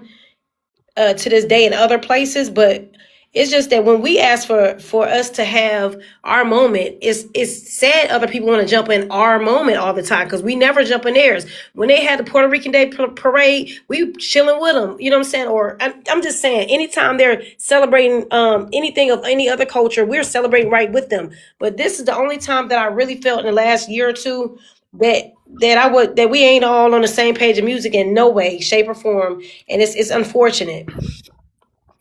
to this day in other places, but it's just that when we ask for us to have our moment, it's sad other people want to jump in our moment all the time because we never jump in theirs. When they had the Puerto Rican Day parade, we chilling with them. You know what I'm saying? Or I'm just saying, anytime they're celebrating anything of any other culture, we're celebrating right with them. But this is the only time that I really felt in the last year or two that we ain't all on the same page of music in no way, shape, or form, and it's unfortunate.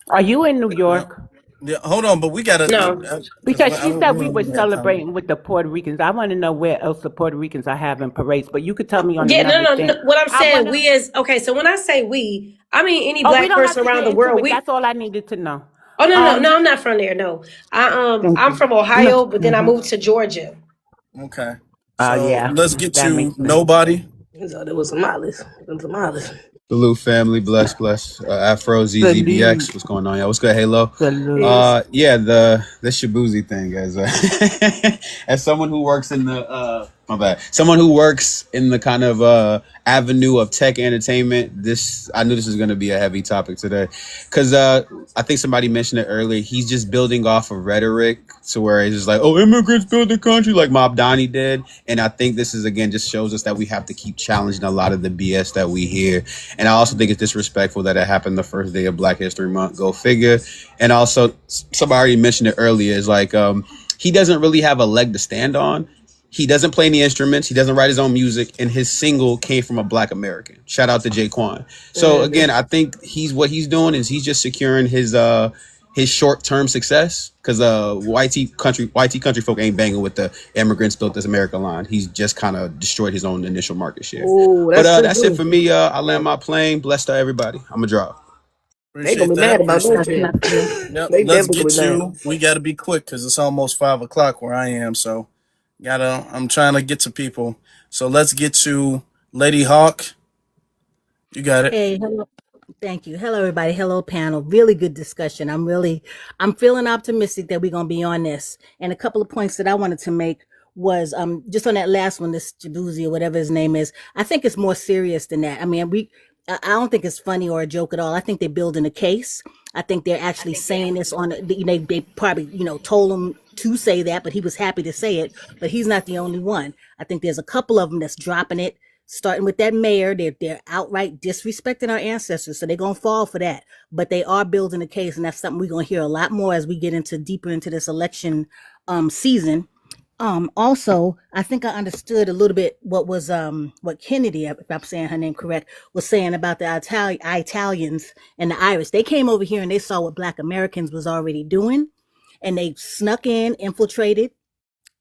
Are you in New York? Yeah, hold on, but we gotta. No. Because she said we were celebrating with the Puerto Ricans. I want to know where else the Puerto Ricans are having parades, but you could tell me on Yeah, another thing. no. What I'm saying, wanna- okay. So when I say we, I mean any we black don't have person to around get the into world. it. That's all I needed to know. Oh no, I'm not from there. No, I'm from Ohio, but then I moved to Georgia. Okay. So Yeah, let's get that to makes sense. nobody. So there was Somalis. Them Somalis. Salute family, bless. Afro Salute. ZZBX, what's going on, y'all? What's good, Halo? Salute. Yeah, the Shaboozey thing, as as someone who works in the my bad, someone who works in the kind of avenue of tech entertainment. This I knew this was going to be a heavy topic today, because I think somebody mentioned it earlier. He's just building off of rhetoric to where he's just like, oh, immigrants build the country like Mob Donnie did, and I think this is again just shows us that we have to keep challenging a lot of the BS that we hear. And I also think it's disrespectful that it happened the first day of Black History Month. Go figure. And also, somebody already mentioned it earlier, is like he doesn't really have a leg to stand on. He doesn't play any instruments. He doesn't write his own music, and his single came from a Black American. Shout out to Jaquan. So again, I think what he's doing is he's just securing his short term success, because YT country folk ain't banging with the immigrants built this America line. He's just kind of destroyed his own initial market share. Oh, But that's true that's it too. for me. I land my plane. Blessed to everybody. I'm a drop. They gonna Appreciate be that. mad about Appreciate that That's you. shit. not true. Yep. They Let's definitely get gonna be mad. to. We got to be quick because it's almost 5 o'clock where I am. So, I'm trying to get to people. So let's get to Lady Hawk. You got it. Hey, hello. Thank you. Hello, everybody. Hello, panel. Really good discussion. I'm feeling optimistic that we're gonna be on this. And a couple of points that I wanted to make was just on that last one, this Shaboozey or whatever his name is. I think it's more serious than that. I mean, I don't think it's funny or a joke at all. I think they're building a case. I think they're actually saying this on. They probably told him to say that, but he was happy to say it. But he's not the only one. I think there's a couple of them that's dropping it, starting with that mayor. They're outright disrespecting our ancestors, so they're gonna fall for that. But they are building a case, and that's something we're gonna hear a lot more as we get into deeper into this election season. Also, I think I understood a little bit what Kennedy, if I'm saying her name correct, was saying about the Italians and the Irish. They came over here and they saw what Black Americans was already doing, and they snuck in, infiltrated,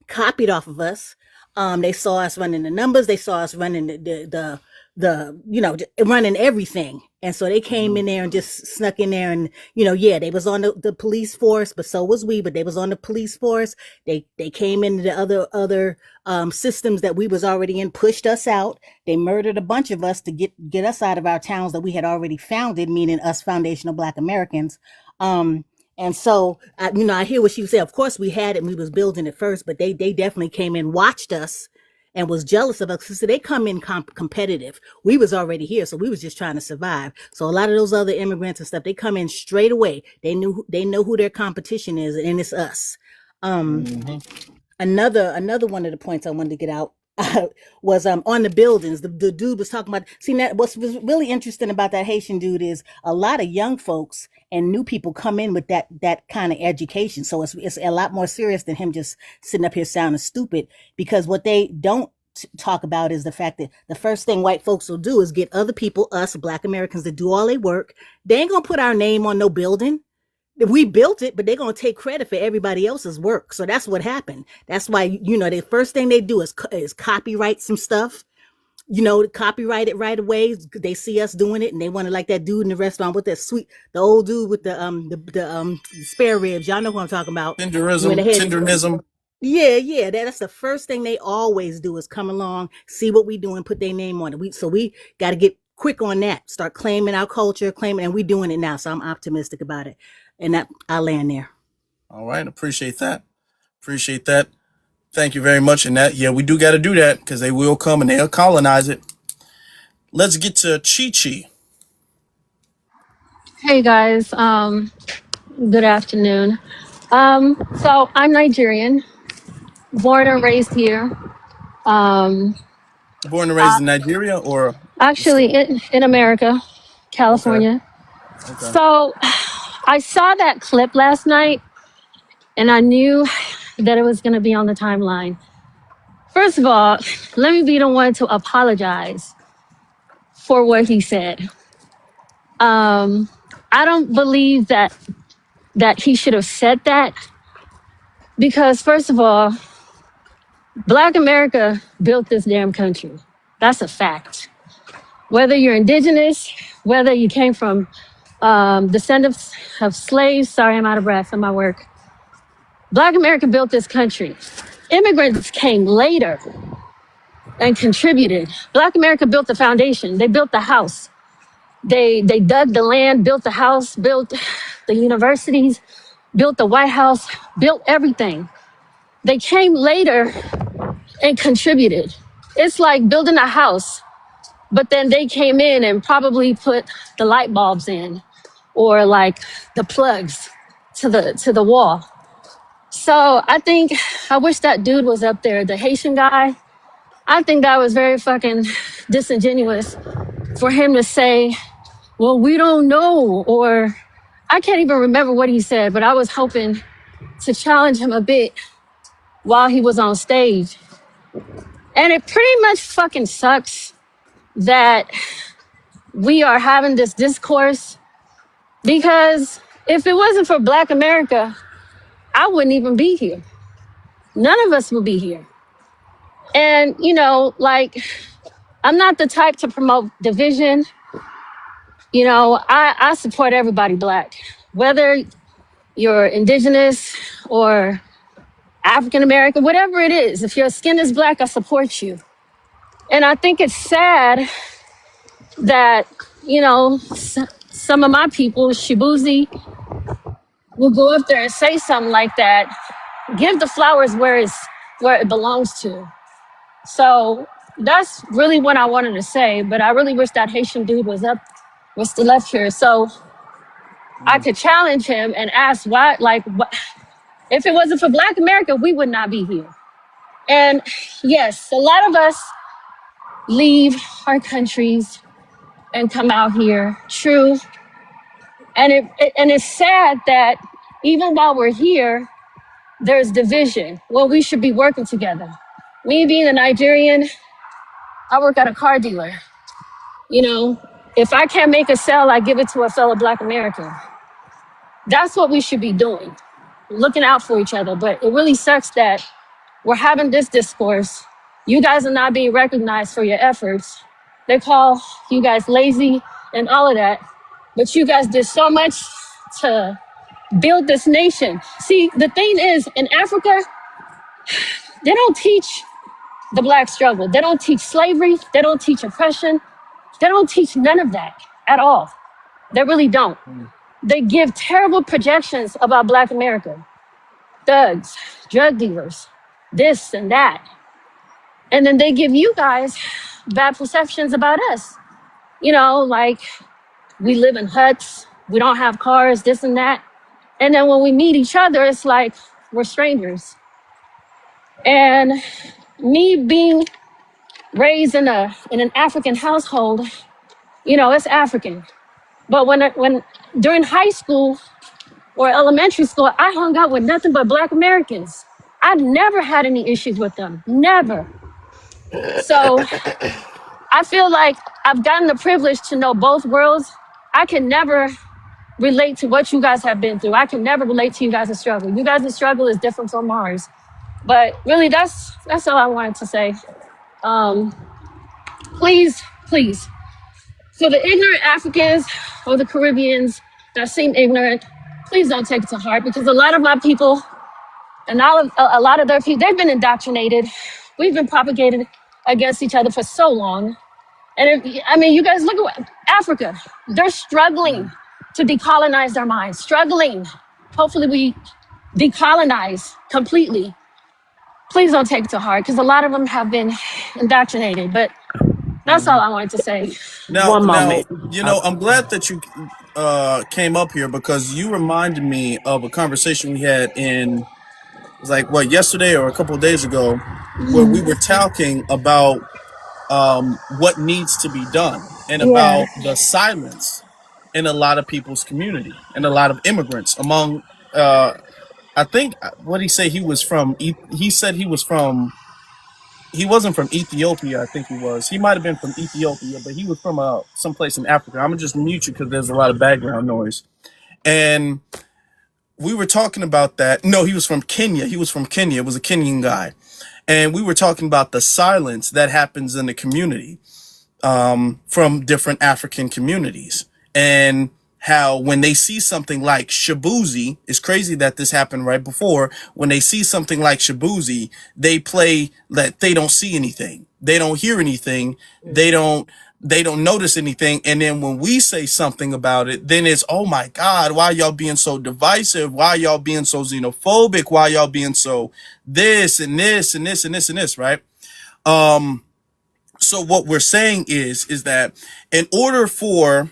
copied off of us. They saw us running the numbers. They saw us running running everything. And so they came in there and just snuck in there, and yeah, they was on the police force, but so was we. But they was on the police force. They came into the other systems that we was already in, pushed us out. They murdered a bunch of us to get us out of our towns that we had already founded, meaning us foundational Black Americans. And so, I hear what she said. Of course, we had it and we was building it first, but they definitely came in, watched us, and was jealous of us. So they come in competitive. We was already here, so we was just trying to survive. So a lot of those other immigrants and stuff, they come in straight away. They know who their competition is, and it's us. Mm-hmm. Another one of the points I wanted to get out was on the buildings. The dude was talking about. See, that what's was really interesting about that Haitian dude is a lot of young folks and new people come in with that kind of education. So it's a lot more serious than him just sitting up here sounding stupid. Because what they don't talk about is the fact that the first thing white folks will do is get other people, us Black Americans, to do all their work. They ain't gonna put our name on no building. We built it, but they're going to take credit for everybody else's work. So that's what happened. That's why, the first thing they do is copyright some stuff, copyright it right away. They see us doing it and they want to, like that dude in the restaurant with the old dude with the spare ribs. Y'all know who I'm talking about. Went ahead. Tenderism. Yeah. That's the first thing they always do is come along, see what we do and put their name on it. So we got to get quick on that, start claiming our culture, and we doing it now. So I'm optimistic about it. And that I land there. All right. Appreciate that. Thank you very much. And that, yeah, we do got to do that because they will come and they'll colonize it. Let's get to Chi Chi. Hey guys, good afternoon. So I'm Nigerian, born and raised here. Born and raised in Nigeria or Actually in America, okay. California. Okay. So I saw that clip last night and I knew that it was going to be on the timeline. First of all, let me be the one to apologize for what he said. I don't believe that he should have said that because first of all, Black America built this damn country. That's a fact. Whether you're indigenous, whether you came from descendants of slaves, sorry, I'm out of breath on my work. Black America built this country. Immigrants came later and contributed. Black America built the foundation. They built the house. They dug the land, built the house, built the universities, built the White House, built everything. They came later and contributed. It's like building a house, but then they came in and probably put the light bulbs in or like the plugs to the wall. So I wish that dude was up there, the Haitian guy. I think that was very fucking disingenuous for him to say, well, we don't know, or I can't even remember what he said, but I was hoping to challenge him a bit while he was on stage. And it pretty much fucking sucks that we are having this discourse because if it wasn't for Black America, I wouldn't even be here. None of us would be here. And, like, I'm not the type to promote division. I support everybody Black, whether you're indigenous or African American, whatever it is. If your skin is Black, I support you. And I think it's sad that, some of my people, Shaboozey, will go up there and say something like that. Give the flowers where it belongs to. So that's really what I wanted to say. But I really wish that Haitian dude was still up here, so I could challenge him and ask why. Like, if it wasn't for Black America, we would not be here. And yes, a lot of us leave our countries and come out here. True. And it's sad that even while we're here, there's division. Well, we should be working together. Me being a Nigerian, I work at a car dealer. If I can't make a sale, I give it to a fellow Black American. That's what we should be doing, looking out for each other. But it really sucks that we're having this discourse. You guys are not being recognized for your efforts. They call you guys lazy and all of that. But you guys did so much to build this nation. See, the thing is, in Africa, they don't teach the Black struggle. They don't teach slavery. They don't teach oppression. They don't teach none of that at all. They really don't. They give terrible projections about Black America. Thugs, drug dealers, this and that. And then they give you guys bad perceptions about us. Like we live in huts, we don't have cars, this and that. And then when we meet each other, it's like we're strangers. And me being raised in an African household, it's African. But when during high school or elementary school, I hung out with nothing but Black Americans. I've never had any issues with them, never. So I feel like I've gotten the privilege to know both worlds. I can never relate to what you guys have been through. I can never relate to you guys' struggle. You guys' struggle is different from ours. But really, that's all I wanted to say. Please, for the ignorant Africans or the Caribbeans that seem ignorant, please don't take it to heart because a lot of my people and a lot of their people, they've been indoctrinated. We've been propagated against each other for so long. And you guys look at Africa. They're struggling to decolonize their minds, struggling. Hopefully we decolonize completely. Please don't take it to heart because a lot of them have been indoctrinated. But that's all I wanted to say. Now, One moment. I'm glad that you came up here because you reminded me of a conversation we had it was like yesterday or a couple of days ago, where we were talking about what needs to be done and Yeah. about the silence in a lot of people's community and a lot of immigrants among. I think what he said he was from. He said he was from. He wasn't from Ethiopia. I think he was. He might have been from Ethiopia, but he was from someplace in Africa. I'm gonna just mute you because there's a lot of background noise. And we were talking about that. No, he was from Kenya. He was from Kenya. It was a Kenyan guy. And we were talking about the silence that happens in the community from different African communities and how when they see something like Shaboozey, it's crazy that this happened right before, when they see something like Shaboozey, they play that they don't see anything. They don't hear anything. They don't notice anything. And then when we say something about it, then it's, oh my God, why y'all being so divisive? Why y'all being so xenophobic? Why y'all being so this and this and this and this and this, right? So what we're saying is that in order for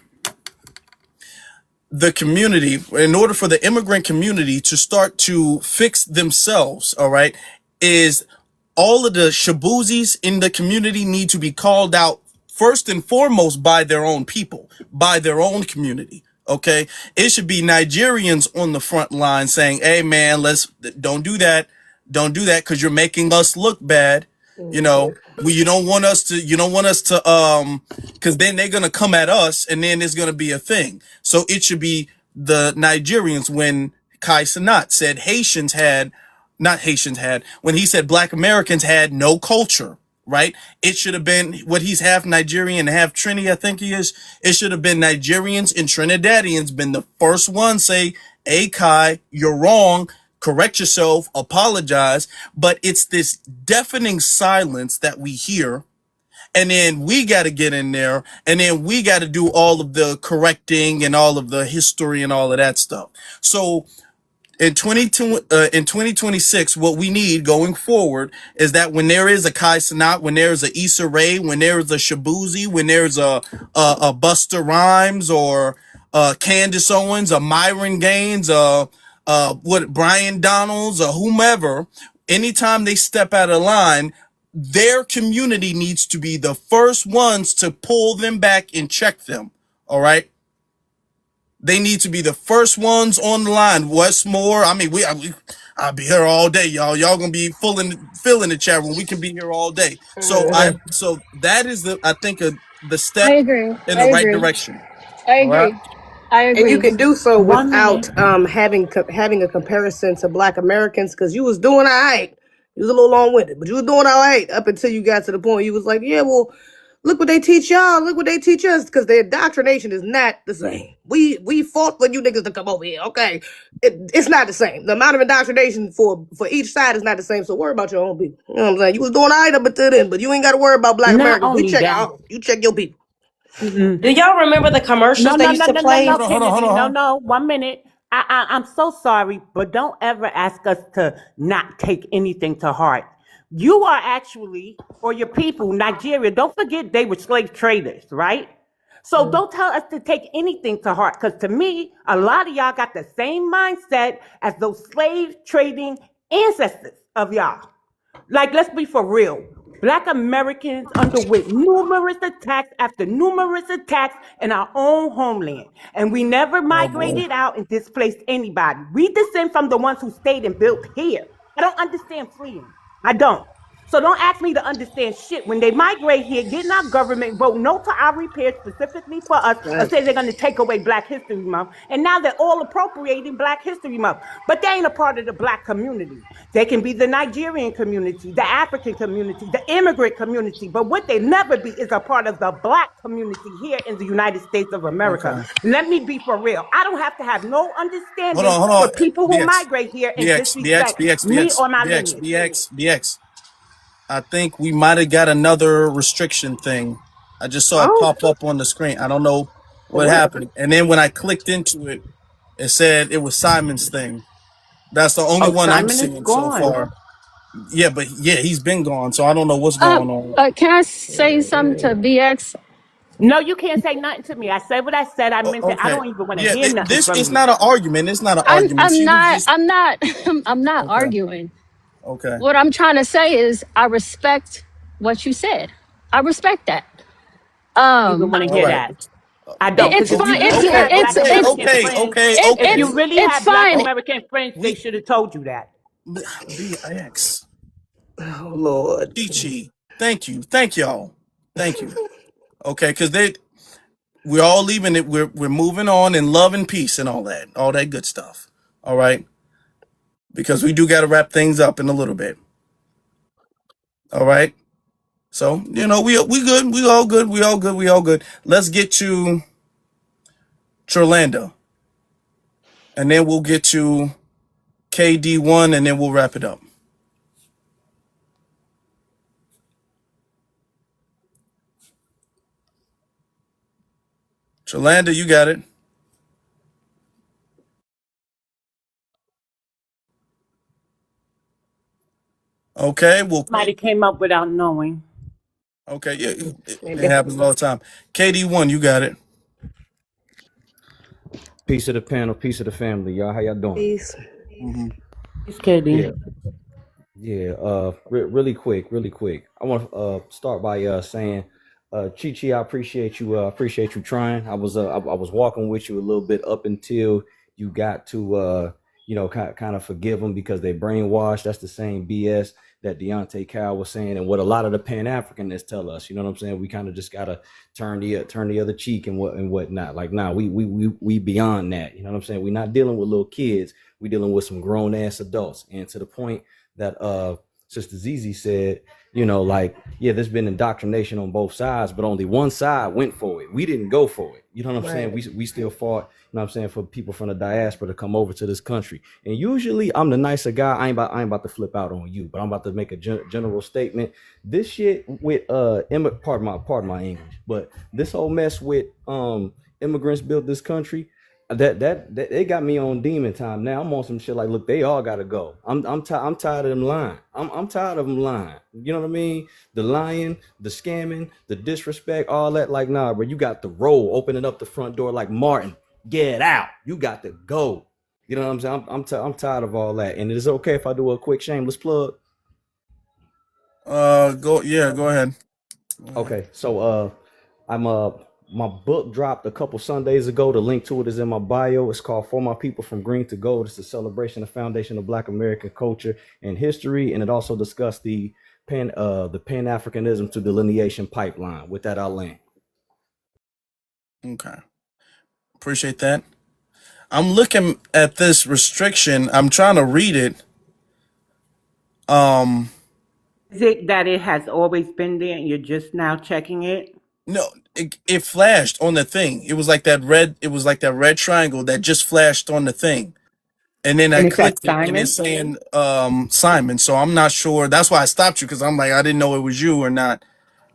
the community, in order for the immigrant community to start to fix themselves, all right, is all of the Shaboozys in the community need to be called out first and foremost by their own people, by their own community. Okay, it should be Nigerians on the front line saying, "Hey, man, don't do that, because you're making us look bad." You know, you don't want us to, because then they're gonna come at us, and then there's gonna be a thing. So it should be the Nigerians when Kai Cenat said when he said Black Americans had no culture, right? It should have been what he's half Nigerian, half Trini, I think he is. It should have been Nigerians and Trinidadians been the first ones say, "Hey, Kai, you're wrong. Correct yourself, apologize." But it's this deafening silence that we hear. And then we got to get in there, and then we got to do all of the correcting and all of the history and all of that stuff. So in 2026, what we need going forward is that when there is a Kai Cenat, when there is a Issa Rae, when there is a Shaboozey, when there's a Buster Rhymes or Candace Owens, a Myron Gaines, Brian Donalds, or whomever, anytime they step out of line, their community needs to be the first ones to pull them back and check them. All right. They need to be the first ones on the line. Westmore, I mean, I'll be here all day, y'all. Y'all gonna be filling the chat room. We can be here all day. So that is I think the I step agree. in I the right agree. direction. I All right. agree. I And you agree. can do so 1 minute. without having a comparison to Black Americans, because you was doing all right. You was a little long-winded, but you was doing all right up until you got to the point you was like, yeah, well, look what they teach y'all, look what they teach us, because the indoctrination is not the same. We fought for you niggas to come over here, okay? It's not the same. The amount of indoctrination for each side is not the same, so worry about your own people. You know what I'm saying? You was doing all right up until then, but you ain't got to worry about Black Not Americans. We only check that. our own. You check your people. Do y'all remember the commercials No, they no, used no, to no, no, play? no, Hold Kennedy. No, on. no. 1 minute. I'm so sorry, but don't ever ask us to not take anything to heart. You are actually, or your people, Nigeria, don't forget they were slave traders, right? So don't tell us to take anything to heart, because to me, a lot of y'all got the same mindset as those slave trading ancestors of y'all. Like, let's be for real. Black Americans underwent numerous attacks after numerous attacks in our own homeland. And we never Oh boy. migrated out and displaced anybody. We descend from the ones who stayed and built here. I don't understand fleeing. I don't. So don't ask me to understand shit. When they migrate here, getting our government vote no to our repairs specifically for us, or say they're going to take away Black History Month, and now they're all appropriating Black History Month. But they ain't a part of the Black community. They can be the Nigerian community, the African community, the immigrant community, but what they never be is a part of the Black community here in the United States of America. Okay. Let me be for real. I don't have to have no understanding Hold for on. people who BX. migrate here and BX. BX. disrespect BX. me BX. or my BX. lineage. BX. BX. I think we might have got another restriction thing. I just saw it Oh, pop up on the screen. I don't know for what real. happened. And then when I clicked into it, it said it was Simon's thing. That's the only Oh, one I'm Simon is seeing so gone. far. Yeah, but yeah, he's been gone, so I don't know what's going on. Can I say something to BX? No, you can't say nothing to me. I said what I said. I meant it. I Okay. don't even want to Yeah, hear nothing this from it's you. not an argument. It's not an argument. I'm She was not. just I'm not. I'm not okay. arguing. Okay. What I'm trying to say is, I respect what you said. I respect that. I don't even want to All hear right. that. I don't, because It's if fine. you really had Black American friends, if you really It's had Black fine. American friends, they We should have told you that. BX. Oh Lord. Chi. Thank you. Thank y'all. Thank you. Okay, because we're all leaving it. We're moving on in love and peace and all that good stuff. All right, because we do got to wrap things up in a little bit. All right, so we good. We all good. We all good. We all good. Let's get to Trelanda, and then we'll get to KD1, and then we'll wrap it up. Trelanda, you got it. Okay, well, Somebody came up without knowing. okay, yeah, it Maybe. happens all the time. KD1, you got it. Piece of the panel, piece of the family, y'all. How y'all doing? Peace. Mm-hmm. Just kidding. Yeah, yeah. Really quick. I want to start by saying, Chi Chi, I appreciate you trying. I was walking with you a little bit up until you got to kind of forgive them because they brainwashed. That's the same BS that Deontay Cal was saying, and what a lot of the Pan Africanists tell us. You know what I'm saying? We kind of just gotta turn the other cheek and whatnot. Like, nah, we beyond that. You know what I'm saying? We're not dealing with little kids. We're dealing with some grown ass adults. And to the point that Sister Zizi said, like, yeah, there's been indoctrination on both sides, but only one side went for it. We didn't go for it. You know what I'm saying? We still fought, you know what I'm saying, for people from the diaspora to come over to this country. And usually I'm the nicer guy. I ain't about to flip out on you, but I'm about to make a general statement. This shit with pardon my English, but this whole mess with immigrants built this country. That they got me on demon time now. I'm on some shit like, look, they all gotta go. I'm tired of them lying. I'm tired of them lying. You know what I mean? The lying, the scamming, the disrespect, all that. Like, nah, bro, you got the roll, opening up the front door like Martin. Get out. You got to go. You know what I'm saying? I'm tired of all that. And it is okay if I do a quick shameless plug. Go ahead. Go ahead. Okay, so I'm my book dropped a couple Sundays ago. The link to it is in my bio. It's called For My People from Green to Gold. It's a celebration of foundation of Black American culture and history, and it also discussed the Pan-Africanism to delineation pipeline. With that, I'll land. Okay, appreciate that. I'm looking at this restriction. I'm trying to read it. Is it that it has always been there and you're just now checking it? No, it flashed on the thing. It was like that red. It was like that red triangle that just flashed on the thing, and then I And it says clicked it, and it's Simon? saying Simon. So I'm not sure. That's why I stopped you, because I'm like, I didn't know it was you or not.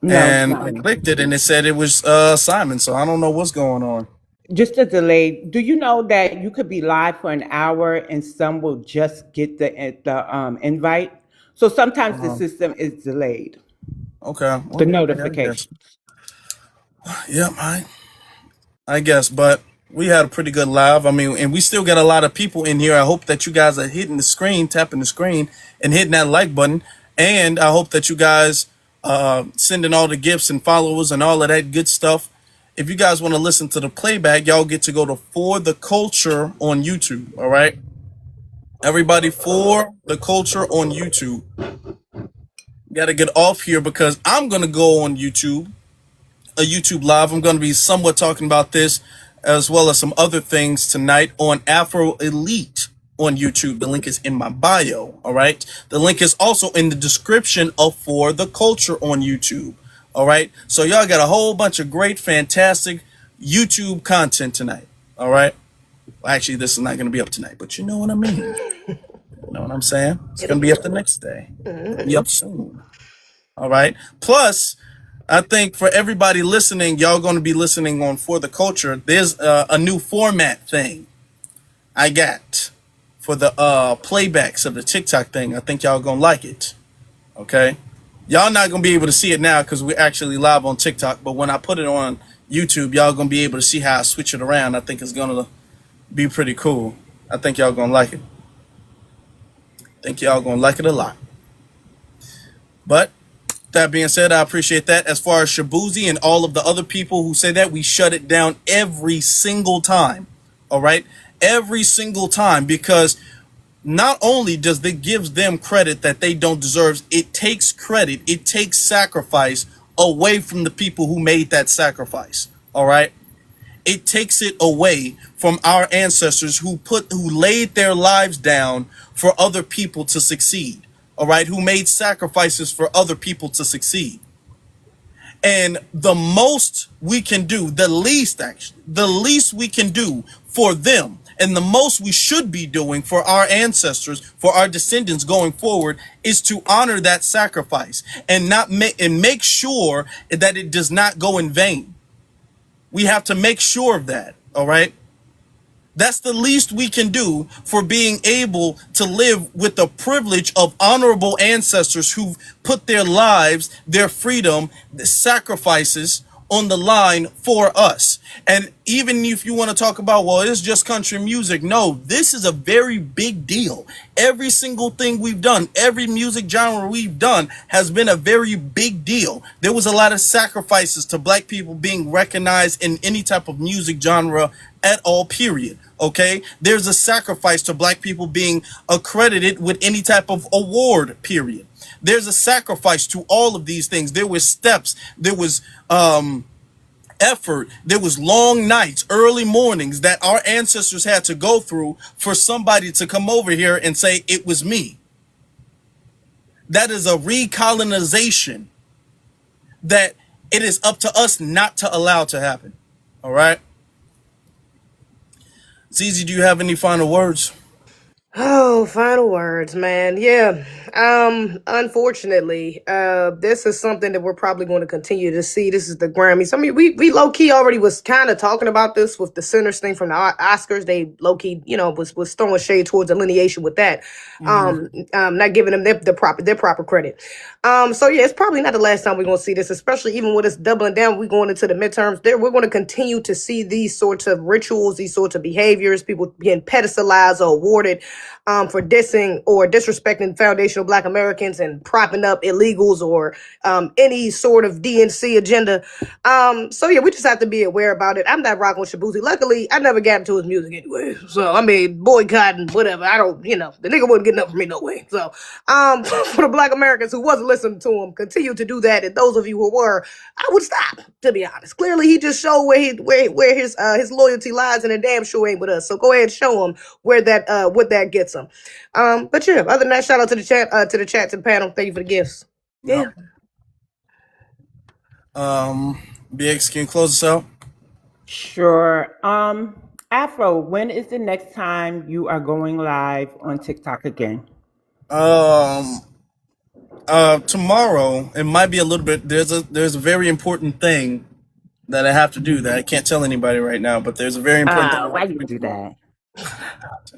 No, And I Simon. clicked it, and it said it was Simon. So I don't know what's going on. Just a delay. Do you know that you could be live for an hour and some will just get the invite? So sometimes the Uh, system is delayed. okay. The Well, I guess. notification. Yep. I guess, but we had a pretty good live. I mean, and we still got a lot of people in here. I hope that you guys are hitting the screen, tapping the screen, and hitting that like button. And I hope that you guys sending all the gifts and followers and all of that good stuff. If you guys want to listen to the playback, y'all get to go to For the Culture on YouTube. All right, everybody, For the Culture on YouTube. Got to get off here because I'm gonna go on YouTube. A YouTube live. I'm going to be somewhat talking about this as well as some other things tonight on Afro Elite on YouTube. The link is in my bio. All right. The link is also in the description of For the Culture on YouTube. All right. So y'all got a whole bunch of great, fantastic YouTube content tonight. All right. Well, actually, this is not going to be up tonight, but you know what I mean. You know what I'm saying? It's going to be up the next day. It'll be up soon. All right. Plus, I think for everybody listening, y'all going to be listening on For the Culture. There's a new format thing I got for the playbacks of the TikTok thing. I think y'all going to like it. Okay. Y'all not going to be able to see it now because we're actually live on TikTok. But when I put it on YouTube, y'all going to be able to see how I switch it around. I think it's going to be pretty cool. I think y'all going to like it. I think y'all going to like it a lot. But that being said, I appreciate that. As far as Shaboozey and all of the other people who say that, we shut it down every single time. All right? Every single time, because not only does it gives them credit that they don't deserve, it takes credit, it takes sacrifice away from the people who made that sacrifice. All right? It takes it away from our ancestors who laid their lives down for other people to succeed. All right, who made sacrifices for other people to succeed. And the most we can do, the least we can do for them, and the most we should be doing for our ancestors, for our descendants going forward, is to honor that sacrifice and make sure that it does not go in vain. We have to make sure of that. All right. That's the least we can do for being able to live with the privilege of honorable ancestors who've put their lives, their freedom, the sacrifices on the line for us. And even if you want to talk about, well, it's just country music. No, this is a very big deal. Every single thing we've done, every music genre we've done has been a very big deal. There was a lot of sacrifices to black people being recognized in any type of music genre at all, period. Okay, there's a sacrifice to black people being accredited with any type of award, period. There's a sacrifice to all of these things. There was steps, there was effort, there was long nights, early mornings that our ancestors had to go through for somebody to come over here and say it was me. That is a recolonization that it is up to us not to allow to happen. All right. Zizi, do you have any final words? Oh, final words, man. Yeah. Unfortunately, this is something that we're probably going to continue to see. This is the Grammys. I mean, we low key already was kind of talking about this with the Sinners thing from the Oscars. They low key, was throwing shade towards delineation with that. Not giving them their proper credit. So yeah, it's probably not the last time we're going to see this, especially even with us doubling down. We're going into the midterms. We're going to continue to see these sorts of rituals, these sorts of behaviors, people being pedestalized or awarded for dissing or disrespecting foundational Black Americans and propping up illegals or any sort of DNC agenda. So yeah, we just have to be aware about it. I'm not rocking with Shaboozey. Luckily, I never got into his music anyway. So I mean, boycotting, whatever. I don't, the nigga wasn't getting up for me no way. So for the Black Americans who wasn't listening to him, continue to do that. And those of you who were, I would stop, to be honest. Clearly, he just showed where his loyalty lies, and a damn sure ain't with us. So go ahead and show him where that what that gets him. But yeah, other than that, shout out to the chat, to the panel. Thank you for the gifts. Yeah. BX, can you close us out? Sure. Afro, when is the next time you are going live on TikTok again? Tomorrow. It might be a little bit. There's a very important thing that I have to do that I can't tell anybody right now. But there's a very important thing. Why you do that?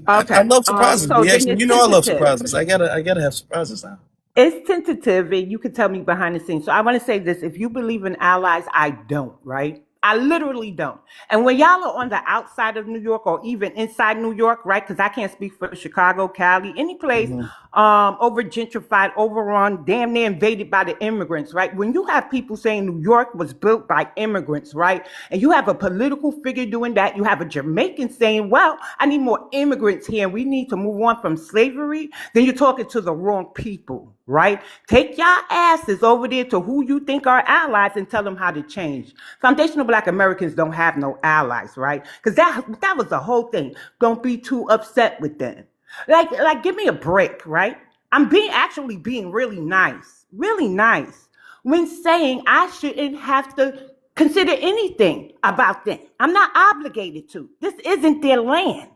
Okay. I love surprises. So then BX, it's I love tentative. surprises. I gotta have surprises now. It's tentative, and you can tell me behind the scenes. So I want to say this: if you believe in allies, I don't. Right? I literally don't. And when y'all are on the outside of New York or even inside New York, right? Because I can't speak for Chicago, Cali, any place over gentrified, overrun, damn near invaded by the immigrants, right? When you have people saying New York was built by immigrants, right? And you have a political figure doing that, you have a Jamaican saying, well, I need more immigrants here and we need to move on from slavery, then you're talking to the wrong people, right? Take y'all asses over there to who you think are allies and tell them how to change. Foundational Black Americans don't have no allies, right? Because that was the whole thing. Don't be too upset with them. Like, give me a break, right? I'm actually being really nice when saying I shouldn't have to consider anything about them. I'm not obligated to. This isn't their land.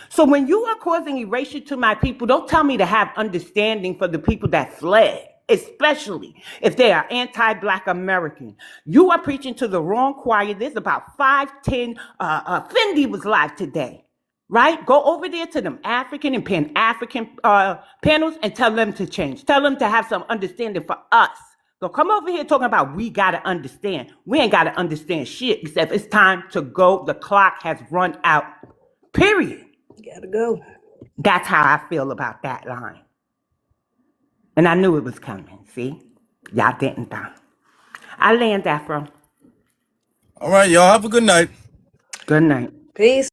So when you are causing erasure to my people, don't tell me to have understanding for the people that fled, especially if they are anti-Black American. You are preaching to the wrong choir. There's about 5-10, Fendi was live today. Right? Go over there to them African and Pan-African panels and tell them to change. Tell them to have some understanding for us. Don't come over here talking about we got to understand. We ain't got to understand shit except it's time to go. The clock has run out. Period. Gotta go. That's how I feel about that line. And I knew it was coming. See? Y'all didn't though. I land, Afro. All right, y'all. Have a good night. Good night. Peace.